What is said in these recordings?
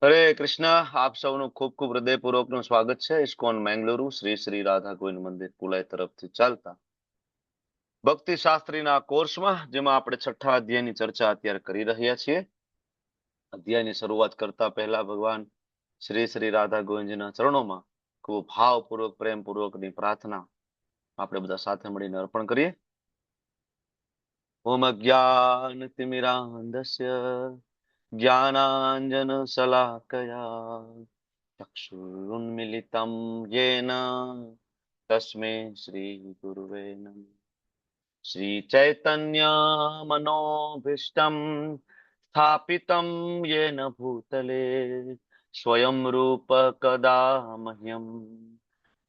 હરે કૃષ્ણ. આપ સૌનું ખૂબ ખૂબ હૃદયપૂર્વકનું સ્વાગત છે ઇસ્કોન મેંગલુરુ શ્રી શ્રી રાધા ગોવિંદ મંદિર પુલાઈ તરફથી ચાલતા ભક્તિ શાસ્ત્રીના કોર્સમાં, જેમાં આપણે છઠ્ઠા અધ્યાયની ચર્ચા અત્યારે કરી રહ્યા છીએ. અધ્યાયની શરૂઆત કરતા પહેલા ભગવાન શ્રી શ્રી રાધા ગોવિંદજીના ચરણોમાં ખૂબ ભાવપૂર્વક પ્રેમપૂર્વકની પ્રાર્થના આપણે બધા સાથે મળીને અર્પણ કરીએ. ઓમ અજ્ઞાન તિમિરાંધસ્ય જ્ઞાનાંજન શલાકયા ચક્ષુરુન્મિલિतं येन तस्मै श्री गुरुवे नमः. श्री चैतन्य मनोभीष्टं स्थापितं येन भूतले स्वयं रूप कदा मह्यं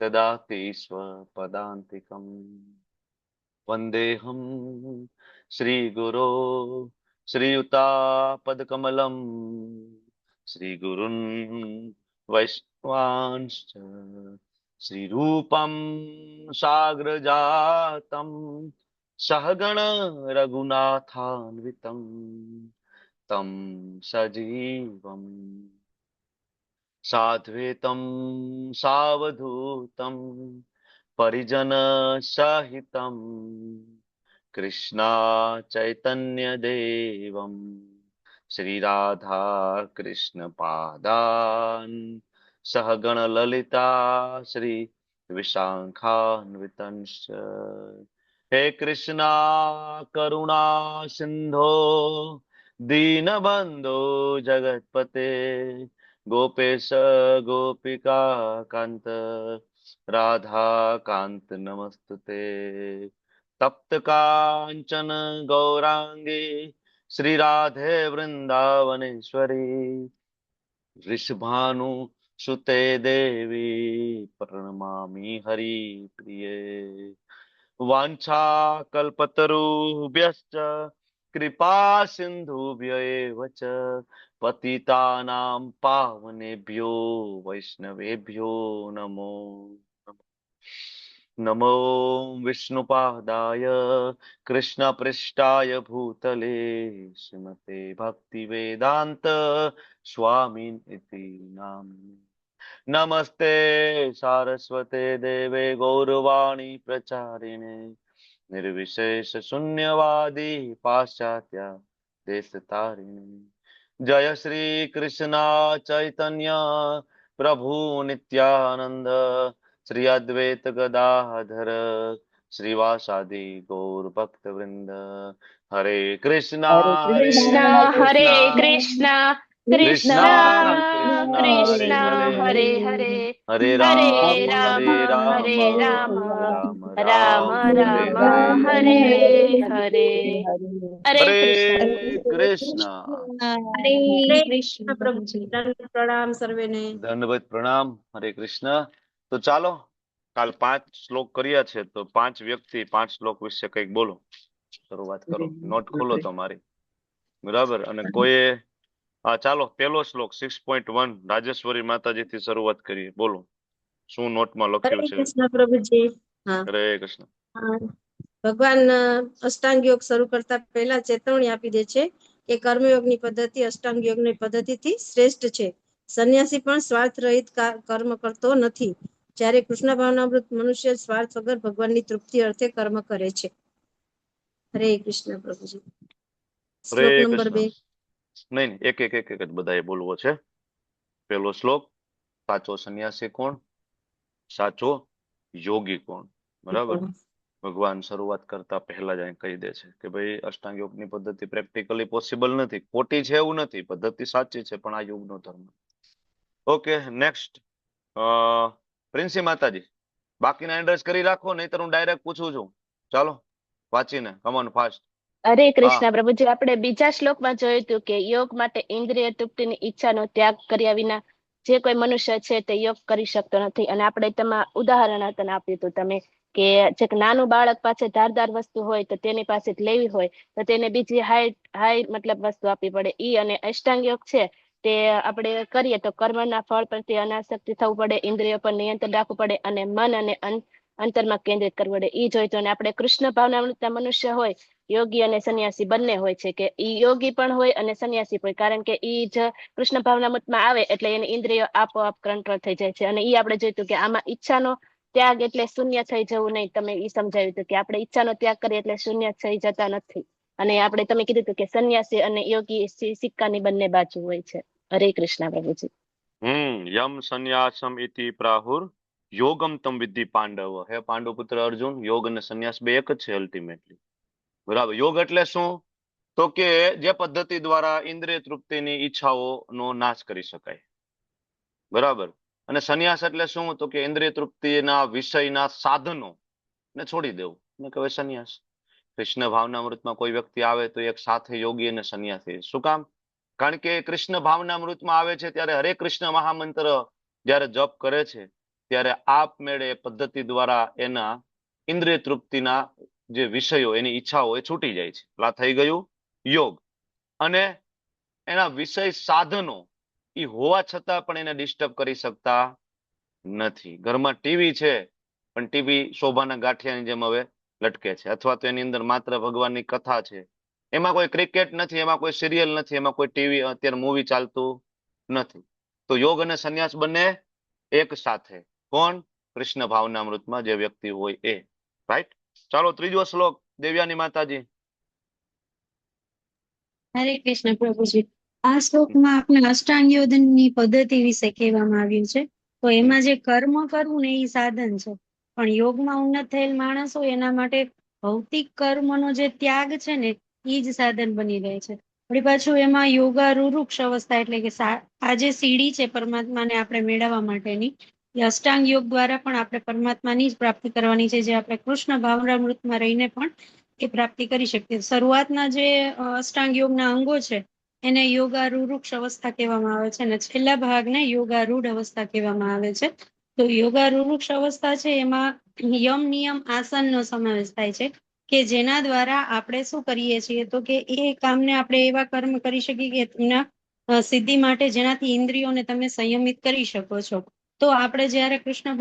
ददाति स्वपदान्तिकम्. वन्देऽहं श्रीगुरो श्रीयुतापदकमलं श्रीगुरुन् वैष्णवांश्च श्रीरूपं साग्रजातं सहगण रघुनाथान्वितं तं सजीवं साद्वैतं सावधूतं परिजन सहितं कृष्णा चैतन्य देवं श्री राधा कृष्ण पादान् सहगण ललिता श्री विशाखान्वितंश्च. हे कृष्णा करुणा सिंधो दीनबंधो जगत्पते गोपेश गोपिका कांत राधा कांत नमस्तुते. तप्त कांचन गौरांगी श्री राधे वृंदावनेश्वरी वृषभानु सुते देवी प्रणमामि हरिप्रिये. वाञ्छा कल्पतरुभ्यश्च कृपा सिन्धुभ्य एव च पतितानां पावनेभ्यो वैष्णवेभ्यो नमो नमो विष्णुपादाय कृष्णपृष्ठाय भूतले श्रीमते भक्तिवेदान्त स्वामिन् इति नाम्नि. नमस्ते सारस्वते देवे गौरवाणी प्रचारिणे निर्विशेष शून्यवादी पाश्चात्य देशतारिणे. जय श्री कृष्ण चैतन्य प्रभु नित्यानंद श्री अद्वैत गदाधर श्रीवासादि गौर भक्त वृंद. हरे कृष्णा हरे हरे कृष्णा हरे कृष्णा कृष्णा कृष्णा कृष्णा कृष्णा कृष्णा हरे हरे हरे हरे हरे हरे राम राम हरे राम हरे राम राम राम राम हरे राम हरे. हरे हरे. हरे कृष्ण हरे प्रभु कृष्णा. हरे कृष्ण प्रभु जी प्रणाम सर्वे ने दंडवत प्रणाम. हरे कृष्ण. તો ચાલો, કાલ 5 શ્લોક કર્યા છે, તો 5 વ્યક્તિ 5 શ્લોક વિશે કંઈક બોલો. શરૂઆત કરો. નોટ ખોલો તમારી. બરાબર. અને કોઈએ ચાલો પહેલો શ્લોક 6.1 રાજેશ્વરી માતાજીથી શરૂઆત કરીએ. બોલો, શું નોટમાં લખ્યું हरे છે? कृष्ण प्रभु जी हाँ હરે કૃષ્ણ. ભગવાન અષ્ટાંગ યોગ શરૂ કરતા પહેલા ચેતવણી આપી દે છે કે કર્મયોગની પદ્ધતિ અષ્ટાંગ યોગની પદ્ધતિથી શ્રેષ્ઠ છે. સંન્યાસી પણ સ્વાર્થ રહિત કર્મ કરતો નથી, જ્યારે કૃષ્ણ ભાવનામૃત મનુષ્ય સ્વાર્થ વગર ભગવાનની તૃપ્તિ અર્થે કર્મ કરે છે. હરે કૃષ્ણ પ્રભુજી. હરે શ્લોક નંબર કૃષ્ણ. 2. નહીં, એક એક એક એક જ બધાએ બોલવો છે. પહેલો શ્લોક, સાચો સંન્યાસી કોણ, સાચો યોગી કોણ. બરાબર. ભગવાન શરૂઆત કરતા પહેલા જ અહીં કહી દે છે કે ભાઈ અષ્ટાંગ યોગની પદ્ધતિ પ્રેક્ટિકલી પોસિબલ નથી. ખોટી છે એવું નથી, પદ્ધતિ સાચી છે, પણ આ યોગનો ધર્મ. Okay, next. પ્રિન્સી માતાજી, બાકીના એડ્રેસ કરી રાખો, નહીતર હું ડાયરેક્ટ પૂછું છું. ચાલો વાંચીને, કમોન ફાસ્ટ. હરે હા. કૃષ્ણ પ્રભુજી, આપણે બીજા શ્લોકમાં જોયું હતું કે યોગ માટે ઇન્દ્રિય તૃપ્તિની ઈચ્છાનો ત્યાગ કર્યા વિના જે કોઈ મનુષ્ય છે તે યોગ કરી શકતો નથી. અને આપણે તેમાં ઉદાહરણ આપ્યું હતું તમે કે જે નાનું બાળક પાસે ધારદાર વસ્તુ હોય તો તેની પાસે લેવી હોય તો તેને બીજી હાઈ મતલબ વસ્તુ આપવી પડે. ઈ અને અષ્ટાંગ યોગ છે તે આપણે કરીએ તો કર્મના ફળ પ્રત્યે અનાસક્તિ થવું પડે, ઇન્દ્રિયો પર નિયંત્રણ રાખવું પડે અને મન અને અંતરમાં કેન્દ્રિત કરવું પડે. ઈ જોઈતું. અને આપણે કૃષ્ણ ભાવના મનુષ્ય હોય યોગી અને સંન્યાસી બંને હોય છે, કે ઈ યોગી પણ હોય અને સંન્યાસી પણ, કારણ કે ઈ જ કૃષ્ણ ભાવનામૃતમાં આવે એટલે એની ઇન્દ્રિયો આપોઆપ કંટ્રોલ થઈ જાય છે. અને ઈ આપણે જોઈતું કે આમાં ઈચ્છાનો ત્યાગ એટલે શૂન્ય થઈ જવું નહીં. તમે ઈ સમજાવ્યું હતું કે આપણે ઈચ્છાનો ત્યાગ કરીએ એટલે શૂન્ય થઈ જતા નથી. અને આપણે તમે કીધું હતું કે સંન્યાસી અને યોગી સિક્કાની બંને બાજુ હોય છે. હરે કૃષ્ણ પ્રભુજી. યમ સંન્યાસમ ઇતિ પ્રાહુર યોગમ તમ વિદ્ધિ પાંડવ. હે પાંડુપુત્ર અર્જુન, યોગ અને સંન્યાસ બે એક જ છે અલ્ટિમેટલી. બરાબર. યોગ એટલે શું? તો કે જે પદ્ધતિ દ્વારા ઇન્દ્રિય તૃપ્તિની ઈચ્છાઓનો નાશ કરી શકાય. બરાબર. અને સંન્યાસ એટલે શું? તો કે ઇન્દ્રિય તૃપ્તિના વિષયના સાધનો ને છોડી દેવું ને કહેવાય સંન્યાસ. કૃષ્ણ ભાવનામૃતમાં કોઈ વ્યક્તિ આવે તો એક સાથે યોગી અને સંન્યાસી. શું કામ? કારણ કે કૃષ્ણ ભાવનામૃતમાં આવે છે ત્યારે હરે કૃષ્ણ મહામંત્ર જ્યારે જપ કરે છે ત્યારે આપમેળે પદ્ધતિ દ્વારા એના ઇન્દ્રિય તૃપ્તિના જે વિષયો, એની ઈચ્છાઓ એ છૂટી જાય છે. આ થઈ ગયું યોગ. અને એના વિષય સાધનો એ હોવા છતાં પણ એને ડિસ્ટર્બ કરી શકતા નથી. ઘરમાં ટીવી છે પણ ટીવી શોભાના ગાંઠિયાની જેમ હવે લટકે છે, અથવા તો એની અંદર માત્ર ભગવાનની કથા છે, એમાં કોઈ ક્રિકેટ નથી, એમાં કોઈ સિરિયલ નથી, એમાં કોઈ ટીવી અત્યારે મૂવી ચાલતું નથી. તો યોગ અને સંન્યાસ બંને એક સાથે. કોણ? કૃષ્ણ ભાવનામૃતમાં જે વ્યક્તિ હોય એ. રાઈટ. ચાલો ત્રીજો શ્લોક દેવ્યાની માતાજી. હરે કૃષ્ણ પ્રભુજી. આ શ્લોકમાં આપણે અષ્ટાંગ યોગની પદ્ધતિ વિશે કહેવામાં આવ્યું છે. તો એમાં જે કર્મ કરવું ને એ સાધન છે, પણ યોગમાં ઉન્નત થયેલ માણસ હોય એના માટે ભૌતિક કર્મનો જે ત્યાગ છે ને એ જ સાધન બની રહે છે. વળી પાછું એમાં યોગા રૂરુક્ષ અવસ્થા એટલે કે આ જે સીડી છે પરમાત્માને આપણે મેળવવા માટેની, એ અષ્ટાંગ યોગ દ્વારા પણ આપણે પરમાત્માની જ પ્રાપ્તિ કરવાની છે, જે આપણે કૃષ્ણ ભાવનામૃતમાં રહીને પણ એ પ્રાપ્તિ કરી શકીએ. શરૂઆતના જે અષ્ટાંગ યોગના અંગો છે એને યોગા રૂરુક્ષ અવસ્થા કહેવામાં આવે છે, અને છેલ્લા ભાગને યોગા રૂઢ અવસ્થા કહેવામાં આવે છે. તો યોગા રૂરુક્ષ અવસ્થા છે એમાં યમ નિયમ આસનનો સમાવેશ થાય છે, કે જેના દ્વારા આપણે શું કરીએ છીએ તો કે એ કામને આપણે એવા કર્મ કરી શકીએ કે એના સિદ્ધિ માટે જેનાથી ઇન્દ્રિયોને તમે સંયમિત કરી શકો છો. તો આપણે જયારે કૃષ્ણ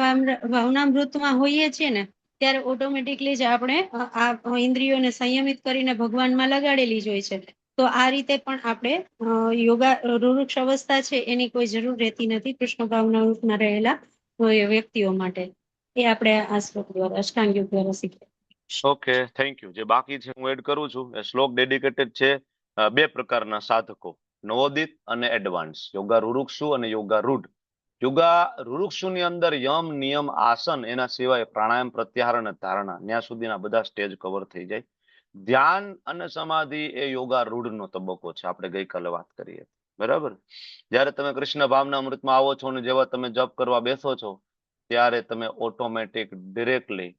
ભાવનામૃતમાં હોઈએ છીએ ને ત્યારે ઓટોમેટિકલી જ આપણે આ ઇન્દ્રિયોને સંયમિત કરીને ભગવાનમાં લગાડેલી જ હોય છે. તો આ રીતે પણ આપણે યોગા રૂરુક્ષ અવસ્થા છે એની કોઈ જરૂર રહેતી નથી કૃષ્ણ ભાવનામૃતમાં રહેલા વ્યક્તિઓ માટે. એ આપણે આ શ્લોક દ્વારા અષ્ટાંગ યોગ દ્વારા શીખ્યા. Okay, thank you. જે બાકી છે હું એડ કરું છું. એ શ્લોક ડેડિકેટેડ છે બે પ્રકારના સાધકો, નવોદિત અને એડવાન્સ. યોગા રૂરુક્ષુ અને યોગા રૂઢ. યોગા રૂરુક્ષુની અંદર યમ નિયમ આસન, એના સિવાય પ્રાણાયામ પ્રત્યાહાર અને ધારણા, ત્યાં સુધીના બધા સ્ટેજ કવર થઈ જાય. ધ્યાન અને સમાધિ એ યોગા રૂઢનો તબક્કો છે. આપણે ગઈકાલે વાત કરીએ. બરાબર. જ્યારે તમે કૃષ્ણ ભાવના અમૃતમાં આવો છો અને જેવા તમે જપ કરવા બેસો છો ત્યારે તમે ઓટોમેટિક ડિરેક્ટલી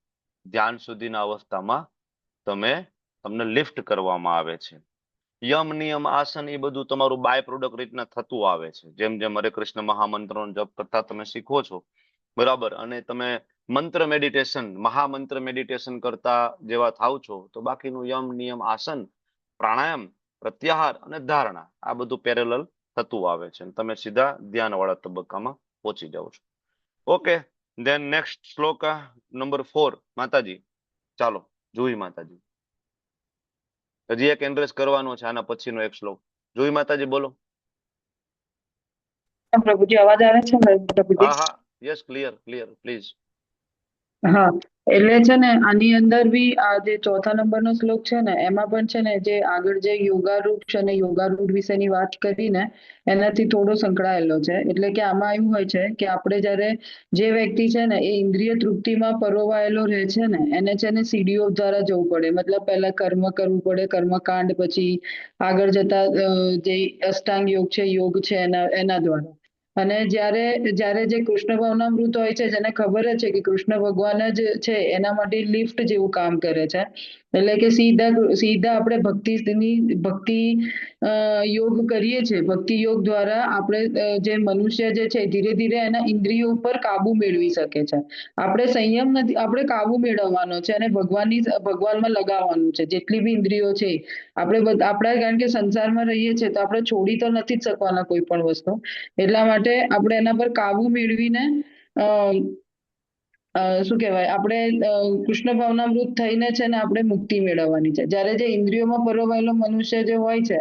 ધ્યાન સુધીના અવસ્થામાં તમને લિફ્ટ કરવામાં આવે છે. યમ નિયમ આસન એ બધું તમારું બાય પ્રોડક્ટ રીતના થતું આવે છે. જેમ જેમ હરે કૃષ્ણ મહામંત્રનો જપ કરતા તમે શીખો છો, બરાબર, અને તમે મંત્ર મેડિટેશન, મહામંત્ર મેડિટેશન કરતા જેવા થાવ છો, તો બાકીનું યમ નિયમ આસન, પ્રાણાયામ, પ્રત્યાહાર અને ધારણા આ બધું પેરેલલ થતું આવે છે. તમે સીધા ધ્યાન વાળા તબક્કામાં પહોંચી જાઓ છો. ઓકે, ધેન નેક્સ્ટ શ્લોક નંબર 4 માતાજી. ચાલો જુહી માતાજી. હજી એક એન્ડ્રેસ કરવાનો છે આના પછીનો એક શ્લોક. જુહી માતાજી બોલો. પ્રભુજી અવાજ આવે છે પ્રભુજી? હા હા, યસ, ક્લિયર ક્લિયર પ્લીઝ. હા, એટલે છે ને આની અંદર બી આ જે ચોથા નંબરનો શ્લોક છે ને એમાં પણ છે ને જે આગળ જે યોગારૂઢ અને યોગારૂઢ વિશેની વાત કરી ને એનાથી થોડો સંકળાયેલો છે. એટલે કે આમાં એવું હોય છે કે આપણે જયારે જે વ્યક્તિ છે ને એ ઇન્દ્રિય તૃપ્તિમાં પરોવાયેલો રહે છે ને એને છે ને સીડીઓ દ્વારા જવું પડે. મતલબ પહેલા કર્મ કરવું પડે, કર્મકાંડ, પછી આગળ જતા જે અષ્ટાંગ યોગ છે, યોગ છે એના દ્વારા. અને જ્યારે જ્યારે જે કૃષ્ણ ભાવનામૃત હોય છે, જેને ખબર જ છે કે કૃષ્ણ ભગવાન જ છે, એના માટે લિફ્ટ જેવું કામ કરે છે. એટલે કે સીધા આપણે ભક્તિ યોગ કરીએ છીએ. ભક્તિ યોગ દ્વારા આપણે જે મનુષ્ય જે છે ધીરે ધીરે એના ઇન્દ્રિયો ઉપર કાબુ મેળવી શકે છે. આપણે સંયમ નથી, આપણે કાબુ મેળવવાનો છે અને ભગવાનમાં લગાવવાનું છે. જેટલી બી ઇન્દ્રિયો છે આપણે કારણ કે સંસારમાં રહીએ છીએ તો આપણે છોડી તો નથી જ શકવાના કોઈ પણ વસ્તુ. એટલા માટે આપણે એના પર કાબુ મેળવીને શું કહેવાય, આપણે કૃષ્ણ ભાવનામૃત થઈને છે ને આપણે મુક્તિ મેળવવાની છે. જ્યારે જે ઇન્દ્રિયોમાં પરોવાયેલો મનુષ્ય જે હોય છે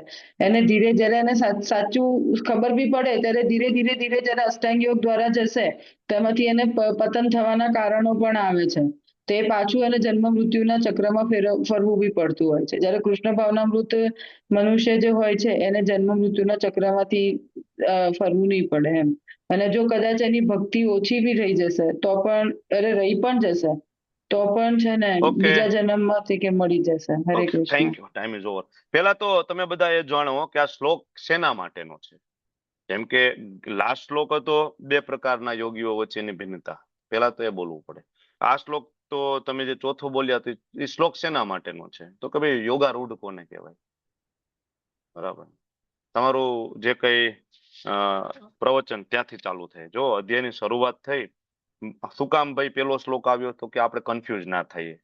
એને ધીરે જ્યારે એને સાચું ખબર બી પડે ત્યારે ધીરે ધીરે ધીરે જ્યારે અષ્ટાંગ યોગ દ્વારા જશે તેમાંથી એને પતન થવાના કારણો પણ આવે છે. તે પાછું એને જન્મ મૃત્યુના ચક્રમાં ફરવું બી પડતું હોય છે. જ્યારે કૃષ્ણ ભાવનામૃત મનુષ્ય જે હોય છે એને જન્મ મૃત્યુના ચક્રમાંથી ફરવું નહીં પડે એમ. અને જો કદાચ એની ભક્તિ ઓછી બી રહી જશે તો પણ, રહી પણ જશે તો પણ છે ને ઓકે બીજા જન્મમાંથી કે મળી જશે. હરે okay, Krishna. Thank you. Time is over. પહેલા તો તમે બધા એ જાણો કે આ શ્લોક શેના માટેનો છે. જેમ કે લાસ્ટ શ્લોક હતો 2 પ્રકારના યોગીઓ વચ્ચેની ભિન્નતા. પહેલા તો એ બોલવું પડે. આ શ્લોક તો તમે જે ચોથો બોલ્યા તો એ શ્લોક શેના માટેનો છે, તો કે ભાઈ યોગારૂઢ કોને કહેવાય. બરાબર. તમારું જે કઈ પ્રવચન ત્યાંથી ચાલુ થાય. જો અધ્યાયની શરૂઆત થઈ, શું કામ ભાઈ પેલો શ્લોક આવ્યો તો કે આપણે કન્ફ્યુઝ ના થઈએ.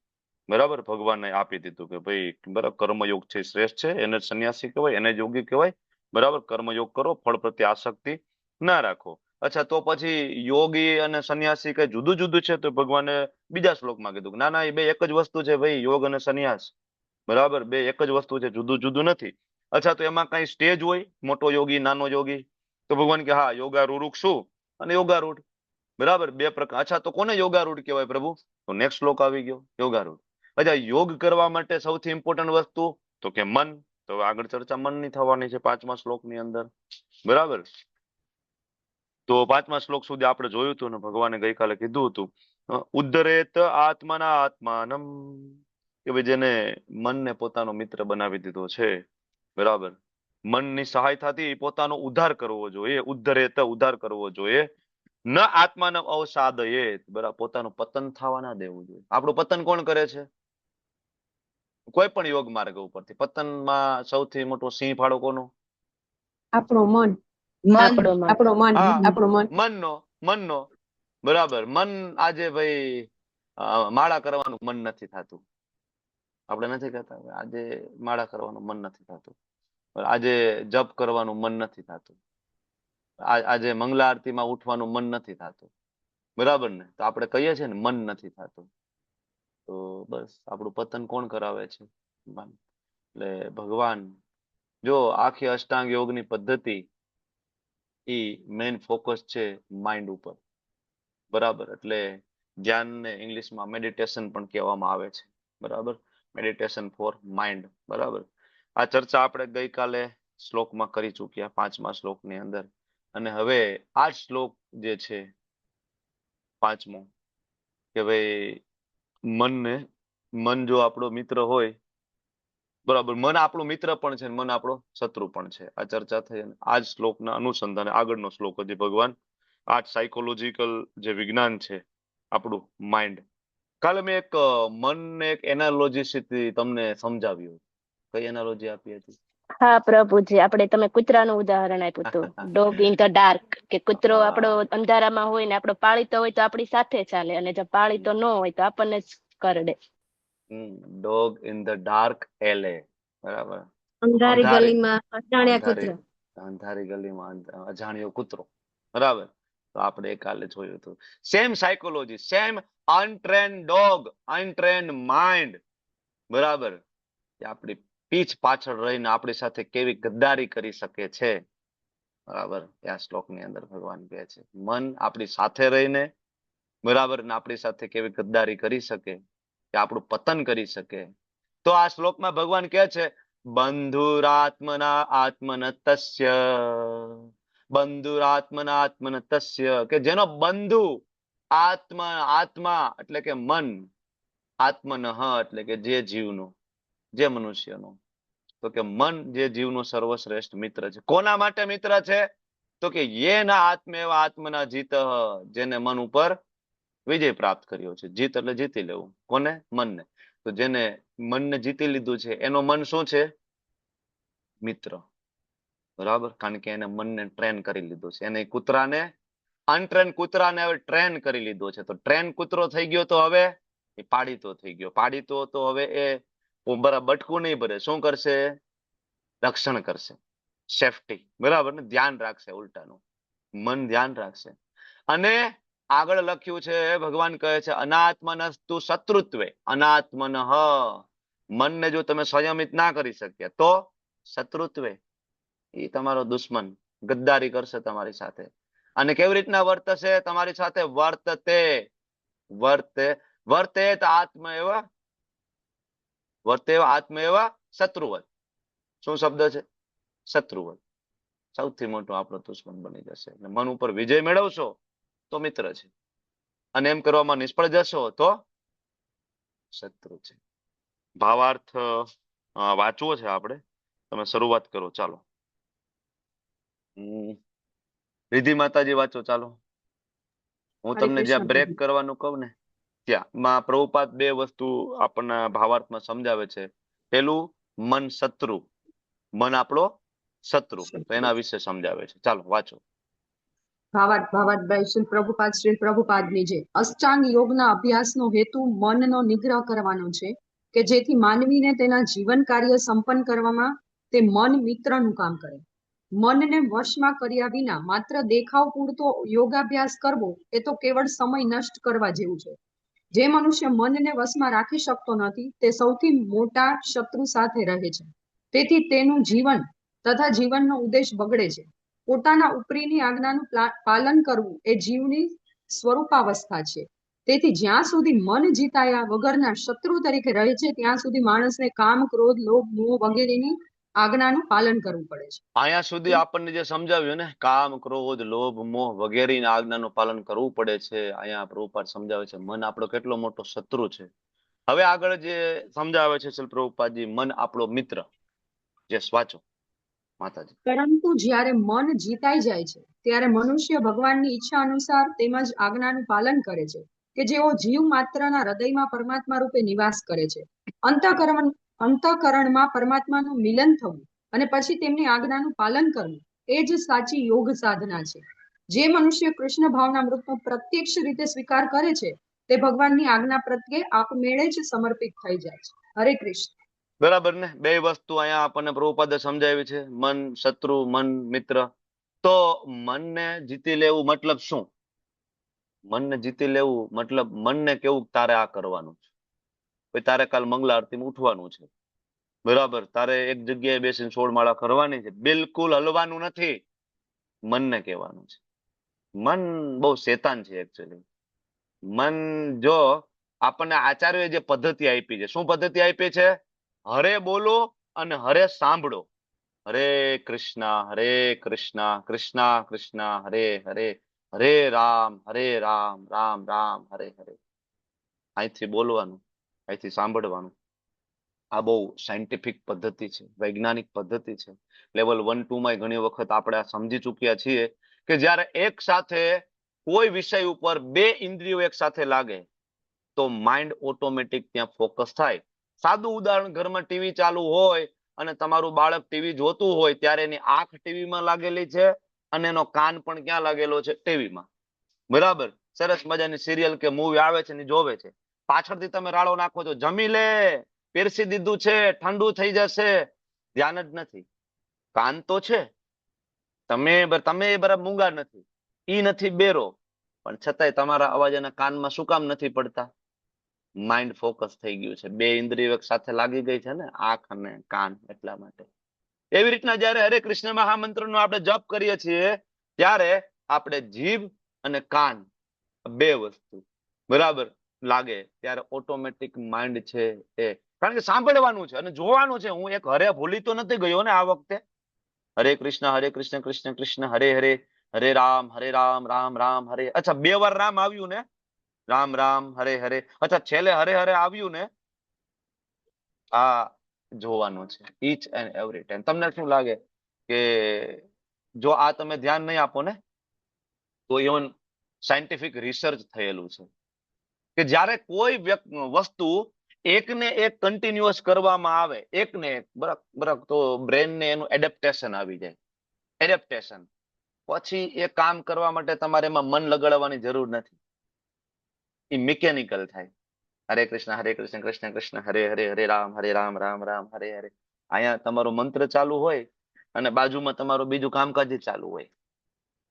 બરાબર. ભગવાને આપી દીધું કે ભાઈ બરાબર કર્મયોગ છે શ્રેષ્ઠ છે, એને સંન્યાસી કહેવાય, એને યોગી કહેવાય. બરાબર. કર્મયોગ કરો, ફળ પ્રત્યે આસક્તિ ના રાખો. અચ્છા, તો પછી યોગી અને સંન્યાસી કઈ જુદું જુદું છે? તો ભગવાને બીજા શ્લોકમાં કીધું ના ના, એ બે એક જ વસ્તુ છે ભાઈ, યોગ અને સંન્યાસ. બરાબર. બે એક જ વસ્તુ છે, જુદું જુદું નથી. અચ્છા, તો એમાં કઈ સ્ટેજ હોય, મોટો યોગી નાનો યોગી? તો ભગવાન કે હા, યોગારૂઢ શું અને યોગારૂઢ. બરાબર. 2 પ્રકાર. અચ્છા, તો કોને યોગારૂઢ કહેવાય પ્રભુ? તો નેક્સ્ટ શ્લોક આવી ગયો, યોગારૂઢ. અચ્છા, યોગ કરવા માટે સૌથી ઇમ્પોર્ટન્ટ વસ્તુ તો કે મન. તો આગળ ચર્ચા મનની થવાની છે 5મા શ્લોકની અંદર. બરાબર. તો 5મા શ્લોક સુધી આપણે જોયું હતું ને ભગવાને ગઈકાલે કીધું હતું ઉદ્ધરેત આત્મના આત્માનમ, કે ભાઈ જેને મનને પોતાનો મિત્ર બનાવી દીધો છે. બરાબર. મનની સહાયતાથી પોતાનો ઉદ્ધાર કરવો જોઈએ. ઉદ્ધરેત, ઉદ્ધાર કરવો જોઈએ. ન આત્માને અવસાદયે, બરાબર, પોતાનું પતન થવા ના દેવું જોઈએ. આપણું પતન કોણ કરે છે? કોઈ પણ યોગ માર્ગ ઉપરથી પતનમાં સૌથી મોટો સિંહ ફાળો કોનો? આપણું મન. આપણું મન. હા, આપણું મન. મનનો. બરાબર. મન આજે ભાઈ માળા કરવાનું મન નથી થતું. આપણે નથી કહેતા આજે માળા કરવાનું મન નથી થતું, આજે જપ કરવાનું મન નથી થતું, આજે મંગલા આરતીમાં ઉઠવાનું મન નથી થતું. બરાબર ને? તો આપણે કહીએ છીએ ને મન નથી થતું. તો બસ આપણું પતન કોણ કરાવે છે? એટલે ભગવાન, જો આખી અષ્ટાંગ યોગની પદ્ધતિ એ મેઇન ફોકસ છે માઇન્ડ ઉપર. બરાબર. એટલે ધ્યાનને ઇંગ્લિશમાં મેડિટેશન પણ કહેવામાં આવે છે. બરાબર. Meditation for mind. બરાબર. આ ચર્ચા આપણે ગઈકાલે શ્લોકમાં કરી ચૂક્યા, 5મા શ્લોકની અંદર. અને હવે આ શ્લોક જે છે 5મો, કે ભાઈ મન જો આપણો મિત્ર હોય, બરાબર, મન આપણું મિત્ર પણ છે, મન આપણો શત્રુ પણ છે. આ ચર્ચા થઈ. આ જ શ્લોકના અનુસંધાને આગળનો શ્લોક હજી ભગવાન આ સાયકોલોજીકલ જે વિજ્ઞાન છે આપણું માઇન્ડ. કાલે મેં એક મનને એક એનાલોજી તમને સમજાવ્યું. કઈ એનાલોજી આપી હતી? હા પ્રભુજી, આપણે તમે કૂતરાનું ઉદાહરણ આપ્યું હતું, ડોગ ઇન ધ ડાર્ક, કે કૂતરો આપણો અંધારામાં હોય ને આપણો પાળીતો હોય તો આપણી સાથે ચાલે, અને જો પાળીતો ન હોય તો આપણને જ કરડે. ડોગ ઇન ધ ડાર્ક એલે. બરાબર. અંધારી ગલીમાં અજાણ્યા કૂતરા. અંધારી ગલીમાં અજાણ્યો કૂતરો. બરાબર. તો આપણે કાલે જોયું હતું. Same psychology, same untrained dog, untrained mind. બરાબર. કે આપણી પીઠ પાછળ રહીને આપણી સાથે કેવી ગદ્દારી કરી શકે છે. બરાબર. આ શ્લોકની અંદર ભગવાન કહે છે મન આપણી સાથે રહીને, બરાબર, ને આપણી સાથે કેવી ગદ્દારી કરી શકે, કે આપણું પતન કરી શકે. તો આ શ્લોકમાં ભગવાન કહે છે બંધુરાત્મના આત્મનતસ્ય, બંધુરાત્મના આત્મનતસ્ય, કે જેનો બંધુ આત્મા એટલે કે મન, આત્મનઃ એટલે કે જે જીવનો, જે મનુષ્યનો. તો કે મન જે જીવનો સર્વશ્રેષ્ઠ મિત્ર છે. કોના માટે મિત્ર છે? તો કે યેના આત્મેવ આત્મના જીત, જેને મન ઉપર વિજય પ્રાપ્ત કર્યો છે. જીત એટલે જીતી લેવું. કોને? મનને. તો જેને મનને જીતી લીધું છે એનો મન શું છે? મિત્ર. બરાબર. કારણ કે એને મનને ટ્રેન કરી લીધું છે. એને કૂતરાને, અનટ્રેન કૂતરાને હવે ટ્રેન કરી લીધો છે. તો ટ્રેન કૂતરો થઈ ગયો તો હવે એ પાડીતો થઈ ગયો. પાડીતો તો હવે એ બટકું નહીં ભરે. શું કરશે? રક્ષણ કરશે, સેફટી. બરાબર ને? ધ્યાન રાખશે. ઉલટાનું મન ધ્યાન રાખશે. અને આગળ લખ્યું છે, ભગવાન કહે છે અનાત્મનસ્તુ શત્રુત્વે, અનાત્મન મનને જો તમે સંયમિત ના કરી શક્યા તો શત્રુત્વે, એ તમારો દુશ્મન ગદ્દારી કરશે તમારી સાથે. અને કેવી રીતના વર્તશે તમારી સાથે? વર્તે આત્મ એવા શત્રુવત. શું શબ્દ છે? શત્રુવત. સૌથી મોટો આપણો દુશ્મન બની જશે. અને મન ઉપર વિજય મેળવશો તો મિત્ર છે, અને એમ કરવામાં નિષ્ફળ જશો તો શત્રુ છે. ભાવાર્થ વાંચવો છે આપણે. તમે શરૂઆત કરો, ચાલો. રિધિ માતાજી વાંચો, ચાલો. હું હરે તમને જ્યાં કૃષ્ણ બ્રેક પ્રભુ. કરવાનું કહું ને ત્યાં માં પ્રભુપાદ બે વસ્તુ આપણને ભાવાર્થમાં સમજાવે છે. પેલું, મન શત્રુ, મન આપણો શત્રુ, તો એના વિશે સમજાવે છે. ચાલો વાંચો. ભાવાર્થ બાય શ્રી પ્રભુપાદની જે અષ્ટાંગ યોગના અભ્યાસનો હેતુ મનનો નિગ્રહ કરવાનો છે, કે જેથી માનવીને તેના જીવન કાર્ય સંપન્ન કરવામાં તે મન મિત્રનું કામ કરે. મનને વશમાં કર્યા વિના માત્ર દેખાવ પૂરતો યોગાભ્યાસ કરવો એ તો કેવળ સમય નષ્ટ કરવા જેવું છે. જે મનુષ્ય મનને વશમાં રાખી શકતો નથી તે સૌથી મોટા શત્રુ સાથે રહે છે. તેથી તેનું જીવન તથા જીવનનો ઉદ્દેશ બગડે છે. પોતાના ઉપરીની આજ્ઞાનું પાલન કરવું એ જીવની સ્વરૂપાવસ્થા છે. તેથી જ્યાં સુધી મન જીતાયા વગરના શત્રુ તરીકે રહે છે ત્યાં સુધી માણસને કામ, ક્રોધ, લોભ, મોહ વગેરેની આજ્ઞાનું પાલન કરવું પડે છે. અહીંયા સુધી આપણને જે સમજાવ્યું ને, કામ, ક્રોધ, લોભ, મોહ વગેરેની આજ્ઞાનું પાલન કરવું પડે છે, અહીંયા પ્રભુપાદ સમજાવે છે મન આપણો કેટલો મોટો શત્રુ છે. હવે આગળ જે સમજાવે છે શ્રી પ્રભુપાદજી, મન આપણો મિત્ર. જે વાંચો માતાજી. પરંતુ જ્યારે મન જીતાઈ જાય છે ત્યારે મનુષ્ય ભગવાનની ઈચ્છા અનુસાર તેમજ આજ્ઞાનું પાલન કરે છે, કે જેઓ જીવ માત્રના હૃદયમાં પરમાત્મા રૂપે નિવાસ કરે છે. અંતઃકરણમાં પરમાત્માનું મિલન થવું અને પછી તેમની આજ્ઞાનું પાલન કરવું એ જ સાચી યોગ સાધના છે. જે મનુષ્ય કૃષ્ણ ભાવના અમૃતનો પ્રત્યક્ષ રીતે સ્વીકાર કરે છે તે ભગવાનની આજ્ઞા પ્રત્યે આપમેળે જ સમર્પિત થઈ જાય છે. હરે કૃષ્ણ. બરાબર ને? બે વસ્તુ અહીંયા આપણને પ્રભુપાદે સમજાવી છે, મન શત્રુ, મન મિત્ર. તો મનને જીતી લેવું મતલબ શું? મનને જીતી લેવું મતલબ મનને કેવું, તારે આ કરવાનું છે. ભાઈ તારે કાલ મંગલા આરતીમાં ઉઠવાનું છે, બરાબર? તારે એક જગ્યાએ બેસીને 16 માળા કરવાની છે. બિલકુલ હલવાનું નથી. મનને કહેવાનું છે. મન બહુ શેતાન છે એકચ્યુઅલી. મન, જો આપણને આચાર્યોએ જે પદ્ધતિ આપી છે, શું પદ્ધતિ આપી છે? હરે બોલો અને હરે સાંભળો. હરે કૃષ્ણ કૃષ્ણ કૃષ્ણ હરે હરે, હરે રામ રામ રામ હરે હરે. અહીંથી બોલવાનું, અહીંથી સાંભળવાનું. આ બહુ સાયન્ટિફિક પદ્ધતિ છે, વૈજ્ઞાનિક પદ્ધતિ છે. લેવલ 1, 2 માં ઘણી વખત આપણે આ સમજી ચૂક્યા છીએ કે જ્યારે એક સાથે કોઈ વિષય ઉપર બે ઇન્દ્રિયો એક સાથે લાગે તો માઇન્ડ ઓટોમેટિક ત્યાં ફોકસ થાય. સાદું ઉદાહરણ, ઘરમાં ટીવી ચાલુ હોય અને તમારું બાળક ટીવી જોતું હોય ત્યારે એની આંખ ટીવીમાં લાગેલી છે અને એનો કાન પણ ક્યાં લાગેલો છે? ટીવીમાં. બરાબર? સરસ મજાની સિરિયલ કે મૂવી આવે છે ને જોવે છે. પાછળથી તમે રાડો નાખો છો, જમી લે, પીરસી દીધું છે, ઠંડુ થઈ જશે. ધ્યાન જ નથી. કાન તો છે, તમે બરાબર મૂંગા નથી, ઈ નથી બેરો, પણ છતાંય તમારા અવાજ એના કાનમાં શું કામ નથી પડતા? માઇન્ડ ફોકસ થઈ ગયું છે. બે ઇન્દ્રિયો એક સાથે લાગી ગઈ છે ને, આંખ અને કાન, એટલા માટે. એવી રીતના જયારે હરે કૃષ્ણ મહામંત્રનો આપણે જપ કરીએ છીએ ત્યારે આપણે જીભ અને કાન, બે વસ્તુ બરાબર લાગે ત્યારે ઓટોમેટિક માઇન્ડ છે એ, કારણ કે સાંભળવાનું છે અને જોવાનું છે. હું એક હરે ભૂલી તો નથી ગયો ને આ વખતે? હરે કૃષ્ણ કૃષ્ણ કૃષ્ણ હરે હરે, હરે રામ રામ રામ હરે. અચ્છા, 2 વાર રામ આવ્યું ને? રામ રામ હરે હરે. અચ્છા, છેલ્લે હરે હરે આવ્યું ને? આ જોવાનું છે ઈચ એન્ડ એવરી ટાઈમ. તમને શું લાગે કે જો આ તમે ધ્યાન નહીં આપો ને, તો ઇવન સાયન્ટિફિક રિસર્ચ થયેલું છે કે જ્યારે કોઈ વસ્તુ એકને એક કન્ટિન્યુઅસ કરવામાં આવે, એકને એક બરાબર, તો બ્રેનને એનું એડેપ્ટેશન આવી જાય. એડેપ્ટેશન પછી એ કામ કરવા માટે તમારે એમાં મન લગાડવાની જરૂર નથી, એ મિકેનિકલ થાય. હરે કૃષ્ણ કૃષ્ણ કૃષ્ણ હરે હરે, હરે રામ રામ રામ હરે હરે. અહીંયા તમારો મંત્ર ચાલુ હોય અને બાજુમાં તમારું બીજું કામકાજ ચાલુ હોય,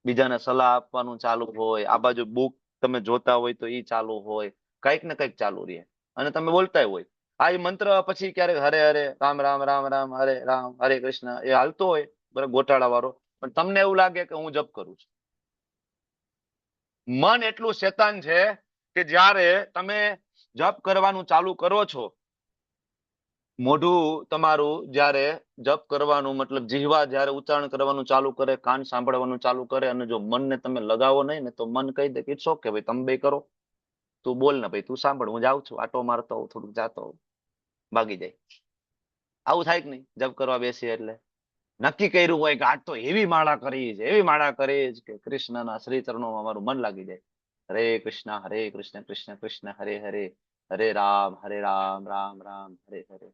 બીજાને સલાહ આપવાનું ચાલુ હોય, આ બાજુ બુક તમે જોતા હોય તો ઈ ચાલુ હોય, કઈક ને કઈક ચાલુ રહે, અને તમે બોલતા હોય. આ ઈ મંત્ર પછી ક્યારેક હરે હરે રામ રામ રામ રામ હરે રામ હરે કૃષ્ણ એ હાલતો હોય, બરાબર, ગોટાળા વાળો, પણ તમને એવું લાગે કે હું જપ કરું છું. મન એટલું શેતાન છે કે જ્યારે તમે જપ કરવાનું ચાલુ કરો છો, મોઢું તમારું જ્યારે જપ કરવાનું મતલબ જીહવા જ્યારે ઉચ્ચારણ કરવાનું ચાલુ કરે, કાન સાંભળવાનું ચાલુ કરે, અને જો મનને તમે લગાવો નહીં ને તો મન કહી દે કે ઇટ્સ ઓકે ભાઈ, તમે બે કરો, તું બોલ ને ભાઈ, તું સાંભળ, હું જાઉં છું, આટો મારતો હોઉં, થોડુંક જાતો હોઉં, ભાગી જાય. આવું થાય કે નહીં જપ કરવા બેસીએ એટલે? નક્કી કર્યું હોય કે આજ તો એવી માળા કરી છે, એવી માળા કરી છે કે કૃષ્ણના શ્રી ચરણોમાં મારું મન લાગી જાય. હરે કૃષ્ણ કૃષ્ણ કૃષ્ણ હરે હરે, હરે રામ રામ રામ હરે હરે.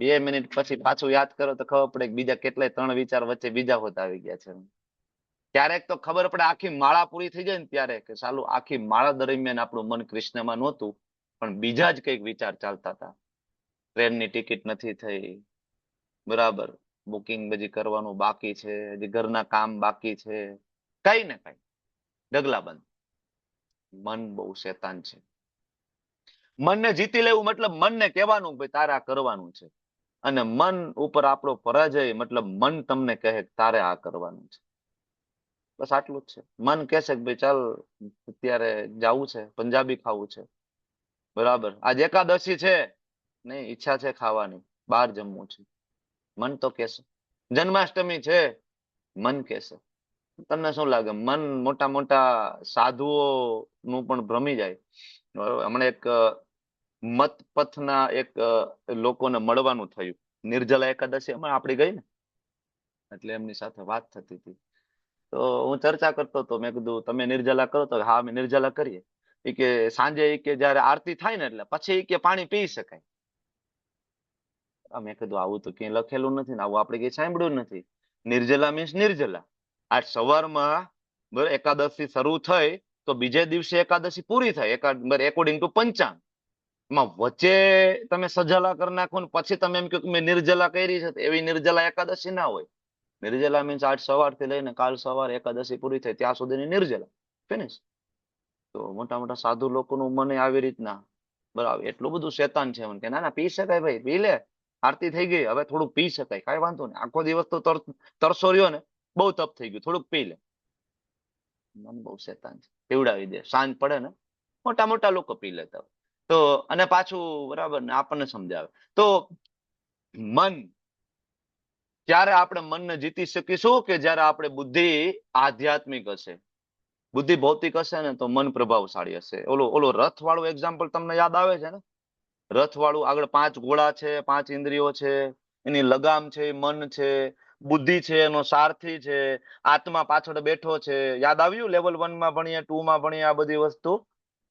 2 મિનિટ પછી પાછું યાદ કરો તો ખબર પડે કે બીજા કેટલાય 3 વિચાર વચ્ચે બીજા હોતા આવી ગયા છે. ક્યારેક તો ખબર પડે આખી માળા પૂરી થઈ જાય ને ત્યારે કે સાલું આખી માળા દરમિયાન આપણું મન કૃષ્ણમાં નહોતું, પણ બીજા જ કઈક વિચાર ચાલતા હતા. ટ્રેનની ટિકિટ નથી થઈ, બરાબર, બુકિંગ બધી કરવાનું બાકી છે, હજી ઘરના કામ બાકી છે, કઈ ને કઈ ડગલા બંધ. મન બહુ શેતાન છે. મનને જીતી લેવું મતલબ મનને કહેવાનું ભાઈ તારે આ કરવાનું છે, અને મન ઉપર આપણો પરાજય મતલબ મન તમને કહે કે તારે આ કરવાનું છે. બસ આટલું જ છે. મન કહેશે કે ભાઈ ચાલ અત્યારે જવું છે, પંજાબી ખાવું છે, બરાબર, આજ એકાદશી છે, નહીં ઈચ્છા છે ખાવાની, બહાર જમવું છે, મન તો કહેશે. જન્માષ્ટમી છે, મન કહેશે. તમને શું લાગે મન મોટા મોટા સાધુઓ નું પણ ભ્રમી જાય? હમણાં એક મત પથના એક લોકોને મળવાનું થયું, નિર્જલા એકાદશી હમણાં આપડી ગઈ ને, એટલે એમની સાથે વાત થતી હતી. તો હું ચર્ચા કરતો હતો, મેં કીધું તમે નિર્જલા કરો? તો હા અમે નિર્જલા કરીએ. એ કે સાંજે એ કે જયારે આરતી થાય ને એટલે પછી કે પાણી પી શકાય. મેં કીધું આવું તો ક્યાંય લખેલું નથી ને આવું આપણે કઈ સાંભળ્યું નથી. નિર્જલા મીન્સ નિર્જલા. આ સવારમાં એકાદશી શરૂ થઈ તો બીજે દિવસે એકાદશી પૂરી થાય, એકોર્ડિંગ ટુ પંચાંગ. એમાં વચ્ચે તમે સજલા કરી નાખો ને પછી તમે એમ કહો કે મેં નિર્જલા કરી છે, એવી નિર્જલા એકાદશી ના હોય. નિર્જલા મીન્સ આજ સવારથી લઈને કાલ સવાર એકાદશી પૂરી થાય ત્યાં સુધીની નિર્જલા, ફિનિશ. તો મોટા મોટા સાધુ લોકોનું મને આવી રીતના, બરાબર, એટલું બધું શેતાન છે કે ના ના પી શકાય ભાઈ, પી લે, આરતી થઈ ગઈ, હવે થોડુંક પી શકાય, કઈ વાંધો નહીં, આખો દિવસ તો તરસો રહ્યો ને, બહુ તપ થઈ ગયું, થોડુંક પી લે. મન બહુ શેતાન છે, પીવડાવી દે, સાંજ પડે ને મોટા મોટા લોકો પી લેતા હોય. તો અને પાછું બરાબર ને આપણને સમજાવે. તો મન, ત્યારે આપણે મનને જીતી શકીશું કે જ્યારે આપણે બુદ્ધિ આધ્યાત્મિક હશે. બુદ્ધિ ભૌતિક હશે ને તો મન પ્રભાવશાળી હશે. ઓલો રથ વાળું એક્ઝામ્પલ તમને યાદ આવે છે ને? રથ વાળું, આગળ 5 ઘોડા છે, 5 ઇન્દ્રિયો છે, એની લગામ છે, મન છે, બુદ્ધિ છે, એનો સારથી છે, આત્મા પાછળ બેઠો છે. યાદ આવ્યું? લેવલ 1 માં ભણીએ, 2 માં ભણીએ આ બધી વસ્તુ.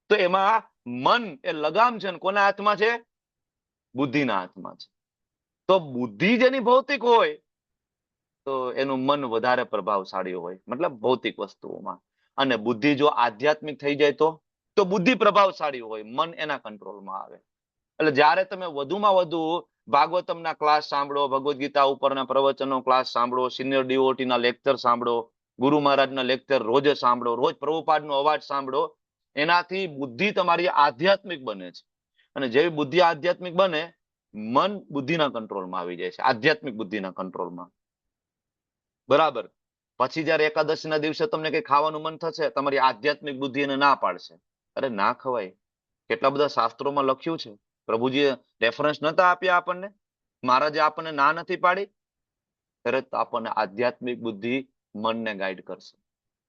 તો એમાં મન એ લગામ છે ને કોના હાથમાં છે? બુદ્ધિના હાથમાં છે. તો બુદ્ધિ જેની ભૌતિક હોય તો એનું મન વધારે પ્રભાવશાળી હોય, મતલબ ભૌતિક વસ્તુઓમાં. અને બુદ્ધિ જો આધ્યાત્મિક થઈ જાય તો બુદ્ધિ પ્રભાવશાળી હોય, મન એના કંટ્રોલમાં આવે. એટલે જ્યારે તમે વધુમાં વધુ ભાગવતમના ક્લાસ સાંભળો, ભગવદ્ ગીતા ઉપરના પ્રવચનો ક્લાસ સાંભળો, સિનિયર ડીઓટીના લેક્ચર સાંભળો, ગુરુ મહારાજના લેક્ચર રોજ સાંભળો, રોજ પ્રભુપાદનો અવાજ સાંભળો, એનાથી બુદ્ધિ તમારી આધ્યાત્મિક બને છે. અને જેવી બુદ્ધિ આધ્યાત્મિક બને, મન બુદ્ધિના કંટ્રોલમાં આવી જાય છે, આધ્યાત્મિક બુદ્ધિના કંટ્રોલમાં, બરાબર. પછી જયારે એકાદશીના દિવસે તમને કઈ ખાવાનું મન થશે, તમારી આધ્યાત્મિક બુદ્ધિ એને ના પાડશે, અરે ના ખવાય. કેટલા બધા શાસ્ત્રોમાં લખ્યું છે, પ્રભુજીએ રેફરન્સ નતા આપ્યા આપણને, મહારાજે આપણને ના નથી પાડી, તરત આપણને આધ્યાત્મિક બુદ્ધિ મનને ગાઈડ કરશે,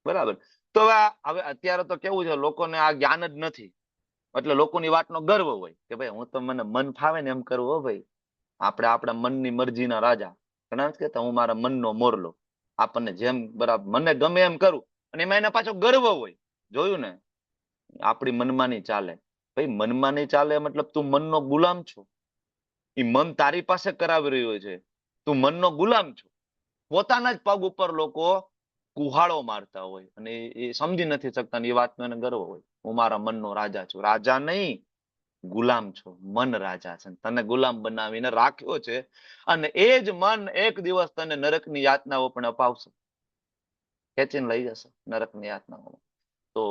બરાબર. તો હવે અત્યારે તો કેવું છે, લોકોને આ જ્ઞાન જ નથી, એટલે લોકોની વાતનો ગર્વ હોય કે ભાઈ હું તો મને મન ફાવે ને એમ કરવું, હો ભાઈ, આપણે આપણા મનની મરજીના રાજા. ઘણા કહેતા હું મારા મનનો મોરલો, આપણને જેમ બરાબર મને ગમે એમ કરું, અને એમાં એના પાછો ગર્વ હોય. જોયું ને, આપણી મનમાની ચાલે. ભાઈ મનમાની ચાલે મતલબ તું મનનો ગુલામ છો. એ મન તારી પાસે કરાવી રહ્યો છે, તું મનનો ગુલામ છો. પોતાના જ પગ ઉપર લોકો કુહાડો મારતા હોય અને એ સમજી નથી શકતા, એ વાતનો એને ગર્વ હોય, હું મારા મનનો રાજા છું. રાજા નહીં, ગુલામ છો. મન રાજા છે, તને ગુલામ બનાવીને રાખ્યો છે, અને એ જ મન એક દિવસ તને નરકની યાતનાઓ પણ અપાવશે, ખેંચીને લઈ જશે નરકની યાતનાઓ. તો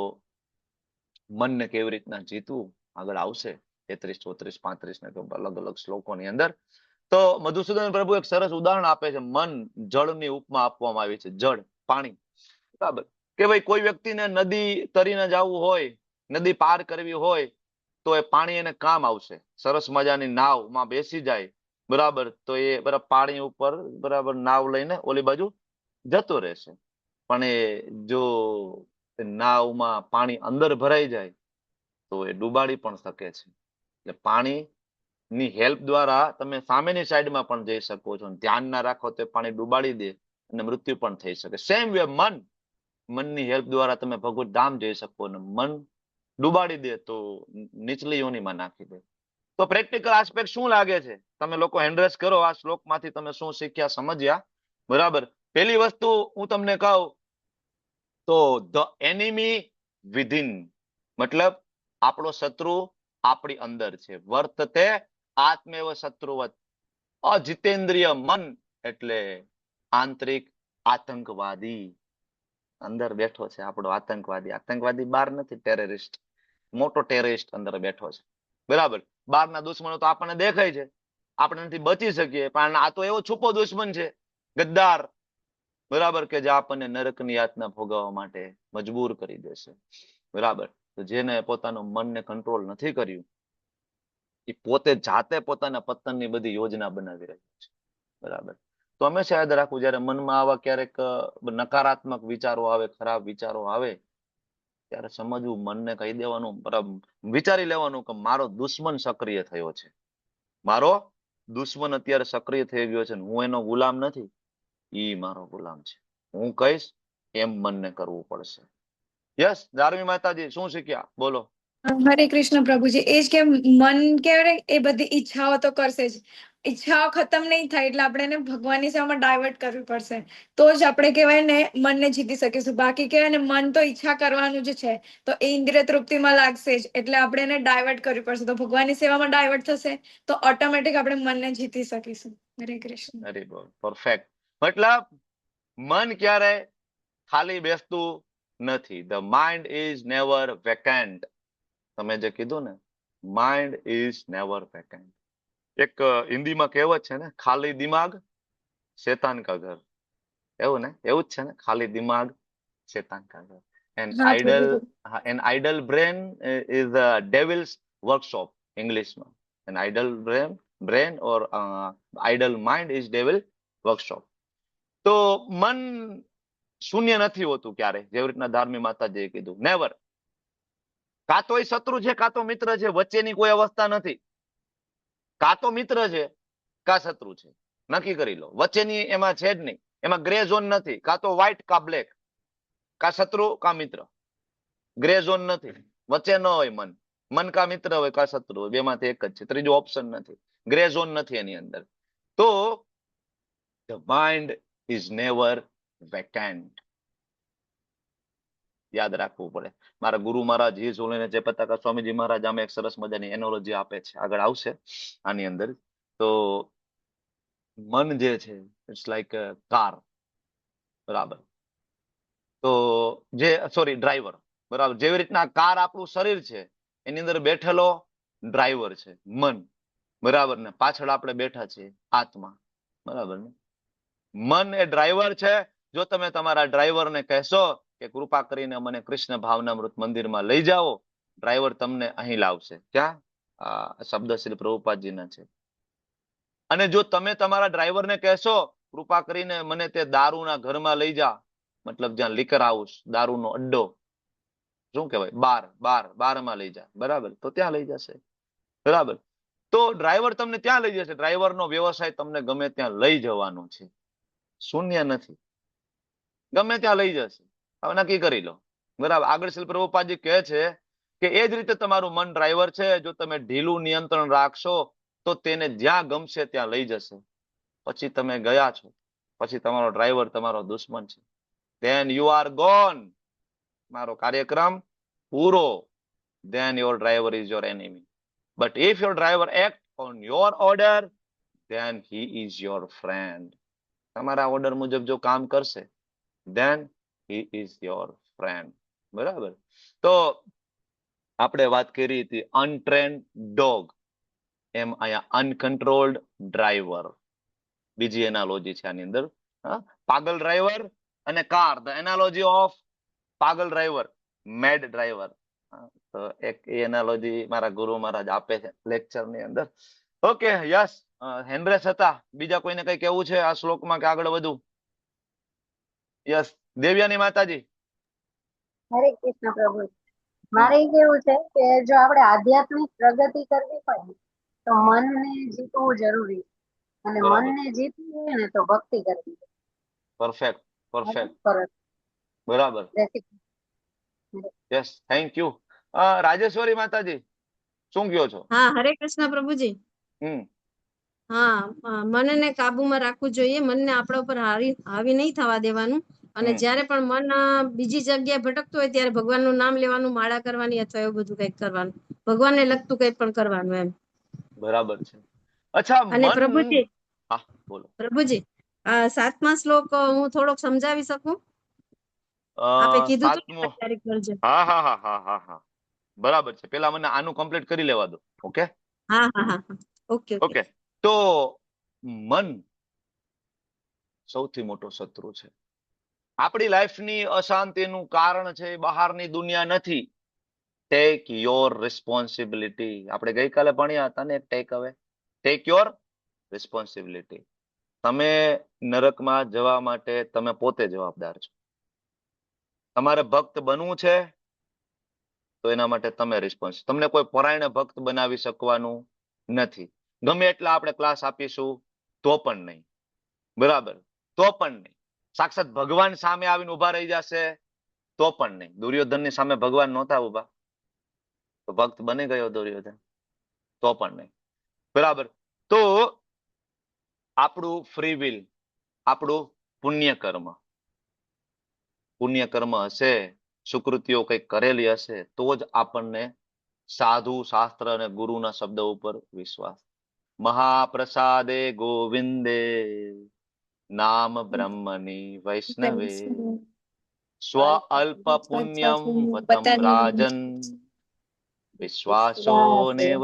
મનને કેવી રીતના જીતવું આગળ આવશે 33, 34, 35 ને અલગ અલગ શ્લોકોની અંદર. તો મધુસૂદન પ્રભુ એક સરસ ઉદાહરણ આપે છે. મન જળની ઉપમા આપવામાં આવી છે. જળ, પાણી, બરાબર. કે ભાઈ કોઈ વ્યક્તિને નદી તરીને જવું હોય, નદી પાર કરવી હોય, તો એ પાણી એને કામ આવશે. સરસ મજાની નાવમાં બેસી જાય, બરાબર, તો એ બરાબર પાણી ઉપર બરાબર નાવ લઈને ઓલી બાજુ જતો રહેશે. પણ એ જો નાવમાં પાણી અંદર ભરાઈ જાય તો એ ડૂબાડી પણ શકે છે. એટલે પાણી ની હેલ્પ દ્વારા તમે સામેની સાઈડમાં પણ જઈ શકો છો. ધ્યાન ના રાખો તો પાણી ડૂબાડી દે અને મૃત્યુ પણ થઈ શકે. સેમ વે મનની હેલ્પ દ્વારા તમે ભગવત ધામ જઈ શકો, અને મન ડૂબાડી દે તો નીચલી યોનિમાં નાખી દે. તો પ્રેક્ટિકલ આસ્પેક્ટ શું લાગે છે? તમે લોકો હેન્ડરેસ કરો, આ શ્લોકમાંથી તમે શું શીખ્યા, સમજ્યા, બરાબર. પહેલી વસ્તુ હું તમને કહું તો ધ એનિમી વિધિન, મતલબ આપણો શત્રુ આપણી અંદર છે. વર્તતે આત્મેવ શત્રુવત. અજિતેન્દ્રિય મન એટલે આંતરિક આતંકવાદી. અંદર બેઠો છે આપણો આતંકવાદી. આતંકવાદી બહાર નથી, ટેરરિસ્ટ, મોટો ટેરરિસ્ટ અંદર બેઠો છે, બરાબર. બહારના દુશ્મનો તો આપણને દેખાય છે, આપણે નથી બચી શકીએ, પણ આ તો એવો છુપો દુશ્મન છે, ગદ્દાર, બરાબર, કે જે આપણને નરકની યાતના ભોગવવા માટે મજબૂર કરી દેશે, બરાબર. તો જેને પોતાનું મનને કંટ્રોલ નથી કર્યું, એ પોતે જાતે પોતાના પતનની બધી યોજના બનાવી રહ્યું છે, બરાબર. તો હંમેશા યાદ રાખવું, જયારે મનમાં આવા ક્યારેક નકારાત્મક વિચારો આવે, ખરાબ વિચારો આવે, ત્યારે સમજવું, મનને કહી દેવાનું, બરાબર, વિચારી લેવાનું કે મારો દુશ્મન સક્રિય થયો છે, મારો દુશ્મન અત્યારે સક્રિય થઈ ગયો છે, હું એનો ગુલામ નથી, ઈ મારો ગુલામ છે. હું કહીશ એમ મનને કરવું પડશે. યસ, ધાર્મી માતાજી શું શીખ્યા? બોલો. હરે કૃષ્ણ પ્રભુજી. એ જ કે મન કેવાય એ બધી ઈચ્છાઓ તો કરશે જ, ઈચ્છાઓ ખતમ નહીં થાય એટલે આપણે એને ભગવાનની સેવામાં ડાયવર્ટ કરવી પડશે, તો જ આપણે કહેવાય ને મનને જીતી શકીશું. બાકી કહેવાય ને મન તો ઈચ્છા કરવાનું જ છે, તો એ ઇન્દ્રિય તૃપ્તિમાં લાગશે જ, એટલે આપણે એને ડાયવર્ટ કરવી પડશે. તો ભગવાનની સેવામાં ડાયવર્ટ થશે તો ઓટોમેટિક આપણે મનને જીતી શકીશું. હરે કૃષ્ણ. Very good, perfect. મતલબ મન ક્યારે ખાલી બેસતું નથી. The mind is never vacant. તમે જે કીધું ને, માઇન્ડ ઇઝ નેવર વેકેન્ટ. એક હિન્દીમાં કહેવત છે ને, ખાલી દિમાગ શેતાન કા ઘર. એવું ને, એવું જ છે ને, ખાલી દિમાગ શેતાન કા ઘર. હા પ્રભુ. An idle brain is a devil's workshop, ઇંગ્લિશમાં. An idle brain or idle mind is devil workshop. તો મન શૂન્ય નથી હોતું ક્યારે, જેવી રીતના ધાર્મી માતાજીએ કીધું, નેવર. કાં તો એ શત્રુ છે, કાં તો મિત્ર છે, વચ્ચેની કોઈ અવસ્થા નથી. કાં તો મિત્ર છે, કાં શત્રુ છે, નક્કી કરી લો. વચ્ચેની એમાં છે જ નહીં, એમાં ગ્રે ઝોન નથી. કાં તો વ્હાઈટ કા બ્લેક, કા શત્રુ કા મિત્ર, ગ્રે ઝોન નથી. વચ્ચે ન હોય મન. મન કા મિત્ર હોય કા શત્રુ હોય, બેમાંથી એક જ છે, ત્રીજો ઓપ્શન નથી, ગ્રે ઝોન નથી એની અંદર. તો the mind is never vacant. યાદ રાખવું પડે. મારા ગુરુ મહારાજ હિઝ જયપતાકા સ્વામીજી મહારાજ આમાં એક સરસ મજાની એનોલોજી આપે છે, આગળ આવશે આની અંદર. તો મન જે છે, ઇટ્સ લાઈક કાર, બરાબર. તો જે સોરી ડ્રાઈવર, બરાબર. જેવી રીતના કાર આપણું શરીર છે, એની અંદર બેઠેલો ડ્રાઈવર છે મન, બરાબર ને. પાછળ આપણે બેઠા છીએ આત્મા, બરાબર ને. મન એ ડ્રાઈવર છે. જો તમે તમારા ડ્રાઈવરને કહેશો કે કૃપા કરીને મને કૃષ્ણ ભાવનામૃત મંદિરમાં લઈ જાઓ, ડ્રાઈવર તમને અહીં લાવશે. ક્યાં? શબ્દ શ્રી પ્રભુપાદજીના છે. અને જો તમે તમારા ડ્રાઈવરને કહેશો કૃપા કરીને મને તે દારૂના ઘરમાં લઈ જા, મતલબ જ્યાં લિકર હાઉસ, દારૂનો અડ્ડો, શું કહેવાય, બારમાં લઈ જા, બરાબર, તો ત્યાં લઈ જશે, બરાબર. તો ડ્રાઈવર તમને ત્યાં લઈ જશે. ડ્રાઈવરનો વ્યવસાય તમને ગમે ત્યાં લઈ જવાનો છે, શૂન્ય નથી, ગમે ત્યાં લઈ જશે. હવે નક્કી કરી લો, બરાબર. આગળ શ્રી પ્રભુપાદજી કહે છે કે એ જ રીતે તમારું મન ડ્રાઈવર છે. જો તમે ઢીલું નિયંત્રણ રાખશો તો તેને જ્યાં ગમશે ત્યાં લઈ જશે. પછી તમે ગયા છો, પછી તમારો ડ્રાઈવર તમારો દુશ્મન છે. then you are gone. મારો કાર્યક્રમ પૂરો. then your driver is your enemy. but if your driver act on your order, then he is your friend. તમારા ઓર્ડર મુજબ જો કામ કરશે, then he is your friend, બરાબર. તો આપણે વાત કરી હતી અનટ્રેન્ડ ડોગ, એમ અહીંયા અનકન્ટ્રોલ્ડ ડ્રાઈવર. બીજી એનાલોજી છે આની અંદર. પાગલ ડ્રાઈવર અને કાર, ધ એનાલોજી ઓફ પાગલ ડ્રાઈવર, મેડ ડ્રાઈવર. તો એક એનાલોજી મારા ગુરુ મહારાજ આપે છે લેક્ચર ની અંદર. Okay, yes. હેન્ડ્રેસ હતા. બીજા કોઈને કઈ કેવું છે આ શ્લોકમાં કે આગળ વધુ? યસ, દેવ્યાની માતાજી. હરે કૃષ્ણ પ્રભુ. મારે એ કેવું છે કે જો આપણે આધ્યાત્મિક પ્રગતિ કરવી હોય તો મનને જીતવું જરૂરી છે. અને બરાબર. મનને જીતવું હોય ને તો ભક્તિ કરવી. Perfect, perfect. સરસ. બરાબર. જય Shri Krishna. Yes, thank you. Rajeshwari માતાજી, શું કયો છો? હા, હરે કૃષ્ણ પ્રભુજી. હમ હા, મનને કાબુમાં રાખવું જોઈએ. મનને આપણા ઉપર હાવી નહીં થવા દેવાનું. અને હમ. જ્યારે પણ મન બીજી જગ્યાએ ભટકતું હોય ત્યારે ભગવાનનું નામ લેવાનું, માળા કરવાની અથવા એવું બધું કંઈક કરવાનું, ભગવાનને લગતું કંઈ પણ કરવાનું એમ. બરાબર છે. અચ્છા, અને મન. હા, બોલો. પ્રભુજી, આ 7મા શ્લોક હું થોડોક સમજાવી શકું? આપે કીધું હતું ને સાતમો. તૈયારી કરજો. હા હા હા હા હા હા, બરાબર છે. પેલા મને આનું કમ્પ્લીટ કરી લેવા દો. ઓકે હા હા હા હા, ઓકે ઓકે. ઓકે. તો મન સૌથી મોટો શત્રુ છે. આપણી લાઈફની અશાંતિનું કારણ છે બહારની દુનિયા નથી. Take your responsibility. આપણે ગઈકાલે ભણ્યા હતા ને ટેક અવે. Take your responsibility. તમે નરકમાં જવા માટે તમે પોતે જવાબદાર છો. તમારે ભક્ત બનવું છે તો એના માટે તમે રિસ્પોન્સ. તમને કોઈ પરાયણ ભક્ત બનાવી શકવાનું નથી. ગમે એટલા આપણે ક્લાસ આપીશું તો પણ નહીં. બરાબર, તો પણ નહીં. સાક્ષાત ભગવાન સામે આવીને ઉભા રહી જશે તો પણ નહીં. દુર્યોધનની સામે ભગવાન નહોતા ઉભા તો ભક્ત બની ગયો દુર્યોધન? તો પણ નહીં. બરાબર. તો આપણું ફ્રી વિલ, આપણું પુણ્ય કર્મ હશે, સુકૃતિઓ કંઈક કરેલી હશે તો જ આપણને સાધુ શાસ્ત્ર અને ગુરુના શબ્દ ઉપર વિશ્વાસ. મહાપ્રસાદે ગોવિંદે નામ બ્રહ્મની વૈષ્ણવે સ્વ અલ્પ પુણ્યમ વતમ રાજન વિશ્વાસો નેવ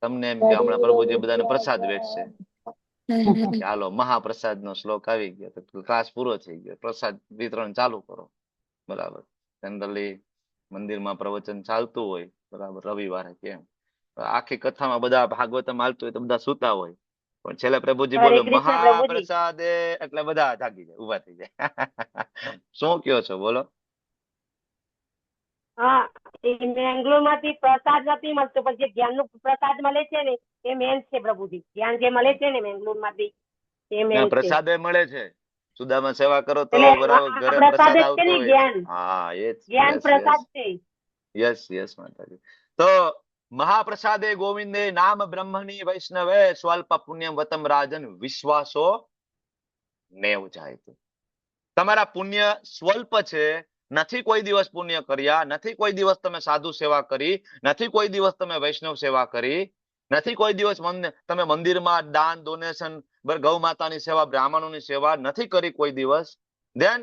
તમને એમ કે હમણાં પ્રભુજી બધાને પ્રસાદ વેચશે કે હાલો મહાપ્રસાદ નો શ્લોક આવી ગયો તો ક્લાસ પૂરો થઈ ગયો, પ્રસાદ વિતરણ ચાલુ કરો. બરાબર. જનરલી મંદિરમાં પ્રવચન ચાલતું હોય, બરાબર, રવિવારે કેમ આખી કથામાં બધા ભાગવતમ હાલતું હોય તો બધા સુતા હોય, પણ છેલ્લે પ્રભુજી હરે બોલો કૃષ્ણ પ્રભુજી. મહાપ્રસાદે એટલે બધા જાગી જાય, ઉભા થઈ જાય. શું કયો છો, બોલો? હા, એ મેંગ્લોર માંથી પ્રસાદ નથી મળતો, પણ જે જ્ઞાન નો પ્રસાદ મળે છે ને એ મેન છે પ્રભુજી. જ્ઞાન જે મળે છે ને મેંગ્લોર માંથી એ મેન ના, છે. પ્રસાદે મળે છે. સુદામા સેવા કરો તો એટલે બરાબર આ ઘરે પ્રસાદ પ્રસાદ જ છે આવતો ને હોય. જ્ઞાન. હા, એ જ્ઞાન યસ યસ પ્રસાદ છે. યસ યસ માતાજી. તો મહાપ્રસાદે ગોવિંદે નામ બ્રહ્મની વૈષ્ણવે સ્વલ્પ પુણ્યમ વતમ રાજન વિશ્વાસો નેવ જાય. તમારા પુણ્ય સ્વલ્પ છે, નથી કોઈ દિવસ પુણ્ય કર્યા, નથી કોઈ દિવસ તમે સાધુ સેવા કરી, નથી કોઈ દિવસ તમે વૈષ્ણવ સેવા કરી, નથી કોઈ દિવસ તમે મંદિરમાં દાન ડોનેશન, ગૌ માતાની સેવા, બ્રાહ્મણોની સેવા નથી કરી કોઈ દિવસ, ધેન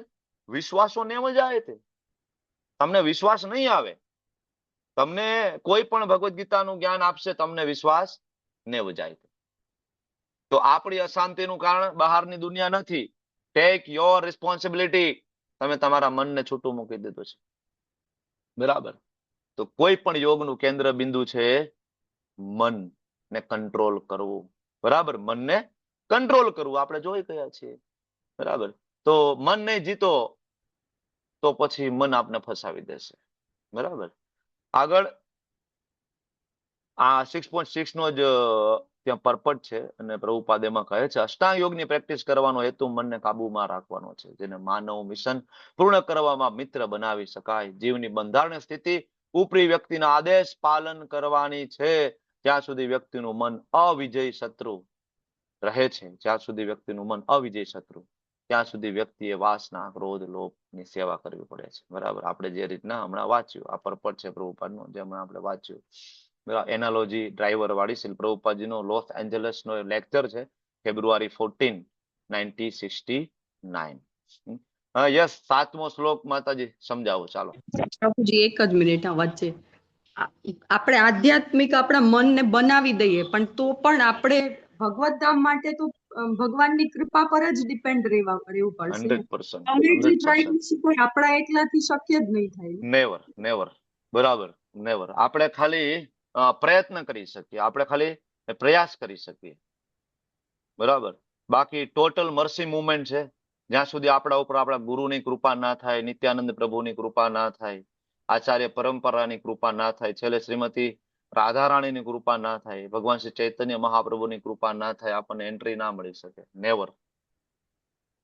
વિશ્વાસો નેવ જાય. તમને વિશ્વાસ નહીં આવે. તમને કોઈ પણ ભગવદ્ ગીતાનું જ્ઞાન આપશે, તમને વિશ્વાસ નેવ જાય. તો આપણી અશાંતિનું કારણ બહારની દુનિયા નથી. Take your responsibility. તમે તમારા મનને છૂટું મૂકી દીધું છે. બરાબર. તો કોઈ પણ યોગનું કેન્દ્ર બિંદુ છે મનને કંટ્રોલ કરવું. બરાબર, મનને કંટ્રોલ કરવું આપણે જોઈ ગયા છીએ. બરાબર. તો મન નહીં જીતો તો પછી મન આપને ફસાવી દેશે. બરાબર. આગળ આ 6.6 નો જ ત્યાં પરપટ છે અને પ્રભુપાદ એમાં કહે છે અષ્ટાંગ યોગની પ્રેક્ટિસ કરવાનો હેતુ મનને કાબુમાં રાખવાનો છે, જેને માનવ મિશન પૂર્ણ કરવામાં મિત્ર બનાવી શકાય. જીવની બંધારણીય સ્થિતિ ઉપરી વ્યક્તિના આદેશ પાલન કરવાની છે. જ્યાં સુધી વ્યક્તિનું મન અવિજયી શત્રુ રહે છે, જ્યાં સુધી વ્યક્તિનું મન અવિજયી શત્રુ, ત્યાં સુધી વ્યક્તિએ વાસના, ક્રોધ, લોભની સેવા કરવી પડે છે. બરાબર. આપણે જે રીતના હમણાં વાંચ્યું આ પરપટ છે પ્રભુપાદનું, જે હમણાં આપણે વાંચ્યું. એનાલોજી ડ્રાઈવર વાળી શિલ પ્રભુપાદજીનો લોસ એન્જલસ નો લેક્ચર છે, ફેબ્રુઆરી 14, 1969. હા યસ, 7મો શ્લોક માતાજી સમજાવો, ચાલો. પ્રભુજી એક જ મિનિટ વચ્ચે આપણે આધ્યાત્મિક આપણા મનને બનાવી દઈએ પણ તો પણ આપણે ભગવત ધામ માટે તો ભગવાનની કૃપા પર જ ડિપેન્ડ રહેવું પડશે ને. 100%, અમે જે ટ્રાય 100%. કરીશું કોઈ આપણા એકલાથી શક્ય જ નહીં થાય. નેવર, નેવર, બરાબર, નેવર. આપણે ખાલી પ્રયત્ન કરી શકીએ, આપણે ખાલી પ્રયાસ કરી શકીએ, બરાબર. બાકી ટોટલ મર્સી મુવમેન્ટ છે. જ્યાં સુધી આપણા ઉપર આપણા ગુરુની કૃપા ના થાય, નિત્યાનંદ પ્રભુની કૃપા ના થાય, આચાર્ય પરંપરાની કૃપા ના થાય, છેલ્લે શ્રીમતી રાધારાણીની કૃપા ના થાય, ભગવાન શ્રી ચૈતન્ય મહાપ્રભુની કૃપા ના થાય, આપણને એન્ટ્રી ના મળી શકે. નેવર.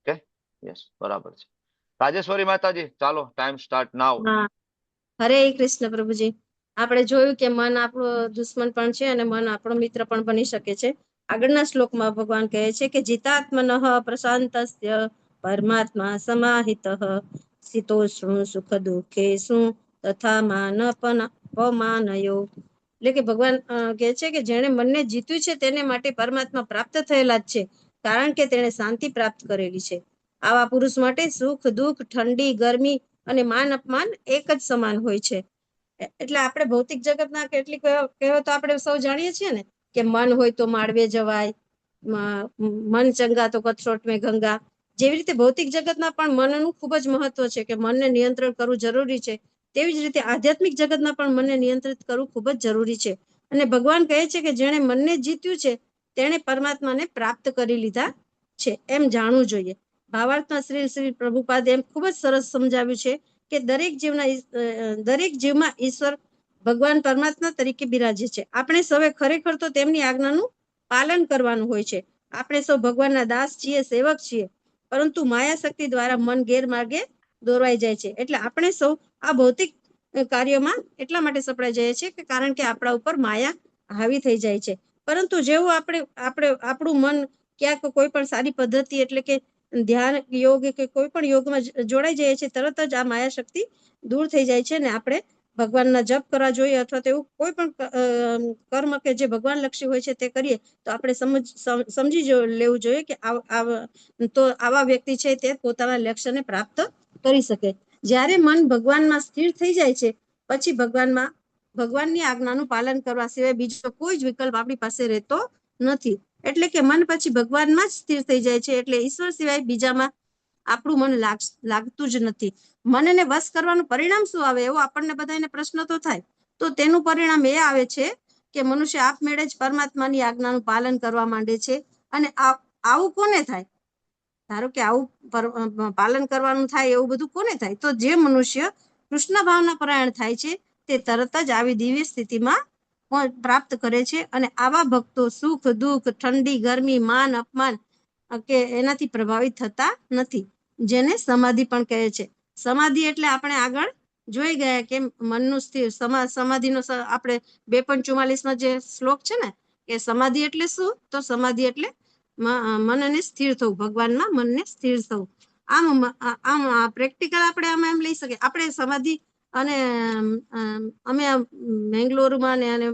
ઓકે, યસ, બરાબર છે. રાજેશ્વરી માતાજી, ચાલો, ટાઈમ સ્ટાર્ટ નાવ. હા, હરે કૃષ્ણ પ્રભુજી. આપણે જોયું કે મન આપણો દુશ્મન પણ છે અને મન આપણો મિત્ર પણ બની શકે છે. આગળના શ્લોકમાં ભગવાન કહે છે કે જીતાત્મનઃ પ્રશાંતસ્ય પરમાત્મા સમાહિતઃ શીતોષ્ણ સુખ દુઃખેષુ તથા માનપમાનયો. એટલે કે ભગવાન કહે છે કે જેણે મનને જીત્યું છે તેને માટે પરમાત્મા પ્રાપ્ત થયેલા જ છે, કારણ કે તેણે શાંતિ પ્રાપ્ત કરેલી છે. આવા પુરુષ માટે સુખ દુઃખ, ઠંડી ગરમી અને માન અપમાન એક જ સમાન હોય છે. એટલે આપણે ભૌતિક જગતના કેટલીક કહેવતો આપણે સૌ જાણીએ છીએ ને, કે મન હોય તો માળવે જવાય, મન ચંગા તો કથરોટ મેં ગંગા. જેવી રીતે ભૌતિક જગતના પણ મનનું ખૂબ જ મહત્વ છે કે મનને નિયંત્રણ કરવું જરૂરી છે, તેવી જ રીતે આધ્યાત્મિક જગતમાં પણ મનને નિયંત્રિત કરવું ખૂબ જ જરૂરી છે. અને ભગવાન કહે છે કે જેણે મનને જીત્યું છે તેણે પરમાત્માને પ્રાપ્ત કરી લીધા છે, એમ જાણવું જોઈએ. ભાવાર્થમાં શ્રી પ્રભુપાદે એમ ખૂબ જ સરસ સમજાવ્યું છે કે દરેક જીવમાં ઈશ્વર ભગવાન પરમાત્મા તરીકે બિરાજે છે. આપણે સૌએ ખરેખર તો તેમની આજ્ઞાનું પાલન કરવાનું હોય છે. આપણે સૌ ભગવાનના દાસ છીએ, સેવક છીએ, પરંતુ માયા શક્તિ દ્વારા મન ગેરમાર્ગે દોરવાઈ જાય છે. એટલે આપણે સૌ આ ભૌતિક કાર્યોમાં એટલા માટે સપડાઈ જાય છે કે કારણ કે આપણા ઉપર માયા હાવી થઈ જાય છે. પરંતુ જેવું આપણું મન ક્યાંક કોઈ પણ સારી પદ્ધતિ એટલે કે ધ્યાન યોગ કે કોઈ પણ યોગમાં જોડાઈ જાય છે, તરત જ આ માયા શક્તિ દૂર થઈ જાય છે ને આપણે ભગવાનના જપ કરવા જોઈએ અથવા તો એવું કોઈ પણ કર્મ કે જે ભગવાન લક્ષી હોય છે તે કરીએ તો આપણે સમજી લેવું જોઈએ કે આવા વ્યક્તિ છે તે પોતાના લક્ષ્યને પ્રાપ્ત કરી શકે. જ્યારે મન ભગવાનમાં સ્થિર થઈ જાય છે પછી ભગવાનની આજ્ઞાનું પાલન કરવા સિવાય બીજો કોઈ જ વિકલ્પ આપણી પાસે રહેતો નથી. એટલે કે મન પછી ભગવાનમાં જ સ્થિર થઈ જાય છે. એટલે ઈશ્વર સિવાય બીજામાં આપણું મન લાગતું જ નથી. મનને વશ કરવાનું પરિણામ શું આવે એવો આપણને બધાને પ્રશ્ન તો થાય. તો તેનું પરિણામ એ આવે છે કે મનુષ્ય આપમેળે જ પરમાત્માની આજ્ઞાનું પાલન કરવા માંડે છે. અને આવું કોને થાય? ધારો કે આવું પાલન કરવાનું થાય એવું બધું કોને થાય? તો જે મનુષ્ય કૃષ્ણ ભાવના પરાયણ થાય છે તે તરત જ આવી દિવ્ય સ્થિતિમાં પ્રાપ્ત કરે છે. અને આવા ભક્તો સુખ દુઃખ, ઠંડી ગરમી, માન અપમાન કે એનાથી પ્રભાવિત થતા નથી, જેને સમાધિ પણ કહે છે. સમાધિ એટલે આપણે આગળ જોઈ ગયા કે મનનું સ્થિર સમાધિનો આપણે 2.44 જે શ્લોક છે ને, કે સમાધિ એટલે શું? તો સમાધિ એટલે મનને સ્થિર થવું, ભગવાનમાં મનને સ્થિર થવું. આમ પ્રેક્ટિકલ આપણે આમાં એમ લઈ શકીએ. આપણે સમાધિ અને અમે મેંગલોરમાં ને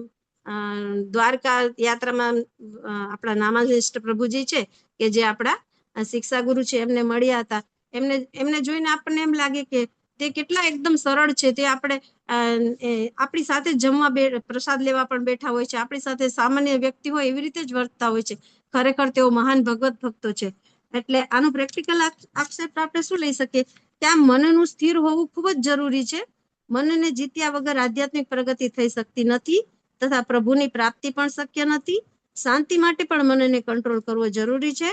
દ્વારકા યાત્રામાં આપણા નામાનિષ્ઠ પ્રભુજી છે કે જે આપણા શિક્ષા ગુરુ છે એમને મળ્યા હતા. એમને જોઈને આપણને એમ લાગે કે તે કેટલા એકદમ સરળ છે. તે આપણી સાથે જમવા પ્રસાદ લેવા પણ બેઠા હોય છે, આપણી સાથે સામાન્ય વ્યક્તિ હોય એવી રીતે જ વર્તતા હોય છે. ખરેખર તેઓ મહાન ભગવત ભક્તો છે. એટલે આનું પ્રેક્ટિકલ આક્ષેપ આપણે શું લઈ શકીએ કે આ મનનું સ્થિર હોવું ખૂબ જ જરૂરી છે. મનને જીત્યા વગર આધ્યાત્મિક પ્રગતિ થઈ શકતી નથી તથા પ્રભુની પ્રાપ્તિ પણ શક્ય નથી. શાંતિ માટે પણ મનને કંટ્રોલ કરવો જરૂરી છે.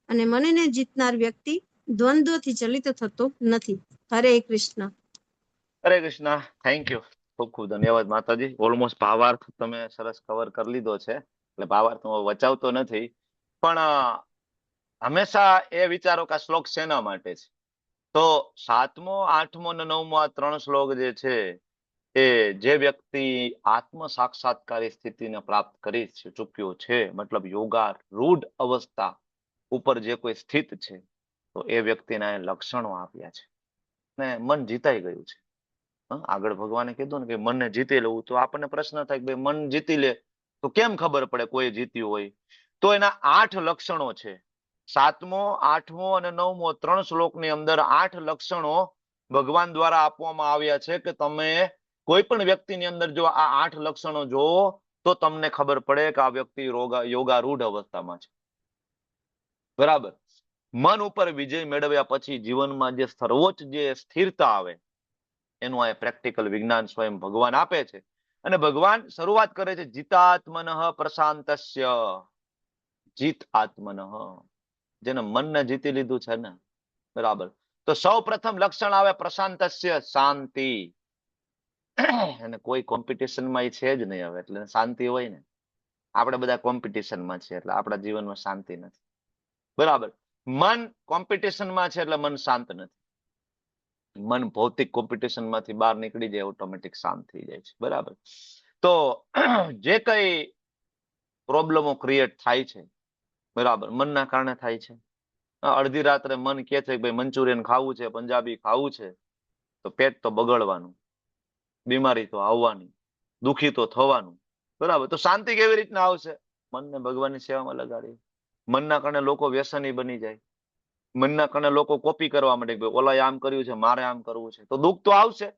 અને મનને જીતનાર વ્યક્તિ દ્વંદ્વથી ચલિત થતો નથી. હરે કૃષ્ણ. હરે કૃષ્ણ. થેન્ક યુ, ખૂબ ખૂબ ધન્યવાદ માતાજી. ઓલમોસ્ટ ભાવાર્થ તમે સરસ કવર કરી લીધો છે, એટલે ભાવાર્થ હું વચાવતો નથી. પણ હંમેશા એ વિચારો કે આ શ્લોક શેના માટે છે? તો 7મો, 8મો અને 9મો આ 3 શ્લોક જે છે એ જે વ્યક્તિ આત્મ સાક્ષાત્કારી સ્થિતિને પ્રાપ્ત કરી ચૂક્યો છે, મતલબ યોગા રૂઢ અવસ્થા ઉપર જે કોઈ સ્થિત છે, તો એ વ્યક્તિના લક્ષણો આપ્યા છે ને મન જીતાઈ ગયું છે. આગળ ભગવાને કીધું ને કે મનને જીતી લેવું. તો આપણને પ્રશ્ન થાય કે ભાઈ મન જીતી લે તો કેમ ખબર પડે કોઈ જીત્યું હોય? તો એના 8 લક્ષણો છે. 7મો, 8મો અને 9મો 3 શ્લોકની અંદર 8 લક્ષણો ભગવાન દ્વારા આપવામાં આવ્યા છે કે તમે કોઈ પણ વ્યક્તિની અંદર જો આ 8 લક્ષણો જોવો તો તમને ખબર પડે કે આ વ્યક્તિ યોગારૂઢ અવસ્થામાં છે. બરાબર. મન ઉપર વિજય મેળવ્યા પછી જીવનમાં જે સર્વોચ્ચ જે સ્થિરતા આવે એનું આ પ્રેક્ટિકલ વિજ્ઞાન સ્વયં ભગવાન આપે છે. અને ભગવાન શરૂઆત કરે છે જીતાત્મનઃ પ્રશાંતસ્ય. જીત આત્મનઃ, જેને મનને જીતી લીધું છે ને, બરાબર, તો સૌ પ્રથમ લક્ષણ આવે પ્રશાંતસ્ય, શાંતિ. અને કોઈ કોમ્પિટિશનમાં એ છે જ નહીં હવે, એટલે શાંતિ હોય ને. આપણે બધા કોમ્પિટિશનમાં છીએ એટલે આપણા જીવનમાં શાંતિ નથી. બરાબર. મન કોમ્પિટિશનમાં છે એટલે મન શાંત નથી. મન ભૌતિક કોમ્પિટિશનમાંથી બહાર નીકળી જાય ઓટોમેટિક શાંત થઈ જાય છે. બરાબર. તો જે કઈ પ્રોબ્લેમો ક્રિએટ થાય છે, બરાબર, મનના કારણે થાય છે. અડધી રાત્રે મન કહે છે કે ભાઈ મંચુરિયન ખાવું છે, પંજાબી ખાવું છે, તો પેટ તો બગડવાનું, બીમારી તો આવવાની, દુખી તો થવાનું. બરાબર. તો શાંતિ કેવી રીતના આવશે? મનને ભગવાનની સેવામાં લગાડી. મનના કારણે લોકો વ્યસની બની જાય. મનના કારણે લોકો કોપી કરવા માંડે કે ઓલાએ આમ કર્યું છે, મારે આમ કરવું છે, તો દુઃખ તો આવશે.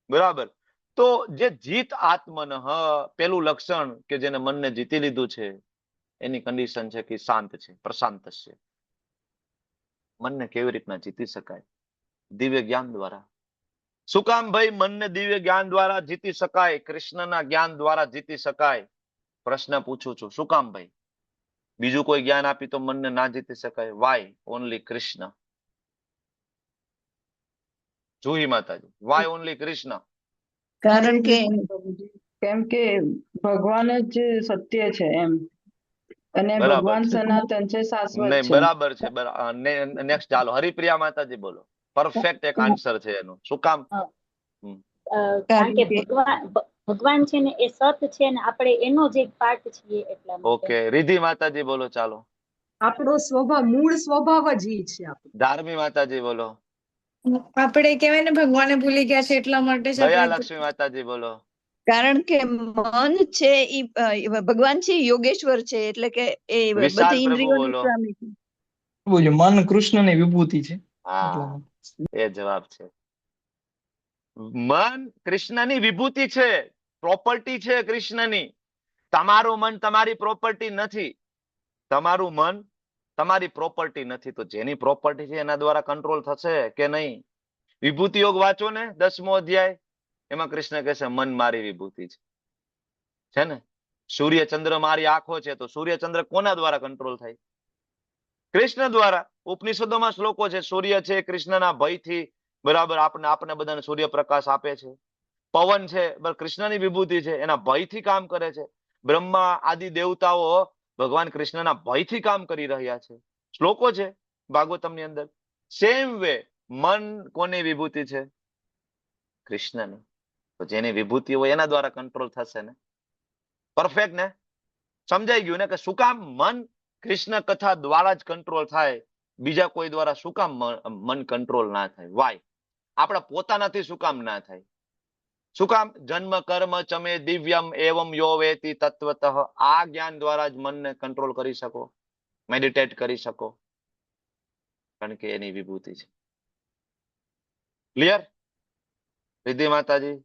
બરાબર. તો જે જીત આત્મનઃ, પેલું લક્ષણ કે જેને મનને જીતી લીધું છે એની કન્ડિશન છે કે શાંત છે, પ્રશાંત છે. મનને કેવી રીતના જીતી શકાય? દિવ્ય જ્ઞાન દ્વારા. શું કામ ભાઈ મનને દિવ્ય જ્ઞાન દ્વારા જીતી શકાય? કૃષ્ણના જ્ઞાન દ્વારા જીતી શકાય? પ્રશ્ન પૂછું છું, શું કામ ભાઈ? બીજું કોઈ જ્ઞાન આપી તો મનને ના જીતી શકાય? Y only Krishna? જુહી માતાજી, વાય ઓનલી કૃષ્ણ? કારણ કે કેમ કે ભગવાન જ સત્ય છે એમ, અને બરાબર ભગવાન છે. સનાતન છે, શાશ્વત નહીં, છે. બરાબર છે. નેક્સ્ટ ચાલો, હરિપ્રિયા માતાજી બોલો. પરફેક્ટ એક આન્સર છે એનું. શું કામ? કારણ કે ભગવાન છે ને એ સત છે ને આપણે એનો જ એક પાર્ટ છીએ એટલા માટે. ઓકે, રિધિ માતાજી બોલો. ચાલો, આપણો સ્વભાવ, મૂળ સ્વભાવ જ ઈ છે આપણો. ધાર્મી માતાજી બોલો. આપણે કહેવાય ને ભગવાને ભૂલી ગયા છે એટલા માટે જ દયા આપણે લક્ષ્મી માતાજી બોલો. કારણ કે મન છે ઈ ભગવાન છે, ઈ યોગેશ્વર છે, એટલે કે એ વિશાલ બધી પ્રભુ ઇન્દ્રિયોની બોલો. સ્વામી છે. મન કૃષ્ણની વિભૂતિ છે. હા, એ જવાબ છે. મન કૃષ્ણની વિભૂતિ છે, પ્રોપર્ટી છે કૃષ્ણની. તમારું મન તમારી પ્રોપર્ટી નથી. તમારું મન તમારી પ્રોપર્ટી નથી. તો જેની પ્રોપર્ટી છે એના દ્વારા કંટ્રોલ થશે કે નહીં? વિભૂતિ યોગ વાંચો ને 10મો અધ્યાય, એમાં કૃષ્ણ કહે છે મન મારી વિભૂતિ છે ને. સૂર્ય ચંદ્ર મારી આંખો છે, તો સૂર્ય ચંદ્ર કોના દ્વારા કંટ્રોલ થાય? કૃષ્ણ દ્વારા. ઉપનિષદોમાં શ્લોકો છે, સૂર્ય છે કૃષ્ણના ભયથી, બરાબર, આપણે બધાને સૂર્યપ્રકાશ આપે છે. પવન છે કૃષ્ણની વિભૂતિ છે, એના ભયથી કામ કરે છે. બ્રહ્મા આદિ દેવતાઓ ભગવાન કૃષ્ણના ભયથી કામ કરી રહ્યા છે. શ્લોકો છે ભાગવતમની અંદર. સેમ વે મન કોની વિભૂતિ છે? કૃષ્ણની. તો જેની વિભૂતિ હોય એના દ્વારા કંટ્રોલ થશે ને. પરફેક્ટ ને? સમજાઈ ગયું ને કે શું કામ મન કૃષ્ણ કથા દ્વારા જ કંટ્રોલ થાય, બીજા કોઈ દ્વારા શું કામ મન કંટ્રોલ ના થાય? વાય? આપણા પોતાનાથી શું કામ ના થાય? શું કામ? જન્મ કર્મ ચમે દિવ્યમ એવમ યો વેતિ તત્વતઃ. આ જ્ઞાન દ્વારા જ મનને કંટ્રોલ કરી શકો, મેડિટેટ કરી શકો, કારણ કે એની વિભૂતિ છે. ક્લિયર? રિદ્ધિ માતાજી,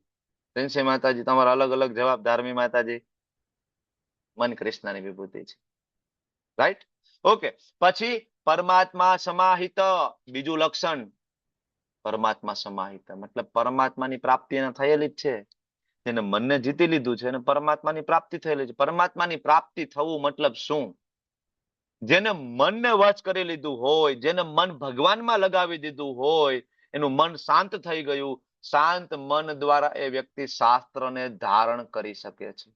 પ્રિન્સી માતાજી, તમારા અલગ અલગ જવાબ. ધાર્મી માતાજી, મન કૃષ્ણની વિભૂતિ છે. રાઈટ? ઓકે. પછી પરમાત્મા સમાહિત, બીજું લક્ષણ. પરમાત્મા સમાહિત મતલબ પરમાત્માની પ્રાપ્તિ એને થયેલી જ છે. જેને મનને જીતી લીધું છે અને પરમાત્માની પ્રાપ્તિ થયેલી છે. પરમાત્માની પ્રાપ્તિ થવું મતલબ શું? જેને મનને વશ કરી લીધું હોય, જેને મન ભગવાનમાં લગાવી દીધું હોય, એનું મન શાંત થઈ ગયું. શાંત મન દ્વારા એ વ્યક્તિ શાસ્ત્રને ધારણ કરી શકે છે,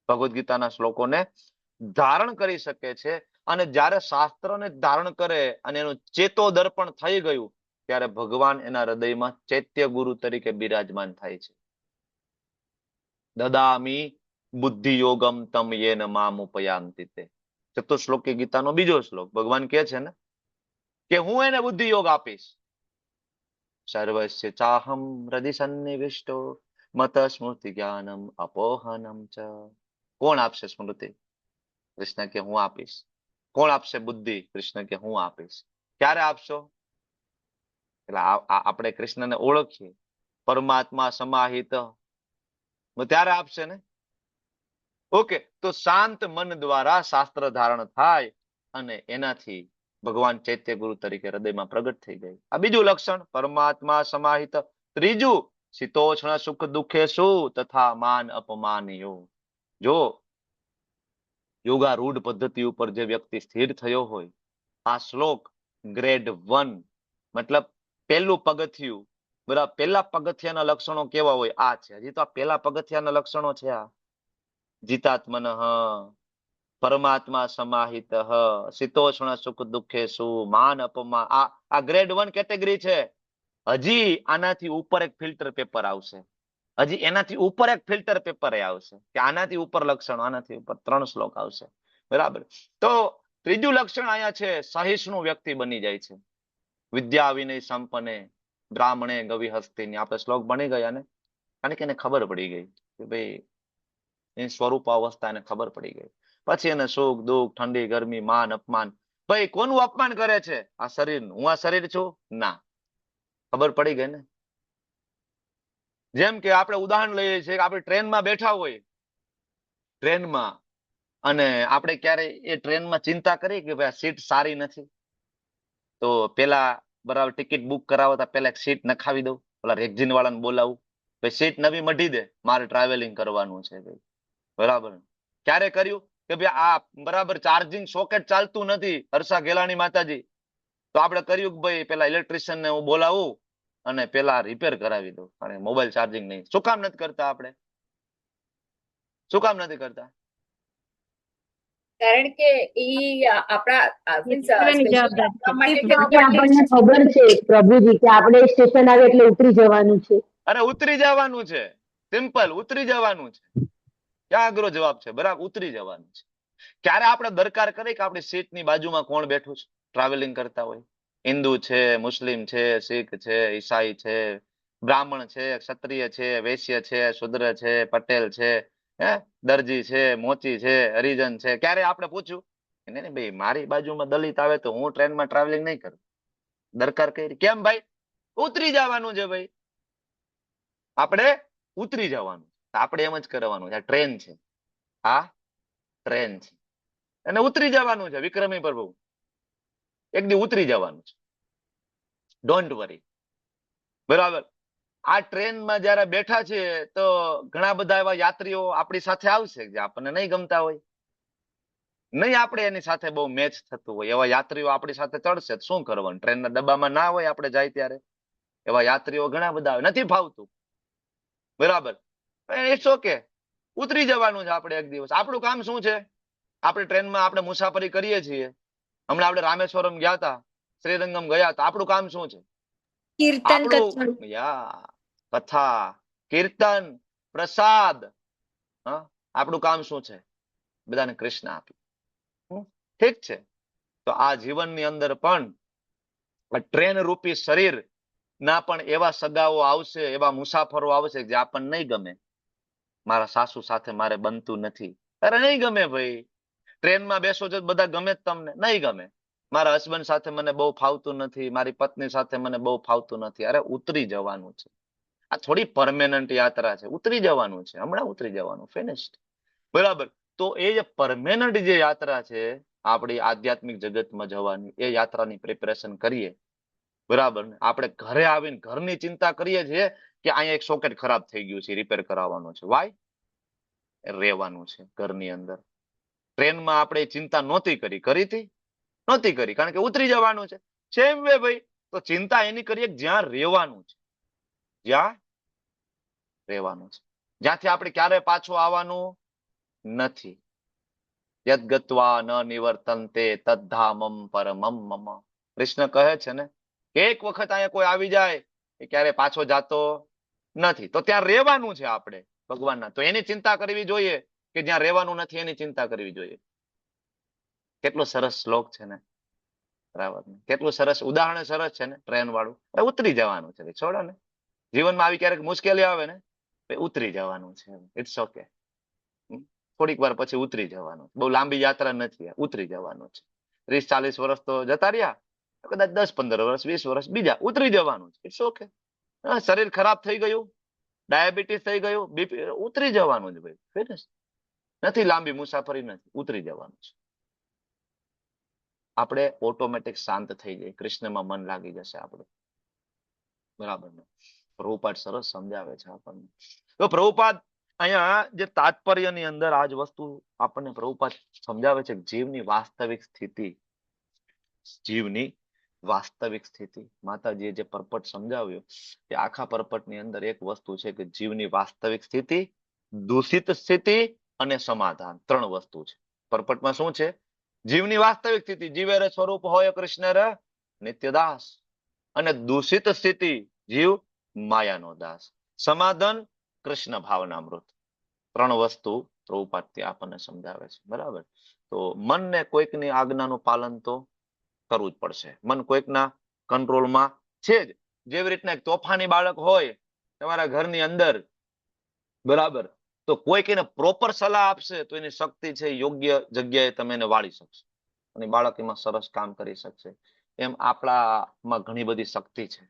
ભગવદ્ ગીતાના શ્લોકોને ધારણ કરી શકે છે. અને જ્યારે શાસ્ત્રને ધારણ કરે અને એનું ચેતો દર્પણ થઈ ગયું, ત્યારે ભગવાન એના હૃદયમાં ચૈત્ય ગુરુ તરીકે બિરાજમાન થાય છે. દદામી બુદ્ધિ યોગમ તમ યેન મામ ઉપયાન્તિ તે. ચતુશ્લોકી ગીતાનો બીજો શ્લોક. ભગવાન કહે છે ને કે હું એને બુદ્ધિ યોગ આપીશ. સર્વસ્ય ચાહમ હૃદિ સન્નિવિષ્ટો મત સ્મૃતિ જ્ઞાનમ અપોહનમ ચ. કોણ આપશે સ્મૃતિ? કૃષ્ણ કે હું આપીશ. કોણ આપશે બુદ્ધિ? કૃષ્ણ કે હું આપીશ. ક્યારે આપશો? એટલે આપણે કૃષ્ણને ઓળખીએ, પરમાત્મા સમાહિત, ત્યારે આપશે ને. ઓકે, તો શાંત મન દ્વારા શાસ્ત્ર ધારણ થાય અને એનાથી ભગવાન ચૈત્ય ગુરુ તરીકે હૃદયમાં પ્રગટ થઈ ગઈ. આ બીજું લક્ષણ, પરમાત્મા સમાહિત. ત્રીજું, શીતોષ્ણ સુખ દુઃખે શું તથા માન અપમાન યો. જો યોગારૂઢ પદ્ધતિ ઉપર જે વ્યક્તિ સ્થિર થયો હોય, આ શ્લોક ગ્રેડ 1 મતલબ પહેલું પગથિયું, બરાબર. પહેલા પગથિયાના લક્ષણો કેવા હોય? આ છે. હજી તો આ પહેલા પગથિયાના લક્ષણો છે. આ જીતાત્મન, પરમાત્મા સમાહિત, શીતોષ્ણ સુખ દુઃખે શું, માન અપમાન. આ ગ્રેડ 1 કેટેગરી છે. હજી આનાથી ઉપર એક ફિલ્ટર પેપર આવશે. હજી એનાથી ઉપર એક ફિલ્ટર પેપર આવશે કે આનાથી ઉપર લક્ષણો, આનાથી ઉપર 3 શ્લોક આવશે. બરાબર. તો ત્રીજું લક્ષણ અહીંયા છે, સહિષ્ણુ વ્યક્તિ બની જાય છે. વિદ્યા વિનય સંપન્ને બ્રાહ્મણે ગવિ હસ્તીની. આપણે શ્લોક ભણી ગયા ને, કારણ કે એને ખબર પડી ગઈ કે ભાઈ એની સ્વરૂપ અવસ્થા એને ખબર પડી ગઈ. પછી એને સુખ દુઃખ, ઠંડી ગરમી, માન અપમાન. ભાઈ કોનું અપમાન કરે છે? આ શરીરનું. હું આ શરીર છું? ના. ખબર પડી ગઈ ને. જેમ કે આપણે ઉદાહરણ લઈએ છીએ કે આપણે ટ્રેનમાં બેઠા હોય, ટ્રેનમાં, અને આપણે ક્યારે એ ટ્રેનમાં ચિંતા કરી કે ભાઈ આ સીટ સારી નથી, તો પેલા બરાબર ટિકિટ બુક કરાવતા પેલા એક સીટ નખાવી દઉં, પેલા રેક્ઝિન વાળાને બોલાવું, ભાઈ સીટ નવી મઢી દે, મારે ટ્રાવેલિંગ કરવાનું છે ભાઈ. બરાબર. ક્યારે કર્યું કે ભાઈ આ બરાબર ચાર્જિંગ સોકેટ ચાલતું નથી, હર્ષા ગેલાણી માતાજી, તો આપણે કર્યું કે ભાઈ પેલા ઇલેક્ટ્રિશિયન ને હું બોલાવું અને પેલા રિપેર કરાવી દઉં, કારણ મોબાઈલ ચાર્જિંગ નહીં. શું કામ નથી કરતા આપણે? શું કામ નથી કરતા? કારણ કે ઈ આપણા એની જવાબદારી છે. આપણને ખબર છે પ્રભુજી કે આપણે સ્ટેશન આવે એટલે ઉતરી જવાનું છે. અરે ઉતરી જવાનું છે, સિમ્પલ, ઉતરી જવાનું છે. ક્યાં અઘરો જવાબ છે? બરાબર, ઉતરી જવાનું છે. ક્યારે આપણે દરકાર કરી કે આપણી સીટની બાજુમાં કોણ બેઠું છે ટ્રાવેલિંગ કરતા હોય? હિન્દુ છે, મુસ્લિમ છે, શીખ છે, ઈસાઈ છે, બ્રાહ્મણ છે, ક્ષત્રિય છે, વૈશ્ય છે, શુદ્ર છે, પટેલ છે, દરજી છે, મોચી છે, હરિજન છે. ક્યારે આપણે પૂછ્યું? નહીં ભાઈ, મારી બાજુમાં દલિત આવે તો હું ટ્રેનમાં ટ્રાવેલિંગ નહીં કરું. દરકાર કરી. કેમ ભાઈ? ઉતરી જવાનું છે ભાઈ. આપણે ઉતરી જવાનું. આપણે એમ જ કરવાનું છે. આ ટ્રેન છે, આ ટ્રેન છે, અને ઉતરી જવાનું છે. વિક્રમી પ્રભુ એક દી ઉતરી જવાનું છે. Don't worry. બરાબર. આ ટ્રેનમાં જયારે બેઠા છે તો ઘણા બધા એવા યાત્રીઓ આપણી સાથે આવશે જે આપણને નહીં ગમતા હોય, નહીં આપણે એની સાથે બહુ મેચ થતું હોય. એવા યાત્રીઓ આપણી સાથે ચડશે, શું કરવાનું? ટ્રેનના ડબ્બામાં ના હોય આપણે જાય ત્યારે. એવા યાત્રીઓ ઘણા બધા આવે, નથી ફાવતું. બરાબર. ઇટ્સ ઓકે, ઉતરી જવાનું છે આપણે એક દિવસ. આપણું કામ શું છે? આપણે ટ્રેનમાં આપણે મુસાફરી કરીએ છીએ. હમણાં આપણે રામેશ્વરમ ગયા હતા, શ્રીરંગમ ગયા હતા. આપણું કામ શું છે? કીર્તન કથા, કીર્તન, પ્રસાદ. આપણું કામ શું છે? બધાને કૃષ્ણ આપ્યું. ઠીક છે. તો આ જીવનની અંદર પણ ટ્રેન રૂપી શરીર ના પણ એવા સગાઓ આવશે, એવા મુસાફરો આવશે જે આપણને નહીં ગમે. મારા સાસુ સાથે મારે બનતું નથી. અરે નહીં ગમે ભાઈ. ટ્રેનમાં બેસો છો બધા ગમે જ તમને? નહીં ગમે. મારા હસબન્ડ સાથે મને બહુ ફાવતું નથી, મારી પત્ની સાથે મને બહુ ફાવતું નથી. અરે ઉતરી જવાનું છે. આ થોડી પરમેનન્ટ યાત્રા છે. ઉતરી જવાનું છે, હમણાં ઉતરી જવાનું, ફિનિશ્ડ. બરાબર. તો એ જે પરમેનન્ટ જે યાત્રા છે આપણી આધ્યાત્મિક જગતમાં જવાની, એ યાત્રાની પ્રિપેરેશન કરીએ. બરાબર. આપણે ઘરે આવીને ઘરની ચિંતા કરીએ છીએ કે અહીંયા એક સોકેટ ખરાબ થઈ ગયું છે, રિપેર કરાવવાનું છે. વાય? રહેવાનું છે ઘરની અંદર. ટ્રેનમાં આપણે ચિંતા નહોતી કરી, કરી હતી? નહોતી કરી, કારણ કે ઉતરી જવાનું છે. સેમ વે ભાઈ, તો ચિંતા એની કરીએ જ્યાં રહેવાનું છે, જ્યાં રહેવાનું છે, જ્યાંથી આપણે ક્યારે પાછું આવવાનું નથી. યદ ગત્વા ન નિવર્તન્તે તદ્ધામમ પરમમ મમ. કૃષ્ણ કહે છે ને, એક વખત અહીંયા કોઈ આવી જાય એ ક્યારે પાછો જાતો નથી. તો ત્યાં રહેવાનું છે આપણે ભગવાનના. તો એની ચિંતા કરવી જોઈએ કે જ્યાં રહેવાનું નથી એની ચિંતા કરવી જોઈએ. કેટલો સરસ શ્લોક છે ને. બરાબર. કેટલું સરસ ઉદાહરણ, સરસ છે ને ટ્રેન વાળું. ઉતરી જવાનું છે, છોડો ને. જીવનમાં આવી ક્યારેક મુશ્કેલી આવે ને, ઉતરી જવાનું છે. It's okay. થોડીક વાર પછી ઉતરી જવાનું. બહુ લાંબી યાત્રા નથી, ઉતરી જવાનું છે. 30-40 વર્ષ તો જતા રહ્યા, કદાચ 10-15 વર્ષ 20 વર્ષ બીજા ઉતરી જવાનું છે. It's okay. શરીર ખરાબ થઈ ગયું, ડાયાબિટીસ થઈ ગયું, બીપી ઉતરી જવાનું છે ભાઈ. ફિનિશ. નથી લાંબી મુસાફરી, નથી, ઉતરી જવાનું છે. આપણે ઓટોમેટિક શાંત થઈ જાય, કૃષ્ણમાં મન લાગી જશે આપણે. બરાબર ને? પ્રભુપાદ સરસ સમજાવે છે આપણને. તો પ્રભુપાદ અહીંયા જે તાત્પર્યની અંદર આ જ વસ્તુ આપણને પ્રભુપાદ સમજાવે છે, જીવની વાસ્તવિક સ્થિતિ. જીવની વાસ્તવિક સ્થિતિ માતાજીએ જે પરપટ સમજાવ્યું, એ આખા પરપટની અંદર એક વસ્તુ છે કે જીવની વાસ્તવિક સ્થિતિ, દૂષિત સ્થિતિ અને સમાધાન, 3 વસ્તુ છે. પરપટમાં શું છે? જીવની વાસ્તવિક સ્થિતિ, જીવે રે સ્વરૂપ હોય કૃષ્ણ રે નિત્યદાસ. અને દૂષિત સ્થિતિ, જીવ માયાનો દાસ. સમાધાન, કૃષ્ણ ભાવનામૃત. 3 વસ્તુ પ્રભુપાદ આપણને સમજાવે છે. બરાબર? તો મનને કોઈકની આજ્ઞાનું પાલન તો કરવું જ પડશે. મન કોઈકના કંટ્રોલમાં છે જ. જેવી રીતના એક તોફાની બાળક હોય તમારા ઘરની અંદર, બરાબર, તો કોઈક એને પ્રોપર સલાહ આપશે તો એની શક્તિ છે યોગ્ય જગ્યાએ તમે એને વાળી શકશો અને બાળક એમાં સરસ કામ કરી શકશે. એમ આપણામાં ઘણી બધી શક્તિ છે.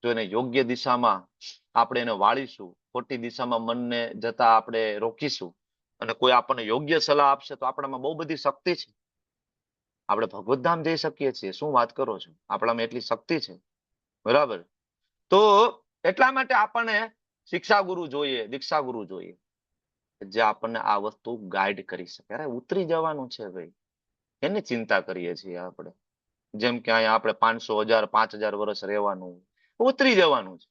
જો એને યોગ્ય દિશામાં આપણે એને વાળીશું, ખોટી દિશામાં મનને જતા આપણે રોકીશું અને કોઈ આપણને યોગ્ય સલાહ આપશે તો આપણામાં બહુ બધી શક્તિ છે. આપણે ભગવતધામ જઈ શકીએ છીએ. શું વાત કરો છો? આપણામાં એટલી શક્તિ છે. બરાબર? તો એટલા માટે આપણને શિક્ષા ગુરુ જોઈએ, દીક્ષા ગુરુ જોઈએ, જે આપણને આ વસ્તુ ગાઈડ કરી શકે. અરે ઉતરી જવાનું છે ભાઈ, એની ચિંતા કરીએ છીએ આપણે. જેમ કે અહીંયા આપણે 500, 1000, 5000 વર્ષ રહેવાનું, ઉતરી જવાનું છે.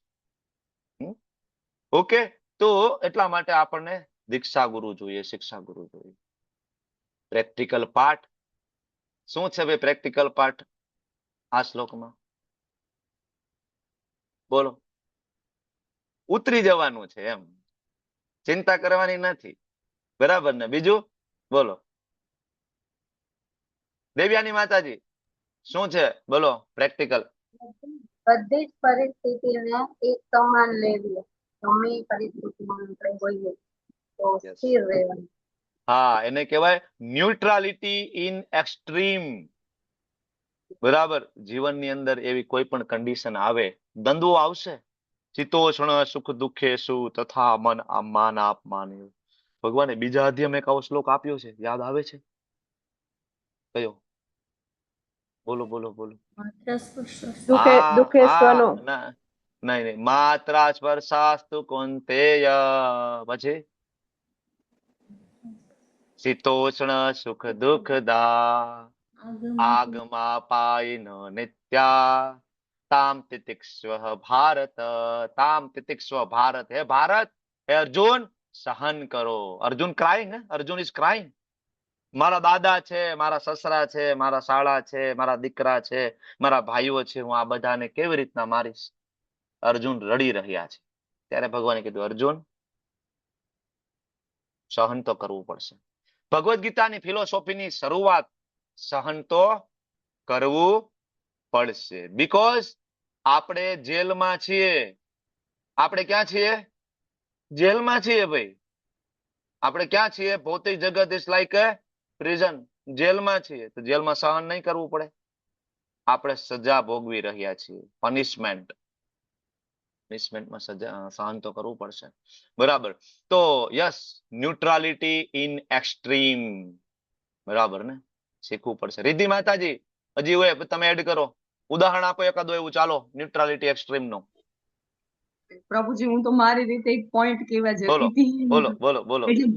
ઓકે, તો એટલા માટે આપણને દીક્ષા ગુરુ જોઈએ, શિક્ષા ગુરુ જોઈએ. પ્રેક્ટિકલ પાર્ટ શું છે ભાઈ? પ્રેક્ટિકલ પાર્ટ આ શ્લોકમાં બોલો. ઉતરી જવાનું છે, એમ ચિંતા કરવાની નથી. બરાબર ને? બીજું બોલો. દેવ્યાની માતાજી શું છે? બોલો પ્રેક્ટિકલ. બધી જ પરિસ્થિતિને એક સમાન લેવી, ગમે એ પરિસ્થિતિમાં આપણે હોઈએ તો સ્થિર રહેવાનું. હા, એને કહેવાય ન્યુટ્રાલિટી ઇન એક્સ્ટ્રીમ. બરાબર? જીવનની અંદર એવી કોઈ પણ કન્ડિશન આવે, દ્વંદ્વો આવશે. શીતોષ્ણ સુખ દુઃખે શું તથા મન માન આપમાન. ભગવાને બીજા અધ્યાયમાં એક આવો શ્લોક આપ્યો છે, યાદ આવે છે? કયો? બોલો બોલો બોલો. નહીં, માત્રા સ્પર્શાસ્તુ કૌંતેય, પછી શીતોષ્ણ સુખ દુઃખ દા આગમા પાયન નિત્યા તામ તિતિક્ષ્વ ભારત, તામ તિતિક્ષ્વ ભારત. હે ભારત, હે અર્જુન, સહન કરો. Arjun crying, Arjun is crying. મારા દાદા છે, મારા સસરા છે, મારા શાળા છે, મારા દીકરા છે, મારા ભાઈઓ છે, હું આ બધાને કેવી રીતના મારીશ? અર્જુન રડી રહ્યા છે. ત્યારે ભગવાને કીધું, અર્જુન સહન તો કરવું પડશે. ભગવદ્ ગીતાની ફિલોસોફીની શરૂઆત સહન તો કરવું પડશે. બીકોઝ આપણે જેલમાં છીએ. આપણે ક્યાં છીએ? જેલમાં છીએ ભાઈ. આપણે ક્યાં છીએ? ભૌતિક જગત ઇઝ લાઈક એ પ્રિઝન. જેલમાં છીએ તો જેલમાં સહન નહીં કરવું પડે? આપણે સજા ભોગવી રહ્યા છીએ, પનિશમેન્ટ. પનિશમેન્ટમાં સજા સહન તો કરવું પડશે. બરાબર? તો યસ, ન્યુટ્રાલિટી ઇન એક્સ્ટ્રીમ. બરાબર ને? શીખવું પડશે. રિદ્ધિ માતાજી હજી હોય તમે એડ કરો, ઉદાહરણ આપો એકાદો એવું, ચાલો, ન્યુટ્રાલિટી એક્સ્ટ્રીમ નો. પ્રભુજી, હું તો મારી રીતે એક પોઈન્ટ કહેવા જતી હતી. બોલો બોલો બોલો. એટલે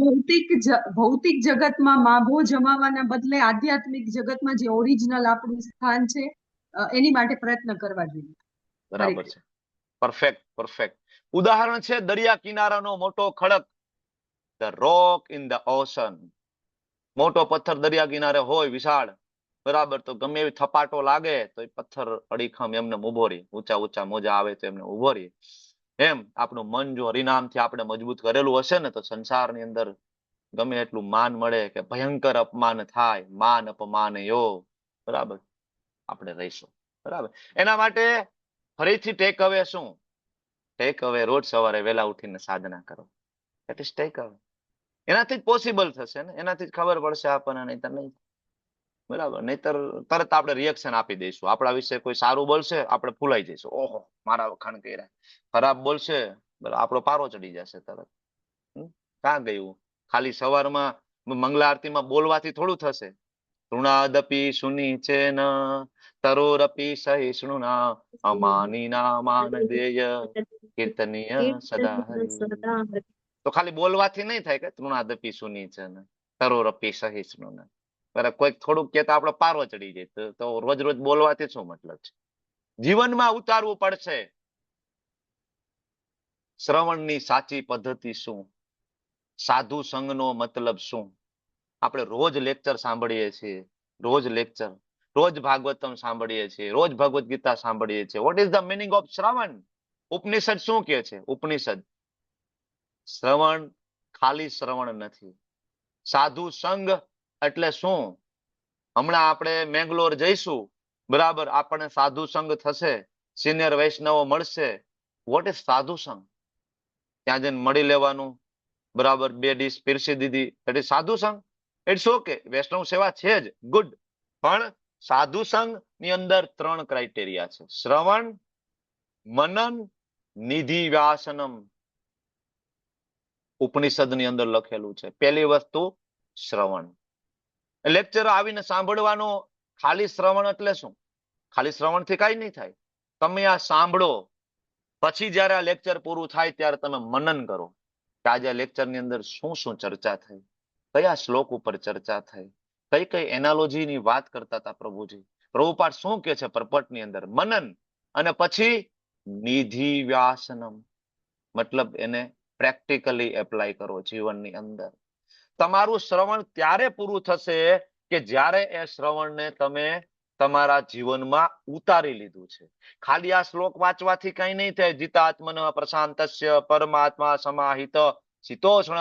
ભૌતિક જગતમાં માભો જમાવાના બદલે આધ્યાત્મિક જગતમાં જે ઓરિજિનલ આપણું સ્થાન છે એની માટે પ્રયત્ન કરવા જોઈએ. બરાબર છે. Perfect perfect. ઉદાહરણ છે દરિયા કિનારાનો મોટો ખડક, the rock in the ocean. મોટો પથ્થર દરિયા કિનારે હોય વિશાળ, બરાબર, તો ગમે એવી થપાટો લાગે તો એ પથ્થર અડીખમ એમને ઉભો રહે. ઊંચા ઊંચા મોજા આવે તો એમને ઉભો રહે. એમ આપણું મન જો હરિનામથી આપણે મજબૂત કરેલું હશે ને તો સંસારની અંદર ગમે એટલું માન મળે કે ભયંકર અપમાન થાય, માન અપમાન યો, બરાબર, આપણે રહીશું. બરાબર? એના માટે ફરીથી ટેક અવે શું? ટેક અવે રોજ સવારે વહેલા ઉઠીને સાધના કરો. ધેટ ઇઝ ટેક અવે. એનાથી જ પોસિબલ થશે ને, એનાથી જ ખબર પડશે આપણને, નહીં તો નહીં. બરાબર, નહીતર તરત આપણે રિએક્શન આપી દઈશું. આપણા વિશે કોઈ સારું બોલશે, આપણે ફૂલાઈ જઈશું, ઓહો મારા વખાણ કર્યા. ખરાબ બોલશે, બરાબર, આપણો પારો ચડી જશે તરત. ક્યાં ગયું? ખાલી સવારમાં મંગલા આરતીમાં બોલવાથી થોડું થશે. તૃણાદપી સુનિચેન તરોરપી સહિષ્ણુના અમાનીના માનદેય કીર્તનીય સદા હરિ. તો ખાલી બોલવાથી નહીં થાય કે તૃણાદપી સુનિચેન તરોરપી સહિષ્ણુના. બરાબર, કોઈક થોડુંક કહેતા આપણો પારો ચડી જાય તો રોજ રોજ બોલવાથી શું મતલબ છે? જીવનમાં ઉતારવું પડશે. શ્રવણની સાચી પદ્ધતિ શું? સાધુ સંઘનો મતલબ શું? આપણે રોજ લેક્ચર સાંભળીએ છીએ, રોજ લેક્ચર, રોજ ભાગવતમ સાંભળીએ છીએ, રોજ ભગવદ ગીતા સાંભળીએ છીએ. What is the meaning of shravan? Upanishad શું કહે છે? ઉપનિષદ શ્રવણ ખાલી શ્રવણ નથી. સાધુ સંઘ એટલે શું? હમણાં આપણે મેંગ્લોર જઈશું, બરાબર, આપણને સાધુ સંઘ થશે, સિનિયર વૈષ્ણવો મળશે. વોટ ઇઝ સાધુ સંઘ? ત્યાં જઈને મળી લેવાનું, બરાબર, 2 ડીશ પીરસી દીધી, એટલે સાધુ સંઘ. ઇટ્સ ઓકે, વૈષ્ણવ સેવા છે જ, ગુડ. પણ સાધુ સંઘ ની અંદર 3 ક્રાઇટેરિયા છે: શ્રવણ, મનન, નિધિ વ્યાસનમ. ઉપનિષદ ની અંદર લખેલું છે. પહેલી વસ્તુ શ્રવણ. લેક્ચર આવીને સાંભળવાનો. ખાલી શ્રવણ એટલે શું? ખાલી શ્રવણ થી કઈ નહીં થાય. તમે આ સાંભળો, પછી જયારે આ લેક્ચર પૂરું થાય ત્યારે તમે મનન કરો કે આજે આ લેક્ચર ની અંદર શું શું ચર્ચા થઈ, કયા શ્લોક ઉપર ચર્ચા થઈ, કઈ કઈ એનાલોજી ની વાત કરતા હતા પ્રભુજી, પ્રભુપાદ શું કે છે પર્પટની અંદર. મનન. અને પછી નિધિ વ્યાસનમ, મતલબ એને પ્રેક્ટિકલી એપ્લાય કરો જીવનની અંદર. તમારું શ્રવણ ત્યારે પૂરું થશે કે જ્યારે એ શ્રવણને તમે તમારા જીવનમાં ઉતારી લીધું છે. ખાલી આ શ્લોક વાંચવાથી કઈ નહીં થાય. જીતાત્મન પ્રશાંતસ્ય પરમાત્મા સમાહિત શીતોષ્ણ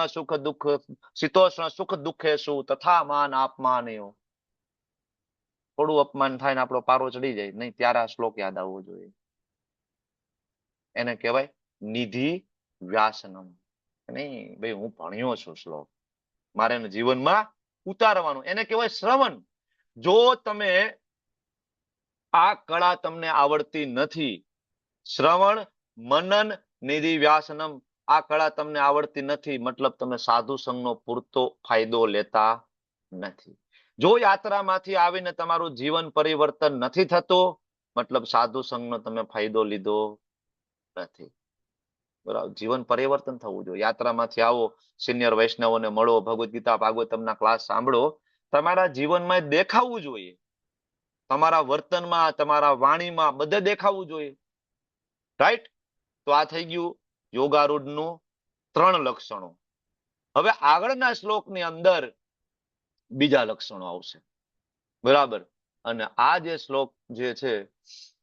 સુખ દુઃખેશુ તથા માન આપમાનયો. થોડું અપમાન થાય ને આપણો પારો ચડી જાય નહીં, ત્યારે આ શ્લોક યાદ આવવો જોઈએ. એને કહેવાય નિધિ વ્યાસનમ. નહીં ભાઈ, હું ભણ્યો છું શ્લોક, મારે એને જીવનમાં ઉતારવાનું, એને કહેવાય શ્રવણ. જો તમે આ કળા તમને આવડતી નથી, શ્રવણ, મનન, નિધિ વ્યાસનમ, આ કળા તમને આવડતી નથી, મતલબ તમે સાધુ સંઘનો પૂરતો ફાયદો લેતા નથી. જો યાત્રામાંથી આવીને તમારું જીવન પરિવર્તન નથી થતું, મતલબ સાધુ સંઘનો તમે ફાયદો લીધો નથી. બરાબર, જીવન પરિવર્તન થવું જોઈએ. યાત્રામાંથી આવો, સિનિયર વૈષ્ણવોને મળો, ભગવદ ગીતા ભાગવતમના ક્લાસ સાંભળો, તમારા જીવનમાં દેખાવું જોઈએ, તમારા વર્તનમાં, તમારા વાણીમાં, બધે દેખાવું જોઈએ. રાઈટ? તો આ થઈ ગયું યોગારૂઢનું 3 લક્ષણો. હવે આગળના શ્લોકની અંદર બીજા લક્ષણો આવશે, બરાબર. અને આ જે શ્લોક જે છે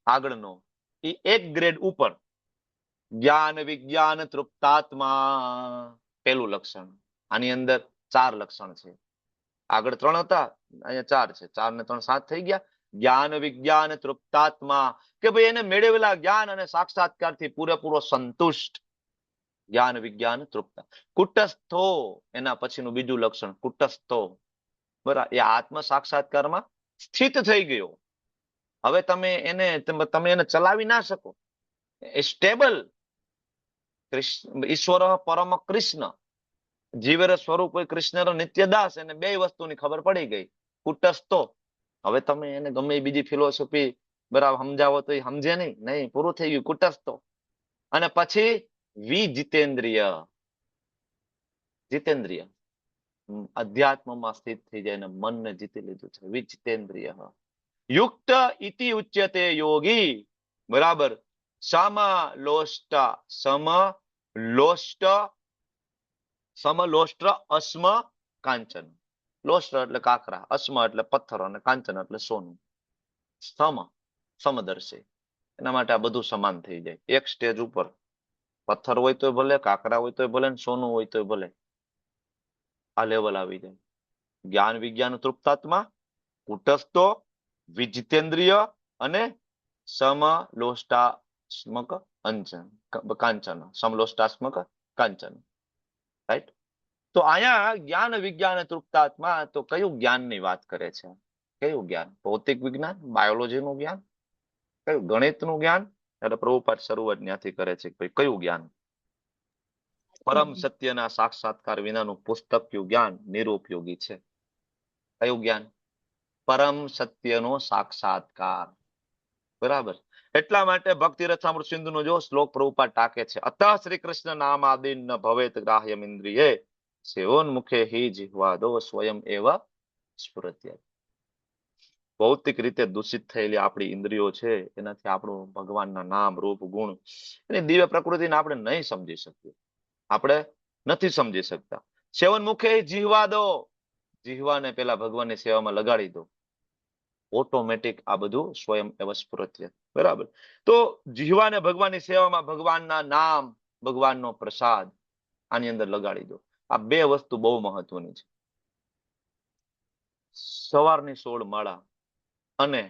આગળનો, એ 1 ગ્રેડ ઉપર, જ્ઞાન વિજ્ઞાન તૃપ્તાત્મા, પેલું લક્ષણ. આની અંદર 4 લક્ષણ છે. આગળ 3 હતા, અહીંયા 4 છે. 4 ને 3 7 થઈ ગયા. જ્ઞાન વિજ્ઞાન તૃપ્તાત્મા, કે ભાઈ એને મેળવેલા જ્ઞાન અને સાક્ષાત્કારથી પૂરેપૂરો સંતુષ્ટ. જ્ઞાન વિજ્ઞાન તૃપ્તા. કુટસ્થો, એના પછીનું બીજું લક્ષણ કુટસ્થો, બરાબર, એ આત્મ સાક્ષાત્કારમાં સ્થિત થઈ ગયો. હવે તમે એને ચલાવી ના શકો. એ સ્ટેબલ. ઈશ્વર પરમ કૃષ્ણ, જીવેર સ્વરૂપ કૃષ્ણ નિત્યદાસ, એને 2 વસ્તુની ખબર પડી ગઈ. કુટસ્થો, હવે તમે એને ગમે બીજી ફિલોસોફી, બરાબર, સમજાવો તો એ સમજે નહીં, પૂરું થઈ ગયું કુટસ્થો. અને પછી વિજિતેન્દ્રિય. જીતેન્દ્રિય, અધ્યાત્મમાં સ્થિત થઈ જાય અને મનને જીતી લીધું છે. વિજિતેન્દ્રિય યુક્ત ઇતિ ઉચ્યતે યોગી, બરાબર. સમલોષ્ટ અસ્મ કાંચન. લોષ્ટ એટલે કાકરા, અસ્મ એટલે પથ્થર, અને કાંચન એટલે સોનું. સમદર્શી, એના માટે આ બધું સમાન થઈ જાય. એક સ્ટેજ ઉપર પથ્થર હોય તો ભલે, કાકરા હોય તો ભલે, સોનું હોય તો ભલે, આ લેવલ આવી જાય. જ્ઞાન વિજ્ઞાન તૃપ્તાત્મા, કુટસ્થો, વિજિતેન્દ્રિય અને સમલોષ્ટાસ્મક કાંચન. સમલોષ્ટાસ્મક કાંચન. રાઈટ? તો અહીંયા જ્ઞાન વિજ્ઞાન તૃપ્તાત્મા, તો કયું જ્ઞાનની વાત કરે છે? કયું જ્ઞાન? ભૌતિક વિજ્ઞાન, બાયોલોજીનું જ્ઞાન, કયું ગણિતનું જ્ઞાન? એટલે પ્રભુપાદ શરૂઆત ત્યાંથી કરે છે કે ભાઈ કયું જ્ઞાન? પરમ સત્યના સાક્ષાત્કાર વિનાનું પુસ્તકયું જ્ઞાન નિરુપયોગી છે. કયું જ્ઞાન? પરમ સત્યનો સાક્ષાત્કાર. બરાબર. એટલા માટે ભક્તિ રથામૃત સિંધુનો જો શ્લોક પ્રભુપાદ ટાકે છે, અતઃ શ્રી કૃષ્ણ નામ આદિન ન ભવેત ગ્રાહ્યમ ઇન્દ્રિયે સેવોન્મુખે હિ જિહ્વાદો સ્વયં એવ સ્ફુરત્ય. ભૌતિક રીતે દૂષિત થયેલી આપણી ઇન્દ્રિયો છે, એનાથી આપણું ભગવાનના નામ, રૂપ, ગુણ, એની દિવ્ય પ્રકૃતિને આપણે નહીં સમજી શકીએ. આપણે નથી સમજી શકતા. સેવન્મુખે જીહવા દો, જીહવાને પેલા ભગવાનની સેવામાં લગાડી દો. ઓટોમેટિક આ બધું સ્વયં એવ સ્ફુરત્ય. બરાબર. તો જીહવાને ભગવાનની સેવામાં ભગવાનના નામ, ભગવાનનો પ્રસાદ આની અંદર લગાડી દો. આ બે વસ્તુ બહુ મહત્વની છે. સવારની 16 માળા અને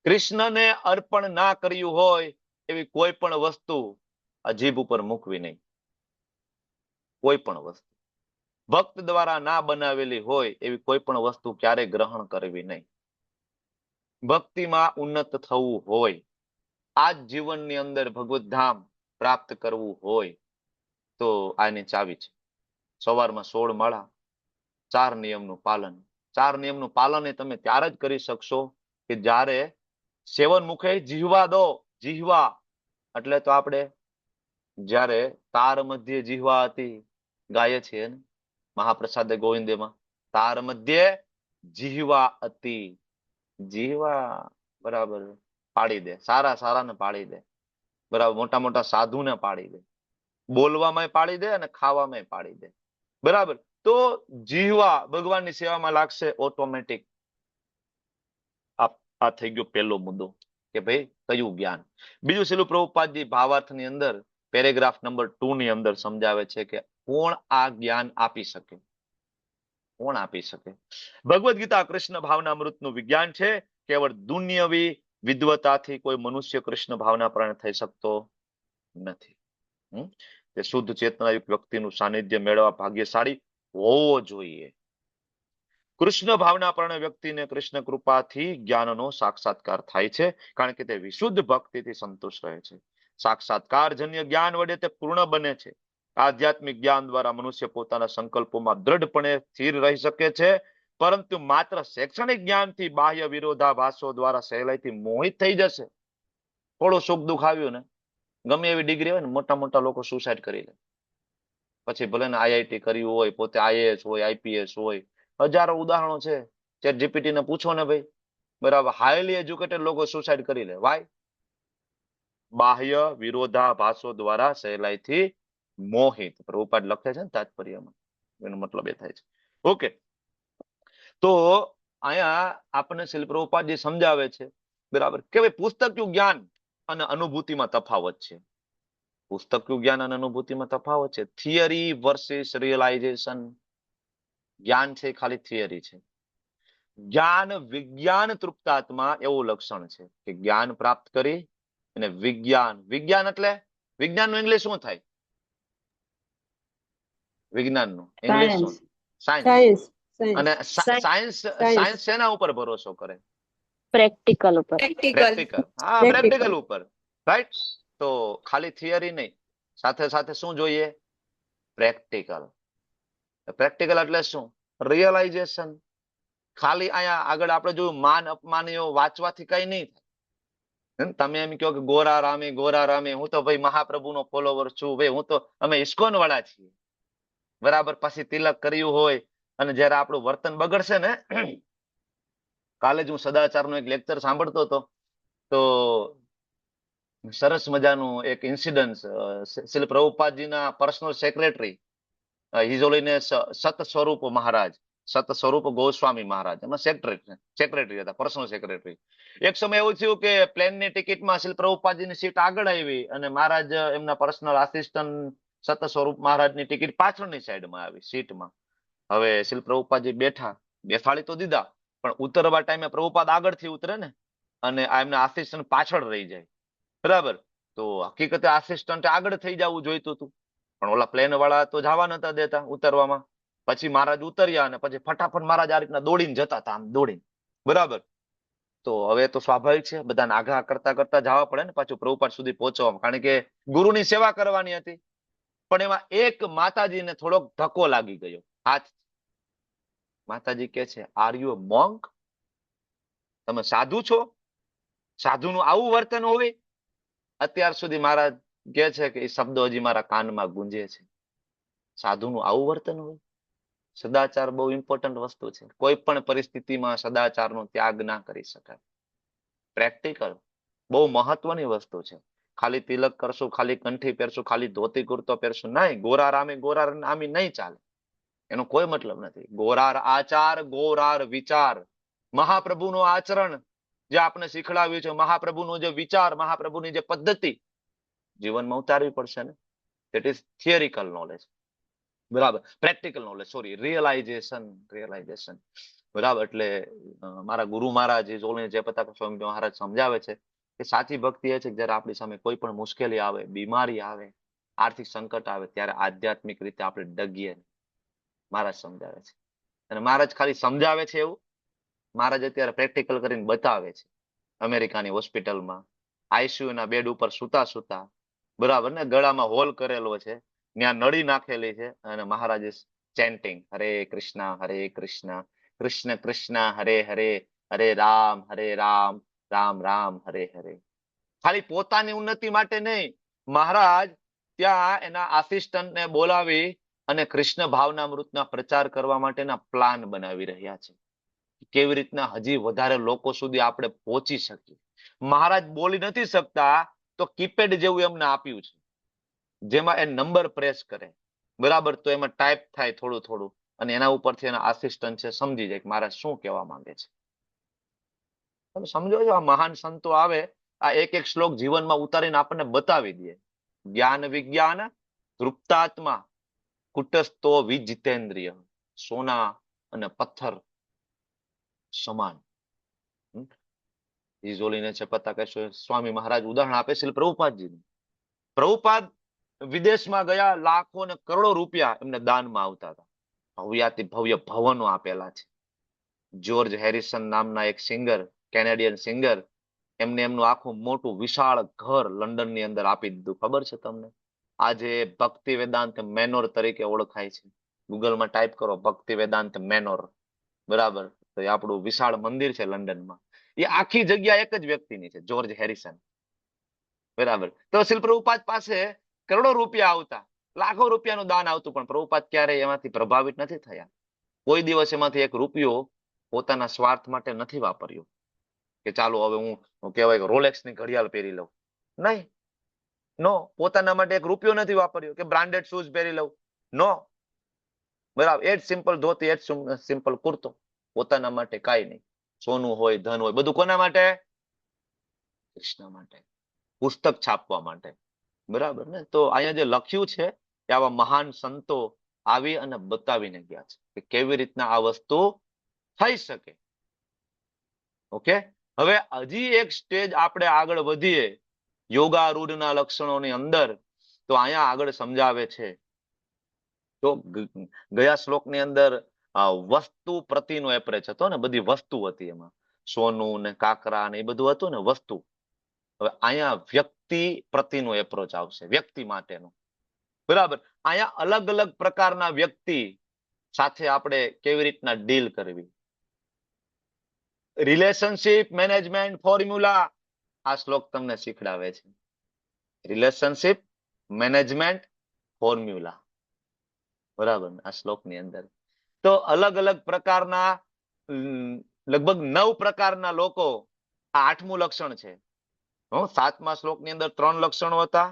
કૃષ્ણને અર્પણ ના કર્યું હોય એવી કોઈ પણ વસ્તુ આ જીભ ઉપર મૂકવી નહીં. કોઈ પણ વસ્તુ ભક્ત દ્વારા ના બનાવેલી હોય એવી કોઈ પણ વસ્તુ ક્યારેય ગ્રહણ કરવી નહીં. ભક્તિમાં ઉન્નત થવું હોય, આ જ જીવનની અંદર ભગવત ધામ પ્રાપ્ત કરવું હોય તો આની ચાવી છે. સવારમાં 16 માળા, 4 નિયમનું પાલન. 4 નિયમનું પાલન એ તમે ત્યારે જ કરી શકશો કે જ્યારે સેવન મુખે જીહવા દો. જીહવા એટલે તો આપણે જ્યારે તાર મધ્ય જીહવા હતી ગાય છે ને મહાપ્રસાદે ગોવિંદેમાં, તાર મધ્ય જીહવા હતી. જીહવા બરાબર પાડી દે, સારા સારાને પાડી દે. બરાબર. મોટા મોટા સાધુને પાડી દે, બોલવામાં પાડી દે અને ખાવામાં પાડી દે. બરાબર. તો જીહવા ભગવાનની સેવામાં લાગશે ઓટોમેટિક. આ થઈ ગયો પહેલો મુદ્દો કે ભાઈ કયું જ્ઞાન. બીજું છેલ્લું પ્રભુપાદજી ભાવાર્થની અંદર પેરેગ્રાફ નંબર 2 ની અંદર સમજાવે છે કે કોણ આ જ્ઞાન આપી શકે. કોણ આપી શકે? ભગવદ્ ગીતા કૃષ્ણ ભાવનામૃતનું વિજ્ઞાન છે. કેવળ દુન્યવી વિદ્વતાથી કોઈ મનુષ્ય કૃષ્ણ ભાવના પ્રાણ થઈ શકતો નથી. તે શુદ્ધ ચેતનાયુક્ત વ્યક્તિનું સાનિધ્ય મેળવવા ભાગ્યશાળી હોવો જોઈએ. કૃષ્ણ ભાવના પ્રાણ વ્યક્તિને કૃષ્ણ કૃપાથી જ્ઞાનનો સાક્ષાત્કાર થાય છે, કારણ કે તે વિશુદ્ધ ભક્તિથી સંતુષ્ટ રહે છે. સાક્ષાત્કારજન્ય જ્ઞાન વડે તે પૂર્ણ બને છે. આધ્યાત્મિક જ્ઞાન દ્વારા મનુષ્ય પોતાના સંકલ્પોમાં દ્રઢપણે સ્થિર રહી શકે છે, પરંતુ માત્ર શૈક્ષણિક જ્ઞાનથી બાહ્ય વિરોધાભાસો દ્વારા સહેલાઈથી મોહિત થઈ જશે. થોડું સુખ દુઃખ આવ્યું ને, ગમે એવી ડિગ્રી હોય ને, મોટા મોટા લોકો સુસાઇડ કરી લે. પછી ભલે ને આઈઆઈટી કર્યું હોય, પોતે આઈએએસ હોય, આઈપીએસ હોય, હજારો ઉદાહરણો છે. ચેટ જીપીટી ને પૂછો ને ભાઈ, બરાબર. હાઈલી એજ્યુકેટેડ લોકો સુસાઇડ કરી લે. વાય? બાહ્ય વિરોધાભાસો દ્વારા સહેલાઈથી મોહિત. પ્રભુપાદ લખે છે ને તાત્પર્યમાં, એનો મતલબ એ થાય છે. ઓકે. તો અહીંયા આપણને શ્રીલ પ્રભુપાદજી સમજાવે છે, બરાબર, કે ભાઈ પુસ્તકનું જ્ઞાન અને અનુભૂતિમાં તફાવત છે. પુસ્તકનું જ્ઞાન અને અનુભૂતિમાં તફાવત છે. Theory versus realisation. જ્ઞાન છે ખાલી થિયરી છે. જ્ઞાન વિજ્ઞાન તૃપ્તાત્મા એવું લક્ષણ છે કે જ્ઞાન પ્રાપ્ત કરી અને વિજ્ઞાન. વિજ્ઞાન એટલે વિજ્ઞાનનું ઇંગ્લિશ શું થાય? વિજ્ઞાનનું ઇંગ્લિશ શું? સાયન્સ. અને સાયન્સ શેના ઉપર ભરોસો કરે? પ્રેક્ટિકલ ઉપર. પ્રેક્ટિકલ. હા, પ્રેક્ટિકલ ઉપર. રાઈટ. તો ખાલી થિયરી નહીં, સાથે સાથે શું જોઈએ? પ્રેક્ટિકલ. પ્રેક્ટિકલ એટલે શું? રિયલાઇઝેશન. ખાલી અહીંયા આગળ આપણે જોયું માન અપમાનીઓ વાંચવાથી કઈ નહીં થાય. તમે એમ કહો કે ગોરા રામે ગોરા રામે, હું તો ભાઈ મહાપ્રભુનો ફોલોવર છું, ભાઈ હું તો, અમે ઇસ્કોન વાળા છીએ, બરાબર. પછી તિલક કર્યું હોય અને જયારે આપણું વર્તન બગડશે ને, કાલે જ હું સદાચારનો એક લેક્ચર સાંભળતો હતો, તો સરસ મજાનું એક ઇન્સિડન્ટ, શ્રી પ્રભુપાદજીના personal secretary his holiness Sat Swarup મહારાજ, સત સ્વરૂપ ગોસ્વામી મહારાજ, એમાં સેક્રેટરી હતા, પર્સનલ સેક્રેટરી. એક સમય એવું થયું કે પ્લેનની ટિકિટમાં શ્રી પ્રભુપાદજીની સીટ આગળ આવી અને મહારાજ એમના પર્સનલ આસિસ્ટન્ટ સત સ્વરૂપ મહારાજની ટિકિટ પાછળની સાઈડમાં આવી સીટમાં. હવે શ્રી પ્રભુપાદજી બેઠા, બેસાડી તો દીધા, પણ ઉતરવા ટાઈમે પ્રભુપાદ આગળથી ઉતરે ને અને આ એમના આસિસ્ટન્ટ પાછળ રહી જાય, બરાબર. તો હકીકતે આસિસ્ટન્ટ આગળ થઈ જવું જોઈતું હતું, પણ ઓલા પ્લેન વાળા તો જવા નતા દેતા ઉતરવામાં. પછી મહારાજ ઉતર્યા અને પછી ફટાફટ મહારાજ આ રીતના દોડીને જતા હતા, આમ દોડીને. બરાબર. તો હવે તો સ્વાભાવિક છે, બધાને આઘા કરતા કરતા જવા પડે ને પાછું પ્રભુપાદ સુધી પહોંચવામાં, કારણ કે ગુરુની સેવા કરવાની હતી. પણ એમાં એક માતાજીને થોડોક ધક્કો લાગી ગયો. હાથ માતાજી કે છે, આર યુ અ મોન્ક? તમે સાધુ છો? સાધુનું આવું વર્તન હોય? અત્યાર સુધી મહારાજ કે છે કે એ શબ્દો હજી મારા કાનમાં ગુંજે છે. સાધુનું આવું વર્તન હોય? સદાચાર બહુ ઇમ્પોર્ટન્ટ વસ્તુ છે. કોઈ પણ પરિસ્થિતિમાં સદાચારનો ત્યાગ ના કરી શકાય. પ્રેક્ટિકલ બહુ મહત્વની વસ્તુ છે. ખાલી તિલક કરશું, ખાલી કંઠી પહેરશું, ખાલી ધોતી કુર્તો પહેરશું, નહીં. ગોરાર આમી નહીં ચાલે. એનો કોઈ મતલબ નથી. ગોરાર આચાર, ગોરાર વિચાર, મહાપ્રભુનો આચરણ જે આપણે શીખડાવ્યું છે, મહાપ્રભુનો જે વિચાર, મહાપ્રભુની જે પદ્ધતિ જીવનમાં ઉતારવી પડશે ને. That is theoretical knowledge. બરાબર. Practical knowledge, sorry, realisation. બરાબર. એટલે મારા ગુરુ મહારાજ જયપ્રતાપ સ્વામી મહારાજ સમજાવે છે કે સાચી ભક્તિ એ છે કે જયારે આપણી સામે કોઈ પણ મુશ્કેલી આવે, બીમારી આવે, આર્થિક સંકટ આવે, ત્યારે આધ્યાત્મિક રીતે આપણે ડગીએ. મહારાજ સમજાવે છે. અને મહારાજ ખાલી સમજાવે છે એવું, મહારાજ અત્યારે પ્રેક્ટિકલ કરીને બતાવે છે. અમેરિકાની હોસ્પિટલમાં આઈસીયુ ના બેડ ઉપર સુતા સુતા, બરાબર ને, ગળામાં હોલ કરેલો છે, ત્યાં નળી નાખેલી છે, અને મહારાજે ચેન્ટિંગ, હરે કૃષ્ણ કૃષ્ણ કૃષ્ણ હરે હરે, હરે રામ રામ રામ હરે હરે. ખાલી પોતાની ઉન્નતિ માટે નહીં, મહારાજ ત્યાં એના આસિસ્ટન્ટને બોલાવી અને કૃષ્ણ ભાવનામૃતના પ્રચાર કરવા માટેના પ્લાન બનાવી રહ્યા છે. કેવી રીતના હજી વધારે લોકો સુધી આપણે પહોંચી શકીએ. મહારાજ બોલી નથી શકતા તો કીપેડ જેવું એમને આપ્યું છે, જેમાં એ નંબર પ્રેસ કરે, બરાબર, તો એમાં ટાઈપ થાય થોડું થોડું, અને એના ઉપરથી એના આસિસ્ટન્ટ છે સમજી જાય કે મહારાજ શું કહેવા માંગે છે. તમે સમજો છો? આ મહાન સંતો આવે, આ એક એક શ્લોક જીવનમાં ઉતારીને આપણને બતાવી દે. જ્ઞાન વિજ્ઞાન તૃપ્તાત્મા કુટસ્થો વિજિતેન્દ્રિય, સોના અને પથ્થર સમાન. ઈઝોલીને છે પતા કહેશો, સ્વામી મહારાજ ઉદાહરણ આપે છે પ્રભુપાદજીનું. પ્રભુપાદ વિદેશમાં ગયા, લાખો ને કરોડો રૂપિયા એમને દાનમાં આવતા હતા. ભવ્યાતિ ભવ્ય ભવનો આપેલા છે. જ્યોર્જ હેરિસન નામના એક સિંગર, કેનેડિયન સિંગર, એમને એમનું આખું મોટું વિશાળ ઘર લંડન ની અંદર આપી દીધું. ખબર છે તમને? આજે ભક્તિ વેદાંત મેનોર તરીકે ઓળખાય છે. ગૂગલમાં ટાઈપ કરો ભક્તિ વેદાંત મેનોર, બરાબર, તો એ આપણું વિશાળ મંદિર છે લંડનમાં. એ આખી જગ્યા એક જ વ્યક્તિની છે, જ્યોર્જ હેરિસન. બરાબર. તો શ્રીલ પ્રભુપાદ પાસે કરોડો રૂપિયા આવતા, લાખો રૂપિયાનું દાન આવતું, પણ પ્રભુપાદ ક્યારેય એમાંથી પ્રભાવિત નથી થયા. કોઈ દિવસ એમાંથી એક રૂપિયો પોતાના સ્વાર્થ માટે નથી વાપર્યો કે ચાલો હવે હું કહેવાય રોલેક્સ ની ઘડિયાળ પહેરી લઉં. નહીં, નો. પોતાના માટે એક રૂપિયો નથી વાપર્યો કે બ્રાન્ડેડ શૂઝ પહેરી લઉં. નો. બરાબર. એ જ સિમ્પલ ધોતી, એ જ સિમ્પલ કુર્તો. પોતાના માટે કાંઈ નહીં. સોનું હોય, ધન હોય, બધું કોના માટે? કૃષ્ણ માટે, પુસ્તક છાપવા માટે. બરાબર ને? તો અહીંયા જે લખ્યું છે એ આવા મહાન સંતો આવી અને બતાવીને ગયા છે કે કેવી રીતના આ વસ્તુ થઈ શકે. ઓકે, હવે હજી એક સ્ટેજ આપણે આગળ વધીએ યોગારૂઢના લક્ષણોની અંદર. તો અહીંયા આગળ સમજાવે છે, તો ગયા શ્લોકની અંદર વસ્તુ પ્રતિનો એપ્રોચ હતો ને, બધી વસ્તુ હતી એમાં, સોનું ને કાકરા ને એ બધું હતું ને, વસ્તુ. હવે અહીંયા વ્યક્તિ પ્રતિનો એપ્રોચ આવશે, વ્યક્તિ માટેનો. બરાબર. અહીંયા અલગ અલગ પ્રકારના વ્યક્તિ સાથે આપણે કેવી રીતના ડીલ કરવી. રિલેશનશિપ મેનેજમેન્ટ ફોર્મ્યુલા આ શ્લોક તમને શીખડાવે છે. રિલેશનશિપ મેનેજમેન્ટ ફોર્મ્યુલા, બરાબર, આ શ્લોકની અંદર. તો અલગ અલગ પ્રકારના લગભગ 9 પ્રકારના લોકો, આ 8મું લક્ષણ છે. 7મા શ્લોકની અંદર 3 લક્ષણો હતા,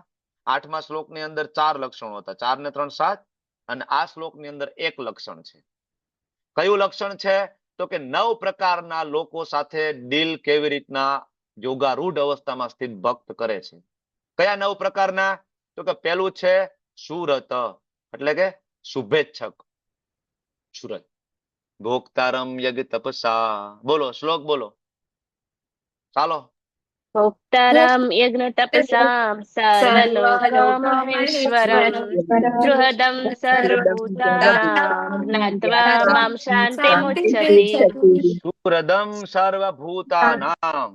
8મા શ્લોકની અંદર 4 લક્ષણો હતા, 4 ને 3 7, અને આ શ્લોકની અંદર 1 લક્ષણ છે. કયું લક્ષણ છે? તો કે 9 પ્રકારના લોકો સાથે ડીલ કેવી રીતના યોગારૂઢ અવસ્થામાં સ્થિત ભક્ત કરે છે. કયા 9 પ્રકારના? તો કે પેલું છે સુરત, એટલે કે શુભેચ્છક. સુરત. ભોક્તારમ યજ્ઞ તપસા. બોલો શ્લોક, બોલો ચાલો. ભોક્તારમ યજ્ઞ તપસામ સર્વલોક મહેશ્વરમ બૃહદમ સર્વભૂતાનામ જ્ઞાત્વા મામ શાંતિમુચ્યતે. સુરદમ સર્વભૂતાનામ.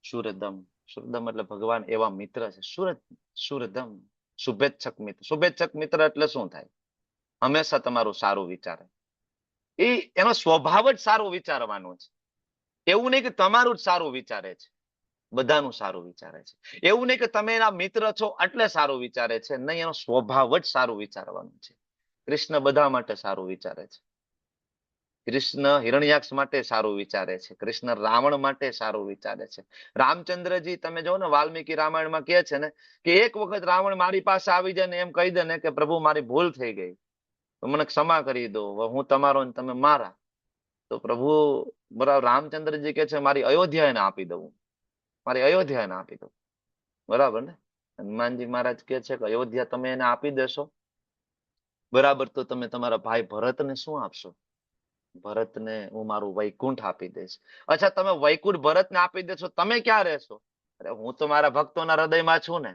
સુરદમ, સુરદમ એટલે ભગવાન એવા મિત્ર છે. સુરદમ શુભેચ્છક મિત્ર. શુભેચ્છક મિત્ર એટલે શું થાય? હંમેશા તમારું સારું વિચારે. એનો સ્વભાવ જ સારું વિચારવાનો છે. એવું નહીં કે તમારું જ સારું વિચારે છે, બધાનું સારું વિચારે છે. એવું નહીં કે તમે એના મિત્ર છો એટલે સારું વિચારે છે, નહીં, એનો સ્વભાવ જ સારું વિચારવાનું છે. કૃષ્ણ બધા માટે સારું વિચારે છે. કૃષ્ણ હિરણ્યાક્ષ માટે સારું વિચારે છે. કૃષ્ણ રાવણ માટે સારું વિચારે છે. રામચંદ્રજી તમે જો ને વાલ્મીકી રામાયણમાં કહે છે ને કે એક વખત રાવણ મારી પાસે આવી જાય ને એમ કહી દે ને કે પ્રભુ મારી ભૂલ થઈ ગઈ, તો મને ક્ષમા કરી દો, હું તમારો ને તમે મારા, તો પ્રભુ બરાબર રામચંદ્રજી કે છે મારી અયોધ્યા એને આપી દઉં, મારી અયોધ્યા એને આપી દઉં. બરાબર ને? હનુમાનજી મહારાજ કે છે કે અયોધ્યા તમે એને આપી દેશો બરાબર, તો તમે તમારા ભાઈ ભરતને શું આપશો? ભરતને હું મારું વૈકુંઠ આપી દઈશ. અચ્છા, તમે વૈકુંઠ ભરતને આપી દેશો, તમે ક્યાં રહેશો? અરે હું તો મારા ભક્તોના હૃદયમાં છું ને.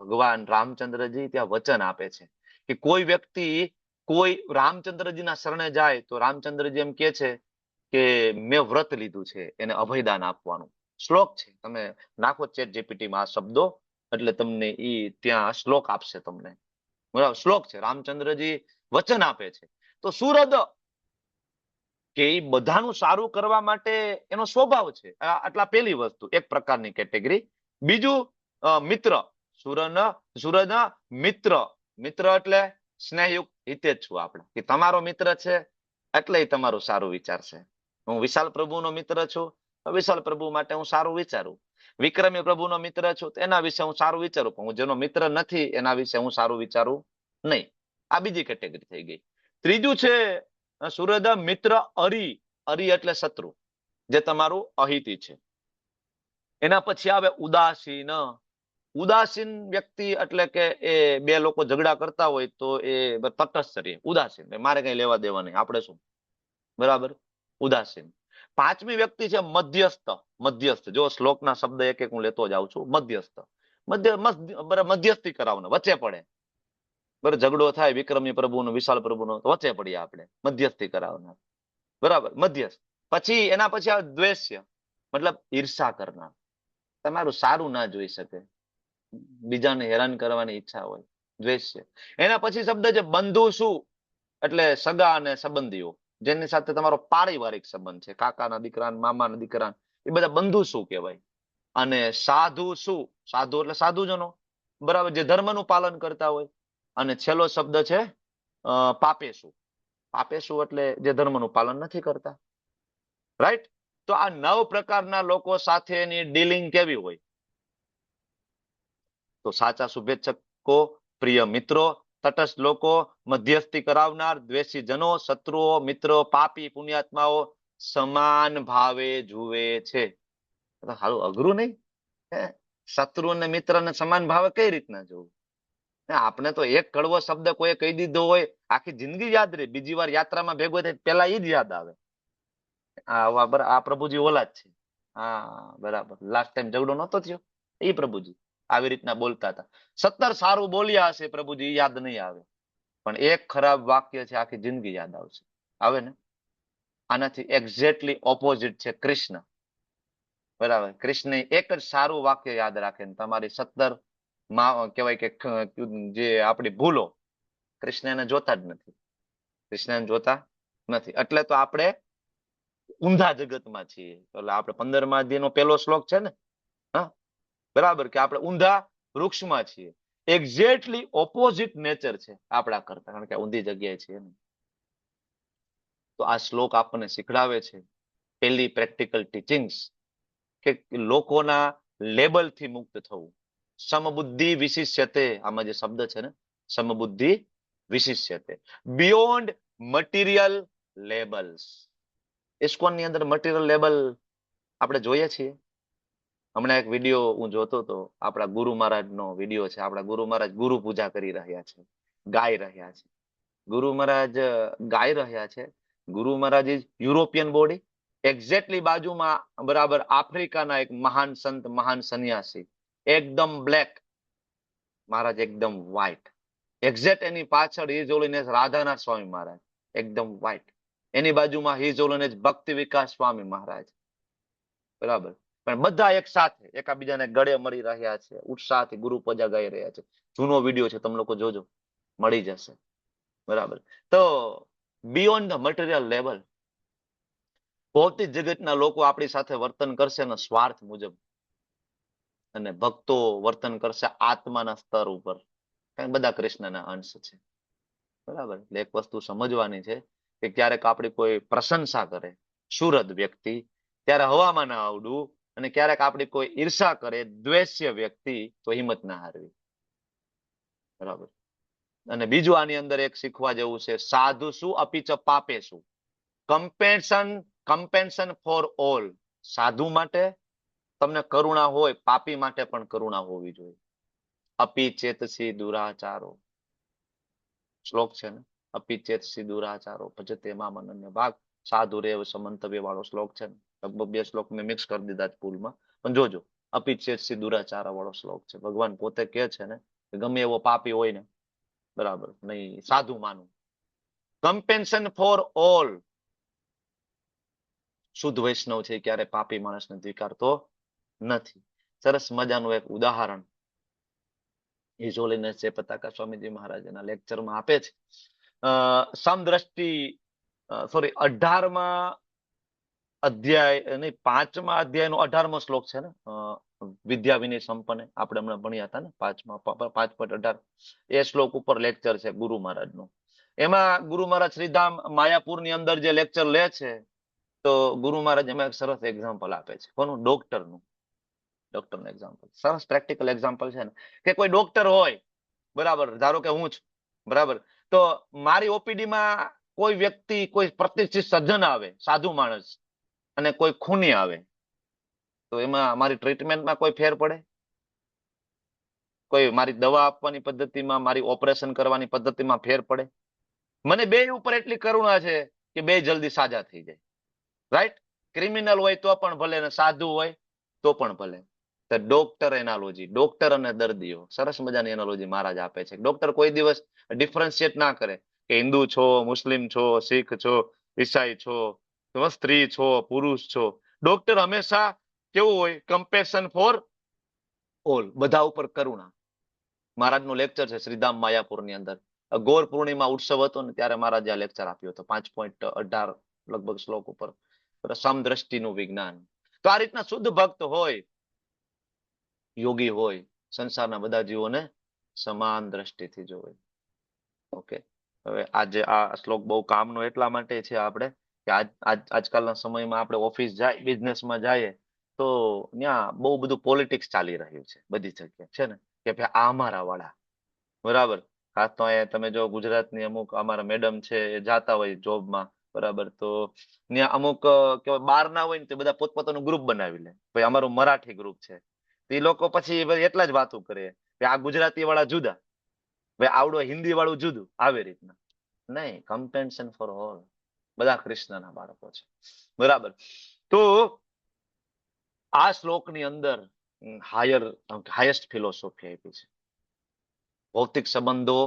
ભગવાન રામચંદ્રજી ત્યાં વચન આપે છે કે કોઈ વ્યક્તિ કોઈ રામચંદ્રજીના શરણે જાય તો રામચંદ્રજી એમ કે છે કે મેં વ્રત લીધું છે એને અભયદાન આપવાનું. શ્લોક છે, તમે નાખો ChatGPT માં આ શબ્દો એટલે તમને ત્યાં શ્લોક આપશે તમને. બરાબર, શ્લોક છે. રામચંદ્રજી વચન આપે છે. તો સુરદ કે એ બધાનું સારું કરવા માટે એનો સ્વભાવ છે. આટલા પહેલી વસ્તુ, એક પ્રકારની કેટેગરી. બીજું મિત્ર. સુરદ મિત્ર. મિત્ર એટલે સ્નેહયુક્ત હિતેચ્છુ. આપણે કે તમારો મિત્ર છે એટલે એ તમારું સારું વિચારશે. હું વિશાલ પ્રભુનો મિત્ર છું, વિશાલ પ્રભુ માટે હું સારું વિચારું. વિક્રમી પ્રભુનો મિત્ર છું તો એના વિશે હું સારું વિચારું, પણ હું જેનો મિત્ર નથી એના વિશે હું સારું વિચારું નહીં. આ બીજી કેટેગરી થઈ ગઈ. ત્રીજું છે સુરદ મિત્ર અરી. અરી એટલે શત્રુ, જે તમારું અહિતી છે. એના પછી આવે ઉદાસીન. ઉદાસીન વ્યક્તિ એટલે કે એ બે લોકો ઝઘડા કરતા હોય તો એ તટસ્થ રહે. ઉદાસીન, મારે કઈ લેવા દેવા નહીં, આપણે શું. બરાબર, ઉદાસીન. પાંચમી વ્યક્તિ છે મધ્યસ્થ. મધ્યસ્થ, જો શ્લોકના શબ્દ એક એક હું લેતો જાઉં છું. મધ્યસ્થ, મધ્યસ્થી કરાવવાનો, વચ્ચે પડે. બરાબર, ઝઘડો થાય વિક્રમી પ્રભુનો વિશાલ પ્રભુનો, વચ્ચે પડીએ આપણે, મધ્યસ્થી કરાવનાર. બરાબર, મધ્યસ્થ. પછી એના પછી આવે દ્વેષ્ય, મતલબ ઈર્ષા કરનાર, તમારું સારું ના જોઈ શકે, બીજાને હેરાન કરવાની ઈચ્છા હોય, દ્વેષ્ય. એના પછી શબ્દ છે બંધુ. શું? એટલે સગા અને સંબંધીઓ, જેની સાથે તમારો પારિવારિક સંબંધ છે, કાકાના દીકરા, મામાના દીકરા, એ બધા બંધુ શું કહેવાય. અને સાધુ. શું? સાધુ એટલે સાધુજનો, બરાબર, જે ધર્મનું પાલન કરતા હોય. અને છેલ્લો શબ્દ છે પાપેસુ. પાપેસુ એટલે જે ધર્મનું પાલન નથી કરતા. રાઈટ? તો આ 9 પ્રકારના લોકો સાથેની ડીલિંગ કેવી હોય? તો સાચા શુભેચ્છકો, પ્રિય મિત્રો, તટસ્થ લોકો, મધ્યસ્થી કરાવનાર, દ્વેષી જનો, શત્રુઓ, મિત્રો, પાપી, પુણ્યાત્માઓ સમાન ભાવે જુએ છે. હારું અઘરું નહીં? શત્રુ અને મિત્રને સમાન ભાવે કઈ રીતના જોવું? આપણે તો એક કડવો શબ્દ કોઈ કહી દીધો હોય, આખી જિંદગી યાદ રહે, બીજી વાર યાત્રામાં ભેગો થાય પેલા એ જ યાદ આવે. આ પ્રભુજી ઓલા જ છે. હા બરાબર, લાસ્ટ ટાઈમ ઝઘડો નતો થયો એ પ્રભુજી આવી રીતના બોલતા હતા. 17 સારું બોલ્યા હશે પ્રભુજી, યાદ નહીં આવે, પણ એક ખરાબ વાક્ય છે આખી જિંદગી યાદ આવશે. આવે ને? આનાથી એક્ઝેક્ટલી ઓપોઝિટ છે કૃષ્ણ. બરાબર, કૃષ્ણ એક જ સારું વાક્ય યાદ રાખે ને તમારી 17 કહેવાય કે જે આપણી ભૂલો, કૃષ્ણ એને જોતા જ નથી. કૃષ્ણ એને જોતા નથી, એટલે તો આપણે ઊંધા જગતમાં છીએ. એટલે આપણે 15મા અધ્યાયનો પહેલો શ્લોક છે ને, હા બરાબર, કે આપણે ઊંધા વૃક્ષમાં છીએ. એક્ઝેક્ટલી ઓપોઝિટ નેચર છે આપણા કરતા, કારણ કે ઊંધી જગ્યાએ છીએ ને. તો આ શ્લોક આપણને શીખડાવે છે પહેલી પ્રેક્ટિકલ ટીચિંગ્સ, કે લોકોના લેબલથી મુક્ત થવું. સમબુદ્ધિ વિશિષ્યતે, આમાં જે શબ્દ છે ને, સમબુદ્ધિ વિશિષ્યતે, બિયોન્ડ મટીરિયલ લેબલ્સ. ઇસ્કોનની અંદર મટીરિયલ લેબલ આપણે જોઈએ છીએ. હમણાં એક વિડીયો હું જોતો હતો, આપણા ગુરુ મહારાજનો વિડીયો છે. આપણા ગુરુ મહારાજ ગુરુ પૂજા કરી રહ્યા છે, ગાઈ રહ્યા છે. ગુરુ મહારાજ ગાઈ રહ્યા છે. ગુરુ મહારાજ ઇઝ યુરોપિયન બોડી, એક્ઝેક્ટલી બાજુમાં બરાબર આફ્રિકાના એક મહાન સંત, મહાન સંન્યાસી, એકદમ બ્લેક, મહારાજ એકદમ વ્હાઈટ. એક્ઝેક્ટ એની પાછળ હિઝ હોલીનેસ રાધાનાથ સ્વામી મહારાજ, એકદમ વ્હાઈટ. એની બાજુમાં હિઝ હોલીનેસ ભક્તિ વિકાસ સ્વામી મહારાજ, બરાબર. પણ બધા એક સાથે એકાબીજાને ગળે મળી રહ્યા છે, ઉત્સાહથી ગુરુ પૂજા ગાઈ રહ્યા છે. જૂનો વિડીયો છે, તમે લોકો જોજો, મળી જશે, બરાબર. તો બિયોન્ડ ધ મટીરિયલ લેવલ, ભૌતિક જગતના લોકો આપણી સાથે વર્તન કરશે ને સ્વાર્થ મુજબ, અને ભક્તો વર્તન કરશે આત્માના સ્તર ઉપર. કારણ કે બધા કૃષ્ણના અંશ છે, બરાબર. એટલે એક વસ્તુ સમજવાની છે કે ક્યારેક આપણી કોઈ પ્રશંસા કરે શુરદ વ્યક્તિ, ત્યારે હવામાં ના આવડું, અને ક્યારેક આપણી કોઈ ઈર્ષા કરે દ્વેષ્ય વ્યક્તિ, તો હિંમત ના હારવી, બરાબર. અને બીજું આની અંદર એક શીખવા જેવું છે, સાધુ શું અપિચ પાપે શું, કમ્પેન્શન ફોર ઓલ. સાધુ માટે તમને કરુણા હોય, પાપી માટે પણ કરુણા હોવી જોઈએ. અપી ચેતસી દુરાચારો, શ્લોક છે ને, અપી ચેતસી દુરાચારો ભજતે મામ અનન્ય ભાગ, સાધુ રેવ સમંતવ્ય વાળો શ્લોક છે ને. લગભગ બે શ્લોક મેં મિક્સ કરી દીધા ભૂલમાં, પણ જોજો, અપી ચેતસી દુરાચાર વાળો શ્લોક છે. ભગવાન પોતે કે છે ને કે ગમે એવો પાપી હોય ને, બરાબર, નહીં સાધુ માનું. કમ્પેન્શન ફોર ઓલ. શુદ્ધ વૈષ્ણવ છે ક્યારે પાપી માણસને સ્વીકારતો નથી. સરસ મજાનું એક ઉદાહરણ હિઝ હોલીનેસ છે પતાકા સ્વામીજી મહારાજના લેક્ચરમાં આપે છે. સમદ્રષ્ટિ, સોરી, 18મા અધ્યાય નહીં, 5મા અધ્યાયનો 18મો શ્લોક છે ને, વિદ્યા વિનય સંપન્ને, આપણે હમણાં ભણ્યા હતા ને 5.18. એ શ્લોક ઉપર લેક્ચર છે ગુરુ મહારાજનું. એમાં ગુરુ મહારાજ શ્રીધામ માયાપુરની અંદર જે લેક્ચર લે છે, તો ગુરુ મહારાજ એમાં એક સરસ એક્ઝામ્પલ આપે છે. કોનું? ડોક્ટરનું એક્ઝામ્પલ. સરસ પ્રેક્ટિકલ એક્ઝામ્પલ છે ને, કે કોઈ ડોક્ટર હોય, બરાબર, ધારો કે હું છું, બરાબર, તો મારી ઓપીડીમાં કોઈ વ્યક્તિ, કોઈ પ્રતિષ્ઠિત સજ્જન આવે, સાધુ માણસ, અને કોઈ ખૂની આવે, તો એમાં મારી ટ્રીટમેન્ટમાં કોઈ ફેર પડે? કોઈ મારી દવા આપવાની પદ્ધતિમાં, મારી ઓપરેશન કરવાની પદ્ધતિમાં ફેર પડે? મને બે ઉપર એટલી કરુણા છે કે બે જલ્દી સાજા થઈ જાય, રાઈટ? ક્રિમિનલ હોય તો પણ ભલે, ને સાધુ હોય તો પણ ભલે. ડોક્ટર એનાલોજી, ડોક્ટર અને દર્દીઓ, સરસ મજાની એનાલોજી મહારાજ આપે છે. ડોક્ટર કોઈ દિવસ ડિફરન્શિએટ ના કરે કે હિન્દુ છો, મુસ્લિમ છો, શીખ છો, ઈસાઈ છો, સ્ત્રી છો, પુરુષ છો. ડોક્ટર હંમેશા કેવું હોય? કમ્પેશન ફોર ઓલ, બધા ઉપર કરુણા. મહારાજનું લેક્ચર છે શ્રીધામ માયાપુરની અંદર. ગોર પૂર્ણિમા ઉત્સવ હતો ને, ત્યારે મહારાજે આ લેક્ચર આપ્યો હતો, 5.18 લગભગ શ્લોક ઉપર, સમદ્રષ્ટિનું વિજ્ઞાન. તો આ રીતના શુદ્ધ ભક્ત હોય, યોગી હોય, સંસારના બધા જીવોને સમાન દ્રષ્ટિથી જોવે. ઓકે, હવે આજે આ શ્લોક બહુ કામનો એટલા માટે છે આપણે કે આજકાલના સમયમાં આપણે ઓફિસ જાય, બિઝનેસમાં જઈએ, તો ત્યાં બહુ બધું પોલિટિક્સ ચાલી રહ્યું છે બધી જગ્યાએ, છે ને, કે ભાઈ આ અમારા વાળા, બરાબર. ખાસ તો અહીંયા તમે જો ગુજરાતની અમુક અમારા મેડમ છે એ જાતા હોય જોબમાં, બરાબર, તો ત્યાં અમુક કેવાય બહાર ના હોય ને, તે બધા પોતપોતાનું ગ્રુપ બનાવી લે, ભાઈ અમારું મરાઠી ગ્રુપ છે. એ લોકો પછી એટલા જ વાતો કરે, આ ગુજરાતી વાળા જુદા, ભાઈ આવડો હિન્દી વાળું જુદું, આવી રીતના નહીં. કમ્પેન્શન ફોર ઓલ, બધા કૃષ્ણના બાળકો છે, બરાબર. તો આ શ્લોકની અંદર હાઈએસ્ટ ફિલોસોફી આપી છે. ભૌતિક સંબંધો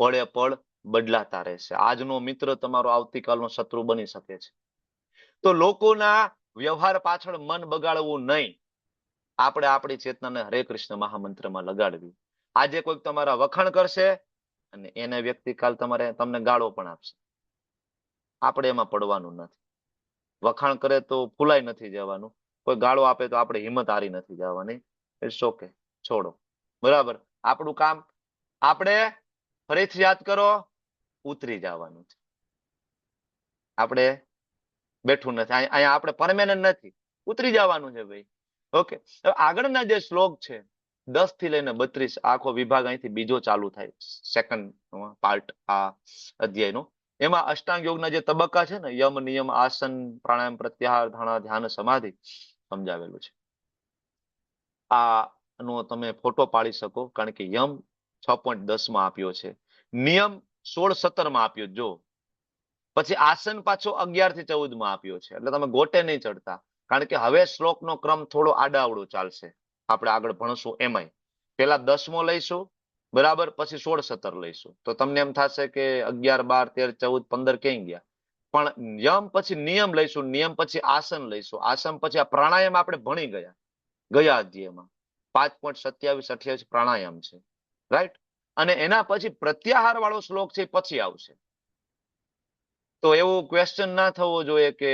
પળે પળ બદલાતા રહેશે. આજનો મિત્ર તમારો આવતીકાલનો શત્રુ બની શકે છે. તો લોકોના વ્યવહાર પાછળ મન બગાડવું નહીં. આપણે આપણી ચેતનાને હરે કૃષ્ણ મહામંત્રમાં લગાડવી. આજે કોઈક તમારા વખાણ કરશે અને એને વ્યક્તિ કાલ તમને ગાળો પણ આપશે. આપણે એમાં પડવાનું નથી. વખાણ કરે તો ફૂલાઈ નથી જવાનું, કોઈ ગાળો આપે તો આપણે હિંમત હારી નથી જવાની. ઇટ્સ ઓકે, છોડો, બરાબર. આપણું કામ આપણે ફરીથી યાદ કરો, ઉતરી જવાનું છે. આપણે બેઠું નથી અહીંયા, આપણે પરમેનન્ટ નથી, ઉતરી જવાનું છે ભાઈ. ઓકે, હવે આગળના જે શ્લોક છે 10 થી લઈને 32, આખો વિભાગ અહીંથી બીજો ચાલુ થાય, સેકન્ડ પાર્ટ આ અધ્યાયનો. એમાં અષ્ટાંગ યોગના જે તબક્કા છે ને, યમ, નિયમ, આસન, પ્રાણાયામ, પ્રત્યાહાર, ધારણા, ધ્યાન, સમાધિ સમજાવેલું છે. આનો તમે ફોટો પાડી શકો, કારણ કે યમ 6.10 માં આપ્યો છે, નિયમ 16-17 માં આપ્યો. જો પછી આસન પાછો 11 થી 14 માં આપ્યો છે, એટલે તમે ગોટે નહીં ચડતા, કારણ કે હવે શ્લોકનો ક્રમ થોડો આડાઅવળો ચાલશે. આપણે આગળ ભણશું એમાંય પેલા 10મો લઈશું, બરાબર, પછી 16, 17 લઈશું. તો તમને એમ થશે કે 11, 12, 13, 14, 15 ક્યાંય ગયા. પણ યમ પછી નિયમ લઈશું, નિયમ પછી આસન લઈશું, આસન પછી આ પ્રાણાયામ આપણે ભણી ગયા અધ્યાયમાં 5.27, 28 પ્રાણાયામ છે, રાઈટ. અને એના પછી પ્રત્યાહાર વાળો શ્લોક છે પછી આવશે. તો એવું ક્વેશ્ચન ના થવો જોઈએ કે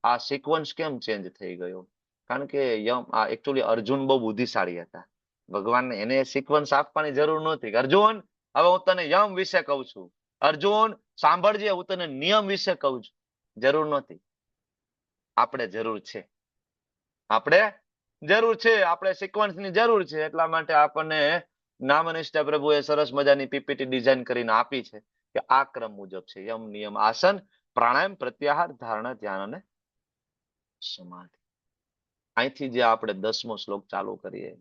આ સિક્વન્સ કેમ ચેન્જ થઈ ગયો, કારણ કે યમ આ એકચ્યુઅલી અર્જુન બહુ બુદ્ધિશાળી હતા. ભગવાનને એને સિક્વન્સ આપવાની જરૂર નહોતી. અર્જુન, હવે હું તને યમ વિશે કહું છું, અર્જુન સાંભળજે, હું તને નિયમ વિશે કહું છું. જરૂર નહોતી. આપણે જરૂર છે, આપણે સિક્વન્સની જરૂર છે. એટલા માટે આપણને નામનિષ્ઠ પ્રભુએ સરસ મજાની પીપીટી ડિઝાઇન કરીને આપી છે કે આ ક્રમ મુજબ છે: યમ, નિયમ, આસન, પ્રાણાયામ, પ્રત્યાહાર, ધારણા, ધ્યાન અને સમાધિ. અહીંથી જે આપણે 10મો શ્લોક ચાલુ કરીએ,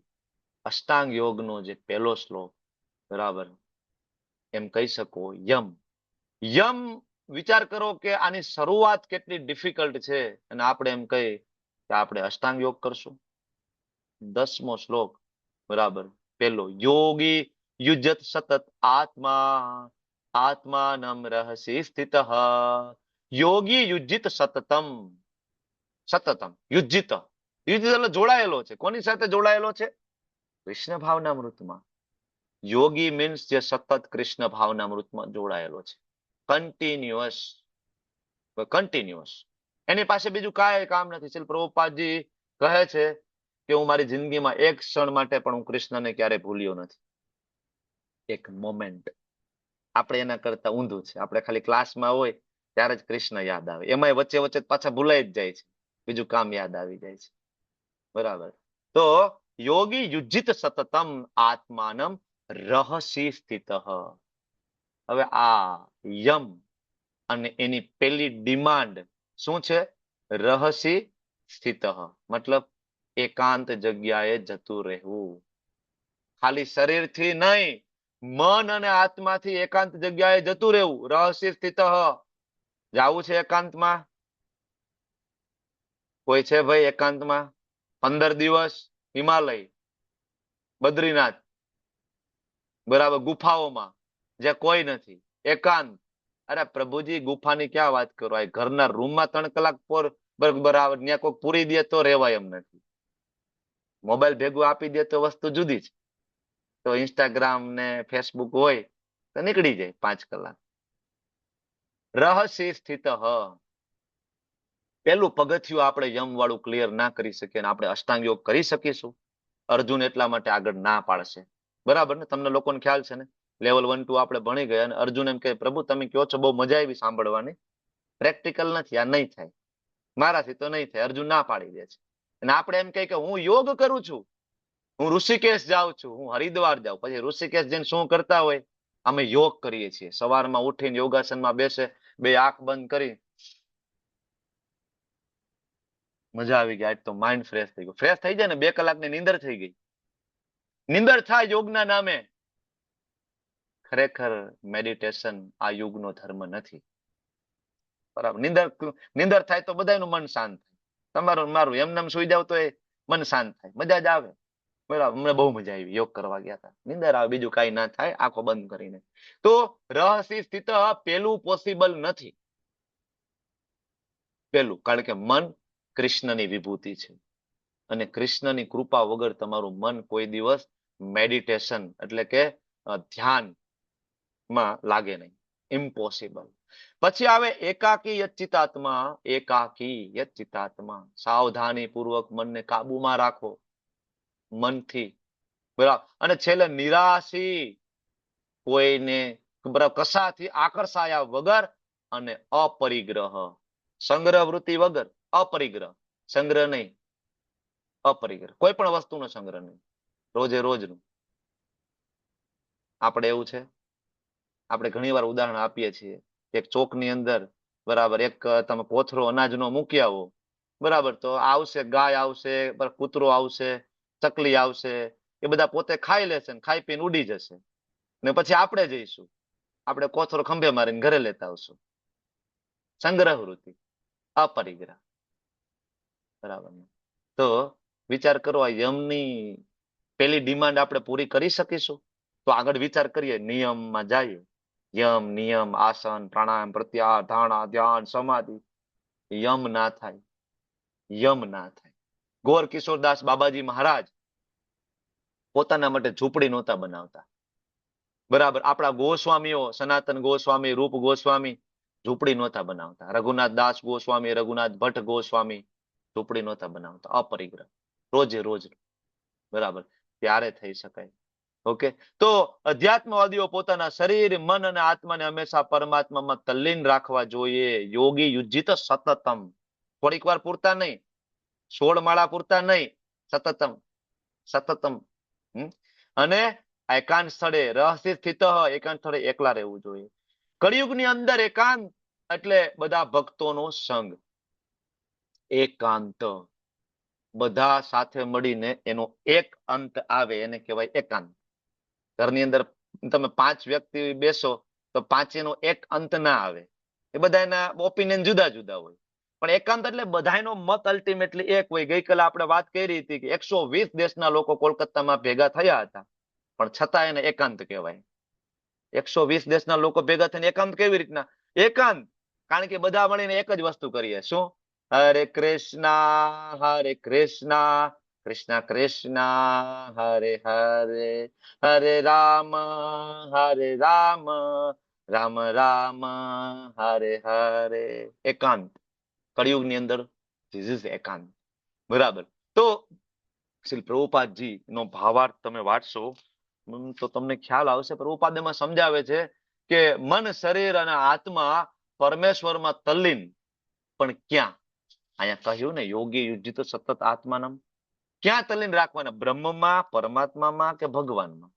અષ્ટાંગ યોગનો જે પહેલો શ્લોક, બરાબર, એમ કહી શકો યમ. યમ, વિચાર કરો કે આની શરૂઆત કેટલી ડિફિકલ્ટ છે, અને આપણે એમ કહી કે આપણે અષ્ટાંગ યોગ કરશું. 10મો શ્લોક, બરાબર, પેલો, યોગી યુજત સતત આત્મા આત્માનમ રહસી સ્થિત. યોગી યુજિત સતતમ, યુજિત એટલે જોડાયેલો છે. કોની સાથે જોડાયેલો છે? કૃષ્ણ ભાવનામૃતમાં. યોગી મીન્સ જે સતત કૃષ્ણ ભાવનામૃતમાં જોડાયેલો છે, કન્ટિન્યુઅસ. એની પાસે બીજું કાંઈ કામ નથી. શ્રીલ પ્રભુપાદજી કહે છે કે હું મારી જિંદગીમાં એક ક્ષણ માટે પણ હું કૃષ્ણને ક્યારે ભૂલ્યો નથી. એક મોમેન્ટ. આપણે એના કરતા ઊંધું છે. આપણે ખાલી ક્લાસમાં હોય ત્યારે જ કૃષ્ણ યાદ આવે, એમાંય વચ્ચે વચ્ચે પાછા ભૂલાઈ જ જાય છે, બીજું કામ યાદ આવી જાય છે, બરાબર. તો યોગી યુજિત સતતમ આત્માનમ રહસી સ્થિત. હવે આ યમ અને એની પેલી ડિમાન્ડ શું છે? રહસી સ્થિત, મતલબ એકાંત જગ્યાએ જતું રહેવું. ખાલી શરીરથી નહીં, મન અને આત્માથી એકાંત જગ્યાએ જતું રહેવું. રહસી સ્થિત. જાવું છે એકાંતમાં? કોઈ છે ભાઈ એકાંતમાં? 15 દિવસ હિમાલય, બદ્રીનાથ, બરાબર, ગુફાઓમાં જે કોઈ નથી, એકાંત. અરે પ્રભુજી, ગુફાની ક્યાં વાત કરો, આ ઘરના રૂમમાં 3 કલાક બરાબર ત્યાં કોઈ પૂરી દે તો રેવાય એમ નથી. મોબાઈલ ભેગું આપી દે તો વસ્તુ જુદી છે. તો ઇન્સ્ટાગ્રામ ને ફેસબુક હોય તો નીકળી જાય 5 કલાક. રહસી સ્થિત. પેલું પગથિયું આપણે યમ વાળું ક્લિયર ના કરી શકીએ, આપણે અષ્ટાંગ યોગ કરી શકીશું? અર્જુન એટલા માટે આગળ ના પાડશે, બરાબર ને? તમને લોકોને ખ્યાલ છે ને, લેવલ 1, 2 આપણે ભણી ગયા, અને અર્જુન એમ કહે, પ્રભુ તમે કહો છો બહુ મજા આવી સાંભળવાની, પ્રેક્ટિકલ નથી, આ નહીં થાય, મારાથી તો નહીં થાય. અર્જુન ના પાડી દે છે. અને આપણે એમ કહે કે હું યોગ કરું છું, હું ઋષિકેશ જાઉં છું, હું હરિદ્વાર જાઉં. પછી ઋષિકેશ જઈને શું કરતા હોય? અમે યોગ કરીએ છીએ. સવારમાં ઉઠીને યોગાસનમાં બેસે, 2 આંખ બંધ કરી, મજા આવી ગઈ, આજ તો માઇન્ડ ફ્રેશ થઈ ગયું. ફ્રેશ થઈ જાય ને, 2 કલાકની નીંદર થઈ ગઈ. નીંદર થાય યોગના નામે. ખરેખર મેડિટેશન આ યુગનો ધર્મ નથી, બરાબર. નીંદર થાય તો બધાનું મન શાંત થાય. તમારું મારું એમને સુઈ જાવ તો એ મન શાંત થાય, મજા જ આવે, બરાબર. અમને બહુ મજા આવી, યોગ કરવા ગયા હતા, નીંદર આવે, બીજું કઈ ના થાય, આંખો બંધ કરીને. તો રહસી સ્થિત પેલું પોસિબલ નથી. પેલું, કારણ કે મન કૃષ્ણની વિભૂતિ છે, અને કૃષ્ણની કૃપા વગર તમારું મન કોઈ દિવસ મેડિટેશન એટલે કે ધ્યાનમાં લાગે નહીં, ઇમ્પોસિબલ. પછી આવે એકાકી યચ્ચિતાત્મા. એકાકી યચ્ચિતાત્મા, સાવધાની પૂર્વક મનને કાબુમાં રાખો, મનથી, બરાબર. અને છેલ્લે નિરાશી, કોઈને કશાથી આકર્ષાયા વગર, અને અપરિગ્રહ, સંગ્રહ વૃત્તિ વગર. અપરિગ્રહ, સંગ્રહ નહીં, અપરિગ્રહ, કોઈ પણ વસ્તુનો સંગ્રહ નહીં, રોજે રોજનું. આપણે એવું છે, આપણે ઘણી વાર ઉદાહરણ આપીએ છીએ. એક ચોકની અંદર, બરાબર, એક તમે કોથળો અનાજનો મૂકી આવો, બરાબર, તો આવશે ગાય, આવશે કૂતરો, આવશે ચકલી, આવશે, એ બધા પોતે ખાઈ લેશે ને ખાઈ પીને ઉડી જશે, ને પછી આપણે જઈશું, આપણે કોથળો ખંભે મારીને ઘરે લેતા આવશું. સંગ્રહ વૃત્તિ, અપરિગ્રહ. બરાબર ને? તો વિચાર કરો, આ યમની પેલી ડિમાન્ડ આપણે પૂરી કરી શકીશું? તો આગળ વિચાર કરીએ, નિયમમાં જઈએ. યમ, નિયમ, આસન, પ્રાણાયામ, પ્રત્યાહાર, ધારણા, ધ્યાન, સમાધિ. યમ ના થાય, યમ ના થાય. ગોર કિશોરદાસ બાબાજી મહારાજ પોતાના માટે ઝૂંપડી નહોતા બનાવતા. બરાબર, આપણા ગોસ્વામીઓ, સનાતન ગોસ્વામી, રૂપ ગોસ્વામી ઝૂંપડી નહોતા બનાવતા. રઘુનાથ દાસ ગોસ્વામી, રઘુનાથ ભટ્ટ ગોસ્વામી ઝૂંપડી નહોતા બનાવતા. અપરિગ્રહ, રોજે રોજ. બરાબર, ત્યારે થઈ શકાય. ઓકે, તો અધ્યાત્મવાદીઓ પોતાના શરીર, મન અને આત્માને હંમેશા પરમાત્મામાં તલ્લીન રાખવા જોઈએ. યોગી યુજિત સતતમ. થોડીક વાર પૂરતા નહીં, 16 માળા પૂરતા નહીં, સતતમ, સતતમ. અને એકાંત સ્થળે રહસ્ય સ્થિત, એકાંત સ્થળે એકલા રહેવું જોઈએ. કળિયુગની અંદર એકાંત એટલે બધા ભક્તોનો સંગ. એકાંત, બધા સાથે મળીને એનો એક અંત આવે, એને કહેવાય એકાંત. ઘરની અંદર તમે 5 વ્યક્તિ બેસો તો 5નો એક અંત ના આવે. એ બધાના ઓપિનિયન જુદા જુદા હોય, પણ એકાંત એટલે બધાનો મત અલ્ટિમેટલી એક હોય. ગઈકાલે આપણે વાત કરી હતી કે 120 દેશના લોકો કોલકાતામાં ભેગા થયા હતા, પણ છતાં એને એકાંત કહેવાય. 120 દેશના લોકો ભેગા થઈને એકાંત કેવી રીતના? એકાંત કારણ કે બધા મળીને એક જ વસ્તુ કરીએ. શું? હરે કૃષ્ણ, હરે કૃષ્ણ, કૃષ્ણ કૃષ્ણ, હરે હરે, હરે રામ, રામ રામ, હરે હરે. એકાંત કળિયુગની અંદર એકાંત. બરાબર. તો શ્રી પ્રભુપાદજી નો ભાવાર્થ તમે વાંચશો તો તમને ખ્યાલ આવશે. પ્રભુપાદ એમાં સમજાવે છે કે મન, શરીર અને આત્મા પરમેશ્વરમાં તલ્લીન, પણ ક્યાં? અહીંયા કહ્યું ને, યોગી યુજિત સતત આત્માનમ. ક્યાં તલ્લીન રાખવાના? બ્રહ્મમાં, પરમાત્મામાં કે ભગવાનમાં?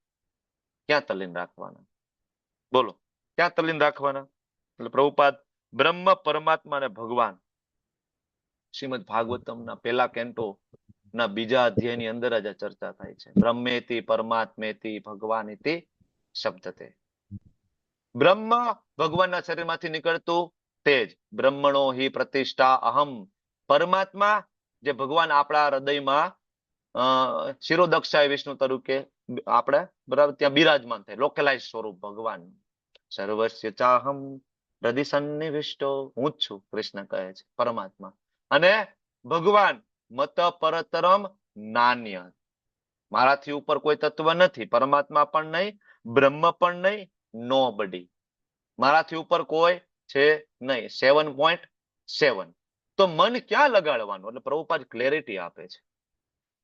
ક્યાં તલ્લીન રાખવાના? બોલો, ક્યાં તલ્લીન રાખવાના? એટલે પ્રભુપાદ બ્રહ્મ, પરમાત્મા અને ભગવાન શ્રીમદ ભાગવતમના પહેલા કેન્ટો ના બીજા અધ્યાયની અંદર જ ચર્ચા થાય છે. બ્રહ્મેતિ પરમાત્મેતિ ભગવાનિતિ શબ્દતે. બ્રહ્મ ભગવાનના શરીરમાંથી નીકળતું તેજ, બ્રહ્મણો હિ પ્રતિષ્ઠા અહમ. પરમાત્મા જે ભગવાન આપણા હૃદયમાં શિરોદક્ષાય વિષ્ણુ તરીકે આપણે બરાબર ત્યાં બિરાજમાન થાય, લોકલાઇઝ સ્વરૂપ ભગવાન. સર્વસ્ય ચાહમ હૃદય સન્નિવિષ્ટો, હું જ છું, કૃષ્ણ કહે છે, પરમાત્મા. અને ભગવાન મત પરતરમ નાન્ય, મારાથી ઉપર કોઈ તત્વ નથી, પરમાત્મા પણ નહીં, બ્રહ્મ પણ નહીં, નો બડી, મારાથી ઉપર કોઈ છે નહીં. 7.7. તો મન ક્યાં લગાડવાનું? એટલે પ્રભુપાદ ક્લેરિટી આપે છે.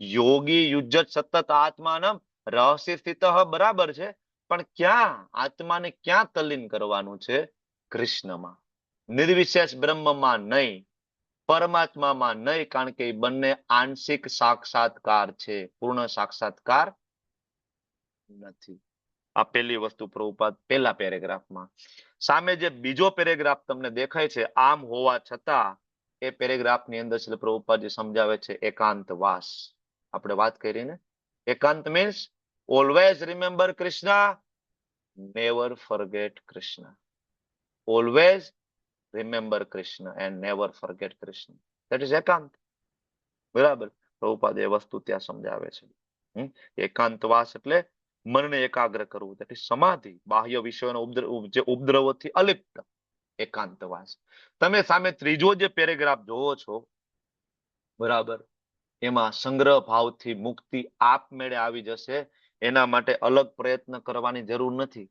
યોગી યુજ્જત સતત આત્માનમ, રહસ્ય સ્થિત, બરાબર છે, પણ ક્યાં? આત્માને ક્યાં તલ્લીન કરવાનું છે? કૃષ્ણમાં, નિર્વિશેષ બ્રહ્મમાં નહીં, પરમાત્મામાં નહીં, કારણ કે એ બંને આંશિક સાક્ષાત્કાર છે, પૂર્ણ સાક્ષાત્કાર નથી. આ પહેલી વસ્તુ પ્રભુપાદ પહેલા પેરેગ્રાફમાં. સામે જે બીજો પેરેગ્રાફ તમને દેખાય છે, આમ હોવા છતાં, એ પેરેગ્રાફની અંદર શ્રી પ્રભુપાદ સમજાવે છે એકાંતવાસ. આપણે વાત કરી ને, એકાંત means always remember Krishna, never forget Krishna. Always remember Krishna and never forget Krishna. That is એકાંત. બરાબર, પ્રભુપાદ એ વસ્તુ ત્યાં સમજાવે છે. એકાંતવાસ એટલે મનને એકાગ્ર કરવું, ધેટ ઇઝ સમાધિ, બાહ્ય વિષયોના ઉપદ્રવોથી અલિપ્ત, એકાંતવાસ. તમે સામે ત્રીજો જે પેરેગ્રાફ જોવો છો, બરાબર, એમાં સંગ્રહ ભાવથી મુક્તિ આપમેળે આવી જશે. એના માટે અલગ પ્રયત્ન કરવાની જરૂર નથી.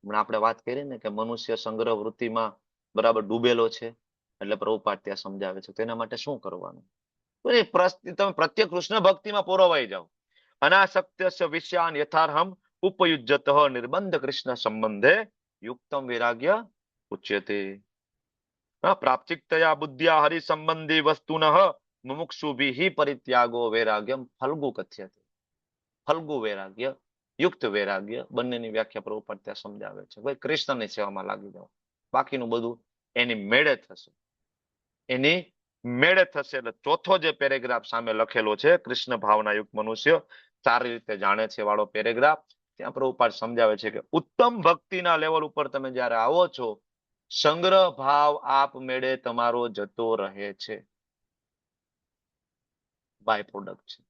હમણાં આપણે વાત કરી ને કે મનુષ્ય સંગ્રહ વૃત્તિમાં બરાબર ડૂબેલો છે, એટલે પ્રભુપાદ ત્યાં સમજાવે છે. તેના માટે શું કરવાનું? તમે પ્રત્યેક કૃષ્ણ ભક્તિમાં પોરવાઈ જાઓ. અનાસક્ત્ય વિષયાન યથાર્હમ ઉપયુજ્યત નિર્બંધ કૃષ્ણ સંબંધે યુક્તમ વૈરાગ્ય ઉચ્યતે. પ્રાપ્તિકતયા બુદ્ધ્યા હરિ સંબંધી વસ્તુનઃ મુમુક્ષુભિઃ પરિત્યાગો વૈરાગ્યમ ફલ્ગુ કથ્યતે. ફલ્ગુ વૈરાગ્ય, યુક્ત વૈરાગ્ય, બંનેની વ્યાખ્યા પ્રભુપાદ ત્યાં સમજાવે છે. ભાઈ કૃષ્ણની સેવામાં લાગી જાઓ, બાકીનું બધું એની મેળે થશે, એની મેળે થશે. એટલે ચોથો જે પેરેગ્રાફ સામે લખેલો છે, કૃષ્ણ ભાવના યુક્ત મનુષ્ય સારી રીતે જાણે છે વાળો પેરેગ્રાફ, ત્યાં પ્રભુપાદ સમજાવે છે કે ઉત્તમ ભક્તિના લેવલ ઉપર તમે જયારે આવો છો, સંગ્રહ ભાવ આપમેળે તમારો જતો રહે છે, બાય પ્રોડક્ટ છે.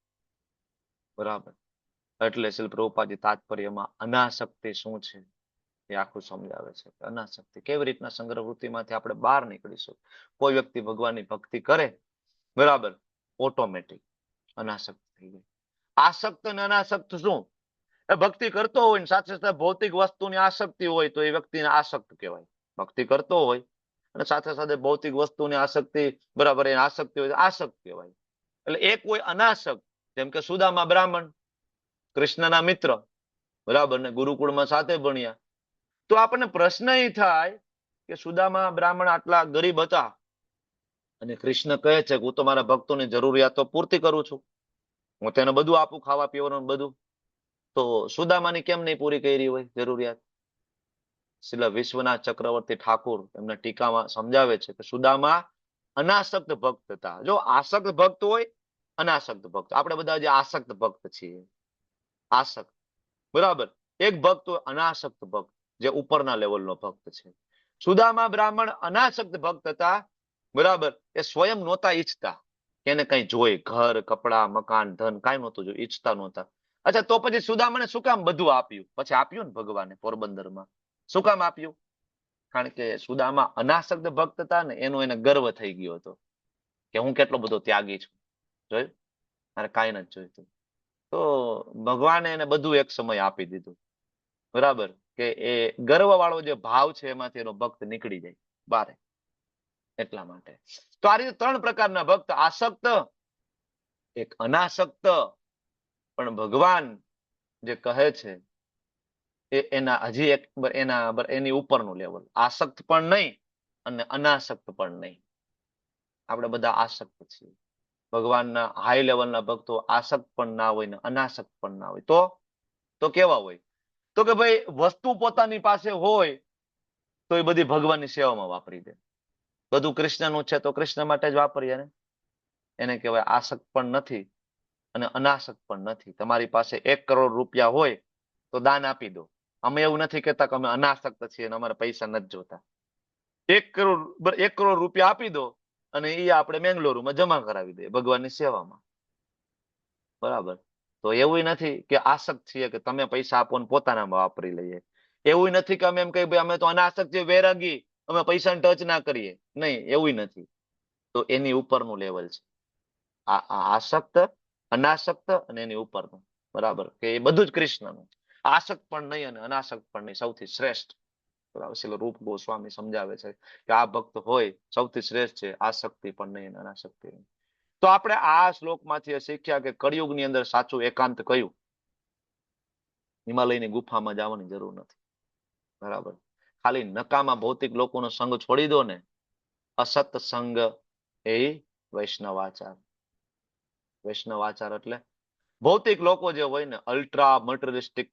બરાબર. એટલે શ્રીલ પ્રભુપાદજી તાત્પર્યમાં અનાસક્તિ શું છે એ આખું સમજાવે છે. અનાસક્તિ કેવી રીતના સંગ્રહ વૃત્તિમાંથી આપણે બહાર નીકળીશું. કોઈ વ્યક્તિ ભગવાનની ભક્તિ કરે, બરાબર, ઓટોમેટિક અનાસક્ત થઈ જાય. આસક્ત અને અનાસક્ત શું? એ ભક્તિ કરતો હોય ને સાથે સાથે ભૌતિક વસ્તુની આસક્તિ હોય તો એ વ્યક્તિને આસક્ત કહેવાય. ભક્તિ કરતો હોય અને સાથે સાથે ભૌતિક વસ્તુની આસક્તિ, બરાબર, એ આસક્તિ હોય આસક્ત કહેવાય. એટલે એક હોય અનાસક્ત, જેમ કે સુદામા બ્રાહ્મણ, કૃષ્ણના મિત્ર, બરાબર, ને ગુરુકુળમાં સાથે ભણ્યા. તો આપણને પ્રશ્ન એ થાય કે સુદામા બ્રાહ્મણ આટલા ગરીબ હતા અને કૃષ્ણ કહે છે કે હું તો મારા ભક્તોની જરૂરિયાતો પૂર્તિ કરું છું, હું તેને બધું આપું, ખાવા પીવાનું બધું. તો સુદામાની કેમ નહીં પૂરી કરી હોય જરૂરિયાત? શ્રીલ વિશ્વનાથ ચક્રવર્તી ઠાકુર એમના ટીકામાં સમજાવે છે કે સુદામા અનાસક્ત ભક્ત હતા. જો આસક્ત ભક્ત હોય, અનાસક્ત ભક્ત, આપણે બધા જે આસક્ત ભક્ત છીએ, આસક્ત, બરાબર. એક ભક્ત હોય અનાસક્ત ભક્ત, જે ઉપરના લેવલનો ભક્ત છે. સુદામા બ્રાહ્મણ અનાસક્ત ભક્ત હતા, બરાબર. એ સ્વયં નહોતા ઈચ્છતા કે એને કઈ જોઈ, ઘર, કપડા, મકાન, ધન કાંઈ નહોતું જોયું, ઈચ્છતા નહોતા. અચ્છા, તો પછી સુદામાને શું કામ બધું આપ્યું? પછી આપ્યું ને ભગવાને પોરબંદરમાં. શું કામ આપ્યું? કારણ કે સુદામા અનાસક્ત ભક્ત હતા ને, એનો એને ગર્વ થઈ ગયો હતો કે હું કેટલો બધો ત્યાગી છું. જોયું? મારે કાંઈ નથી જોઈતું. તો ભગવાને એને બધું એક સમય આપી દીધું, બરાબર, કે એ ગર્વ વાળો જે ભાવ છે એમાંથી એનો ભક્ત નીકળી જાય બારે. એટલા માટે તો આ રીતે ત્રણ પ્રકારના ભક્ત, આસક્ત, એક અનાસક્ત. પણ ભગવાન જે કહે છે એ એના હજી એક એની ઉપરનું લેવલ, આસક્ત પણ નહીં અને અનાસક્ત પણ નહીં. આપણે બધા આસક્ત છીએ. ભગવાનના હાઈ લેવલના ભક્તો આસક્ત પણ ના હોય ને અનાસક્ત પણ ના હોય. તો કેવા હોય? તો કે ભાઈ વસ્તુ પોતાની પાસે હોય તો એ બધી ભગવાનની સેવામાં વાપરી દે. બધું કૃષ્ણનું છે તો કૃષ્ણ માટે જ વાપરીએ ને. એને કહેવાય આસક્ત પણ નથી અને અનાસક્ત પણ નથી. તમારી પાસે 1 કરોડ રૂપિયા હોય તો દાન આપી દો. અમે એવું નથી કહેતા કે અમે અનાસક્ત છીએ અને અમારે પૈસા નથી જોતા. 1 કરોડ રૂપિયા આપી દો અને એ આપણે બેંગ્લોરમાં જમા કરાવી દઈએ ભગવાનની સેવામાં. બરાબર. તો એવું નથી કે આસક્ત છીએ કે તમે પૈસા આપો ને પોતાનામાં વાપરી લઈએ. એવું નથી કે અમે એમ કહીએ ભાઈ અમે તો અનાસક્ત છીએ, વૈરાગી, અમે પૈસાને ટચ ના કરીએ. નહીં, એવું નથી. તો એની ઉપરનું લેવલ છે આસક્ત, અનાસક્ત અને એની ઉપરનું. બરાબર, કે એ બધું જ કૃષ્ણનું. આસક્ત પણ નહીં અને અનાસક્ત પણ નહીં, સૌથી શ્રેષ્ઠ. બરાબર. શ્રીલ રૂપ ગોસ્વામી સમજાવે છે કે આ ભક્ત હોય સૌથી શ્રેષ્ઠ છે, આસક્તિ પણ નહીં અને અનાસક્તિ નહીં. તો આપણે આ શ્લોકમાંથી શીખ્યા કે કળિયુગની અંદર સાચું એકાંત કયું? હિમાલયની ગુફામાં જવાની જરૂર નથી. બરાબર. ખાલી નકામા ભૌતિક લોકોનો સંગ છોડી દો ને. અસત સંગ એ વૈષ્ણવાચાર. વૈષ્ણવાચાર એટલે ભૌતિક લોકો જે હોય ને, અલ્ટ્રા મટીરિયલિસ્ટિક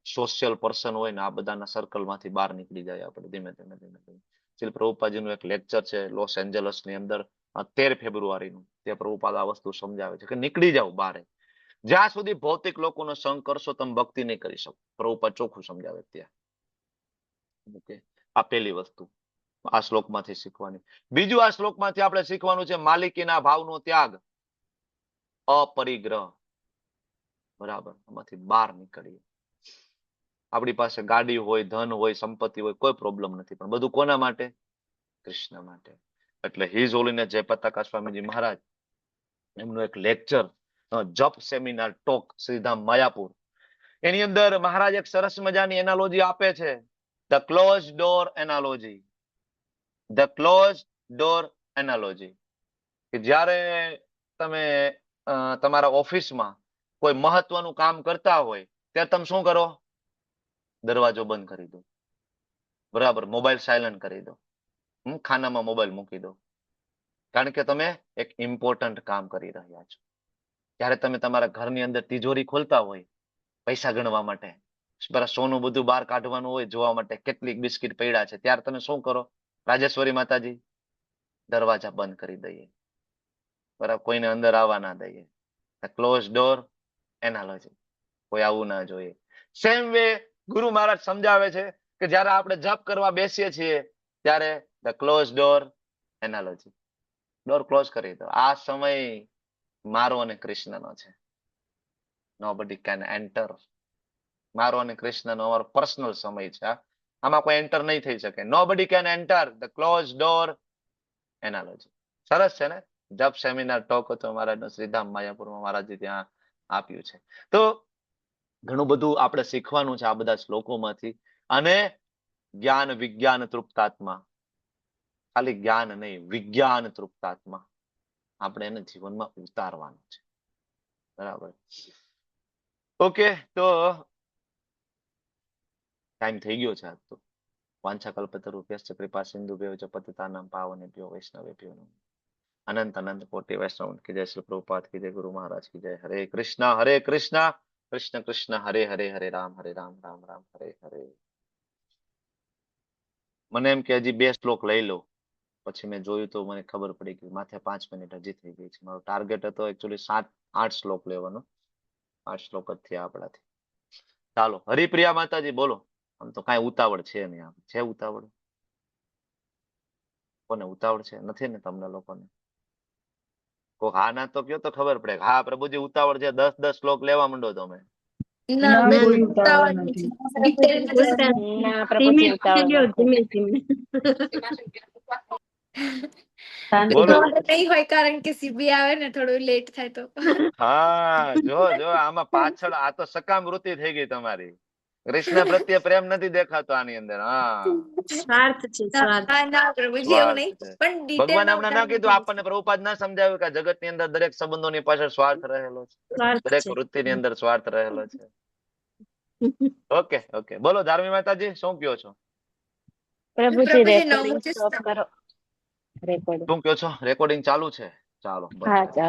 સોશિયલ પર્સન હોય ને, આ બધાના સર્કલમાંથી બહાર નીકળી જાય આપણે ધીમે ધીમે. શ્રીલ પ્રભુપાદજીનું એક લેક્ચર છે લોસ એન્જલસની અંદર 13 ફેબ્રુઆરીનું. તે પ્રભુપાદ આ વસ્તુ સમજાવે છે કે નીકળી જાવ બહાર. જ્યાં સુધી ભૌતિક લોકોનો સંગ કરશો તમે ભક્તિ નહીં કરી શકો. પ્રભુપાદ ચોખ્ખું સમજાવે ત્યાં. આ પહેલી વસ્તુ આ શ્લોકમાંથી શીખવાની. બીજું આ શ્લોકમાંથી આપણે શીખવાનું છે માલિકીના ભાવનો ત્યાગ, અપરિગ્રહ. બરાબર. આમાંથી બહાર નીકળીએ. આપણી પાસે ગાડી હોય, ધન હોય, સંપત્તિ હોય, કોઈ પ્રોબ્લેમ નથી, પણ બધું કોના માટે? કૃષ્ણ માટે. એટલે હિઝ હોલીનેસ જયપતાકા સ્વામીજી મહારાજ એમનું એક લેક્ચર, જપ સેમિનાર ટોક, શ્રીધામ માયાપુર, એની અંદર મહારાજ એક સરસ મજાની એનાલોજી આપે છે, the close door analogy. The close door analogy, કે જ્યારે તમે તમારા ઓફિસમાં કોઈ મહત્વનું કામ કરતા હોય ત્યારે તમે શું કરો? દરવાજો બંધ કરી દો. બરાબર. મોબાઈલ સાયલન્ટ કરી દો. ખાનામાં મોબાઈલ મૂકી દો. કારણ કે તમે એક ઇમ્પોર્ટન્ટ કામ કરી રહ્યા છો. જ્યારે તમે તમારા ઘરની અંદર તિજોરી ખોલતા હોય પૈસા ગણવા માટે, સોનું બધું બહાર કાઢવાનું હોય જોવા માટે કેટલીક બિસ્કિટ પડ્યા છે, ત્યારે તમે શું કરો? રાજેશ્વરી માતાજી, દરવાજા બંધ કરી દઈએ. બરાબર. કોઈને અંદર આવવા ના દઈએ. Close door analogy. કોઈ આવું ના જોઈએ. સેમ વે ગુરુ મહારાજ સમજાવે છે કે જ્યારે આપણે જપ કરવા બેસીએ છીએ ત્યારે the close door analogy, door close કરી દો. આ સમય મારો અને કૃષ્ણનો છે. Nobody can enter. મારો અને કૃષ્ણનો અમારો પર્સનલ સમય છે. આમાં કોઈ એન્ટર નહીં થઈ શકે. Nobody can enter the close door analogy. સરસ છે ને? જપ સેમિનાર ટોક હતો મહારાજનો શ્રીધામ માયાપુરમાં મહારાજે ત્યાં આપ્યું છે. તો ઘણું બધું આપણે શીખવાનું છે આ બધા શ્લોકોમાંથી. અને જ્ઞાન વિજ્ઞાન તૃપ્તાત્મા, ખાલી જ્ઞાન નહીં, વિજ્ઞાન તૃપ્તાત્મા આપણે એને જીવનમાં ઉતારવાનું છે. બરાબર. ઓકે, તો ટાઈમ થઈ ગયો છે આજ તો. વાંછા કલ્પતરુભ્યશ્ચ કૃપા સિંધુભ્યો ચ પતિતાનાં પાવનેભ્યો વૈષ્ણવેભ્યો નમઃ. અનંત અનંત કોટી વૈષ્ણવ કી જય, શ્રી પ્રભુપાદ કી જય, ગુરુ મહારાજ કી જય. હરે કૃષ્ણ કૃષ્ણ કૃષ્ણ હરે હરે, હરે રામ રામ રામ હરે હરે. મને એમ કે હજી 2 શ્લોક લઈ લો. પછી મેં જોયું તો મને ખબર પડી કે માથે 5 મિનિટ હજી થઈ ગઈ છે. મારો ટાર્ગેટ હતો એકચ્યુઅલી 7-8 શ્લોક લેવાનો. 8 શ્લોક જ થયા આપણાથી. ચાલો, હરિપ્રિયા માતાજી બોલો. આમ તો કાંઈ ઉતાવળ છે નહીં. આમ છે ઉતાવળ? કોને ઉતાવળ છે? નથી ને તમને લોકોને? કોક હા ના તો કયો તો ખબર પડે. હા પ્રભુજી ઉતાવળ છે, 10-10 શ્લોક લેવા માંડો તમે. ના ના, કોઈ પ્રભુજી ઉતાવળ ઉતાવળ નથી. નથી. ડિટેલમાં જશે. બોલતા ના ધીમે પ્રભુજી ઉતાવળ લ્યો, નથી. ધીમે ધીમે. બોલો. ઉતાવળ નહીં હોય કારણ કે સીબી આવે ને થોડું લેટ થાય તો. હા, જો આમાં પાછળ આ તો સકામ વૃત્તિ થઈ ગઈ તમારી. કૃષ્ણ પ્રત્યે પ્રેમ નથી દેખાતો આની અંદર. હા, સ્વાર્થ છે, સ્વાર્થ. ના પ્રભુજી એવું સ્વાર્થ નહીં, છે. પણ ભગવાન ડિટેલમાં હમણાં ના કીધું, આપણને પ્રભુપાદ ના સમજાવ્યું કે જગત ની અંદર દરેક સંબંધોની પાછળ સ્વાર્થ રહેલો છે. સ્વાર્થ દરેક છે. વૃત્તિની અંદર સ્વાર્થ રહેલો છે. ઓકે ઓકે, બોલો ધાર્મી માતાજી, શું કયો છો? પ્રભુજી પ્રભુજી રેકોર્ડિંગ નવમું સ્ટોપ કરો. રેકોર્ડિંગ. શું કયો છો? રેકોર્ડિંગ ચાલુ છે? ચાલો, બંધ હા કરો. ચાલો.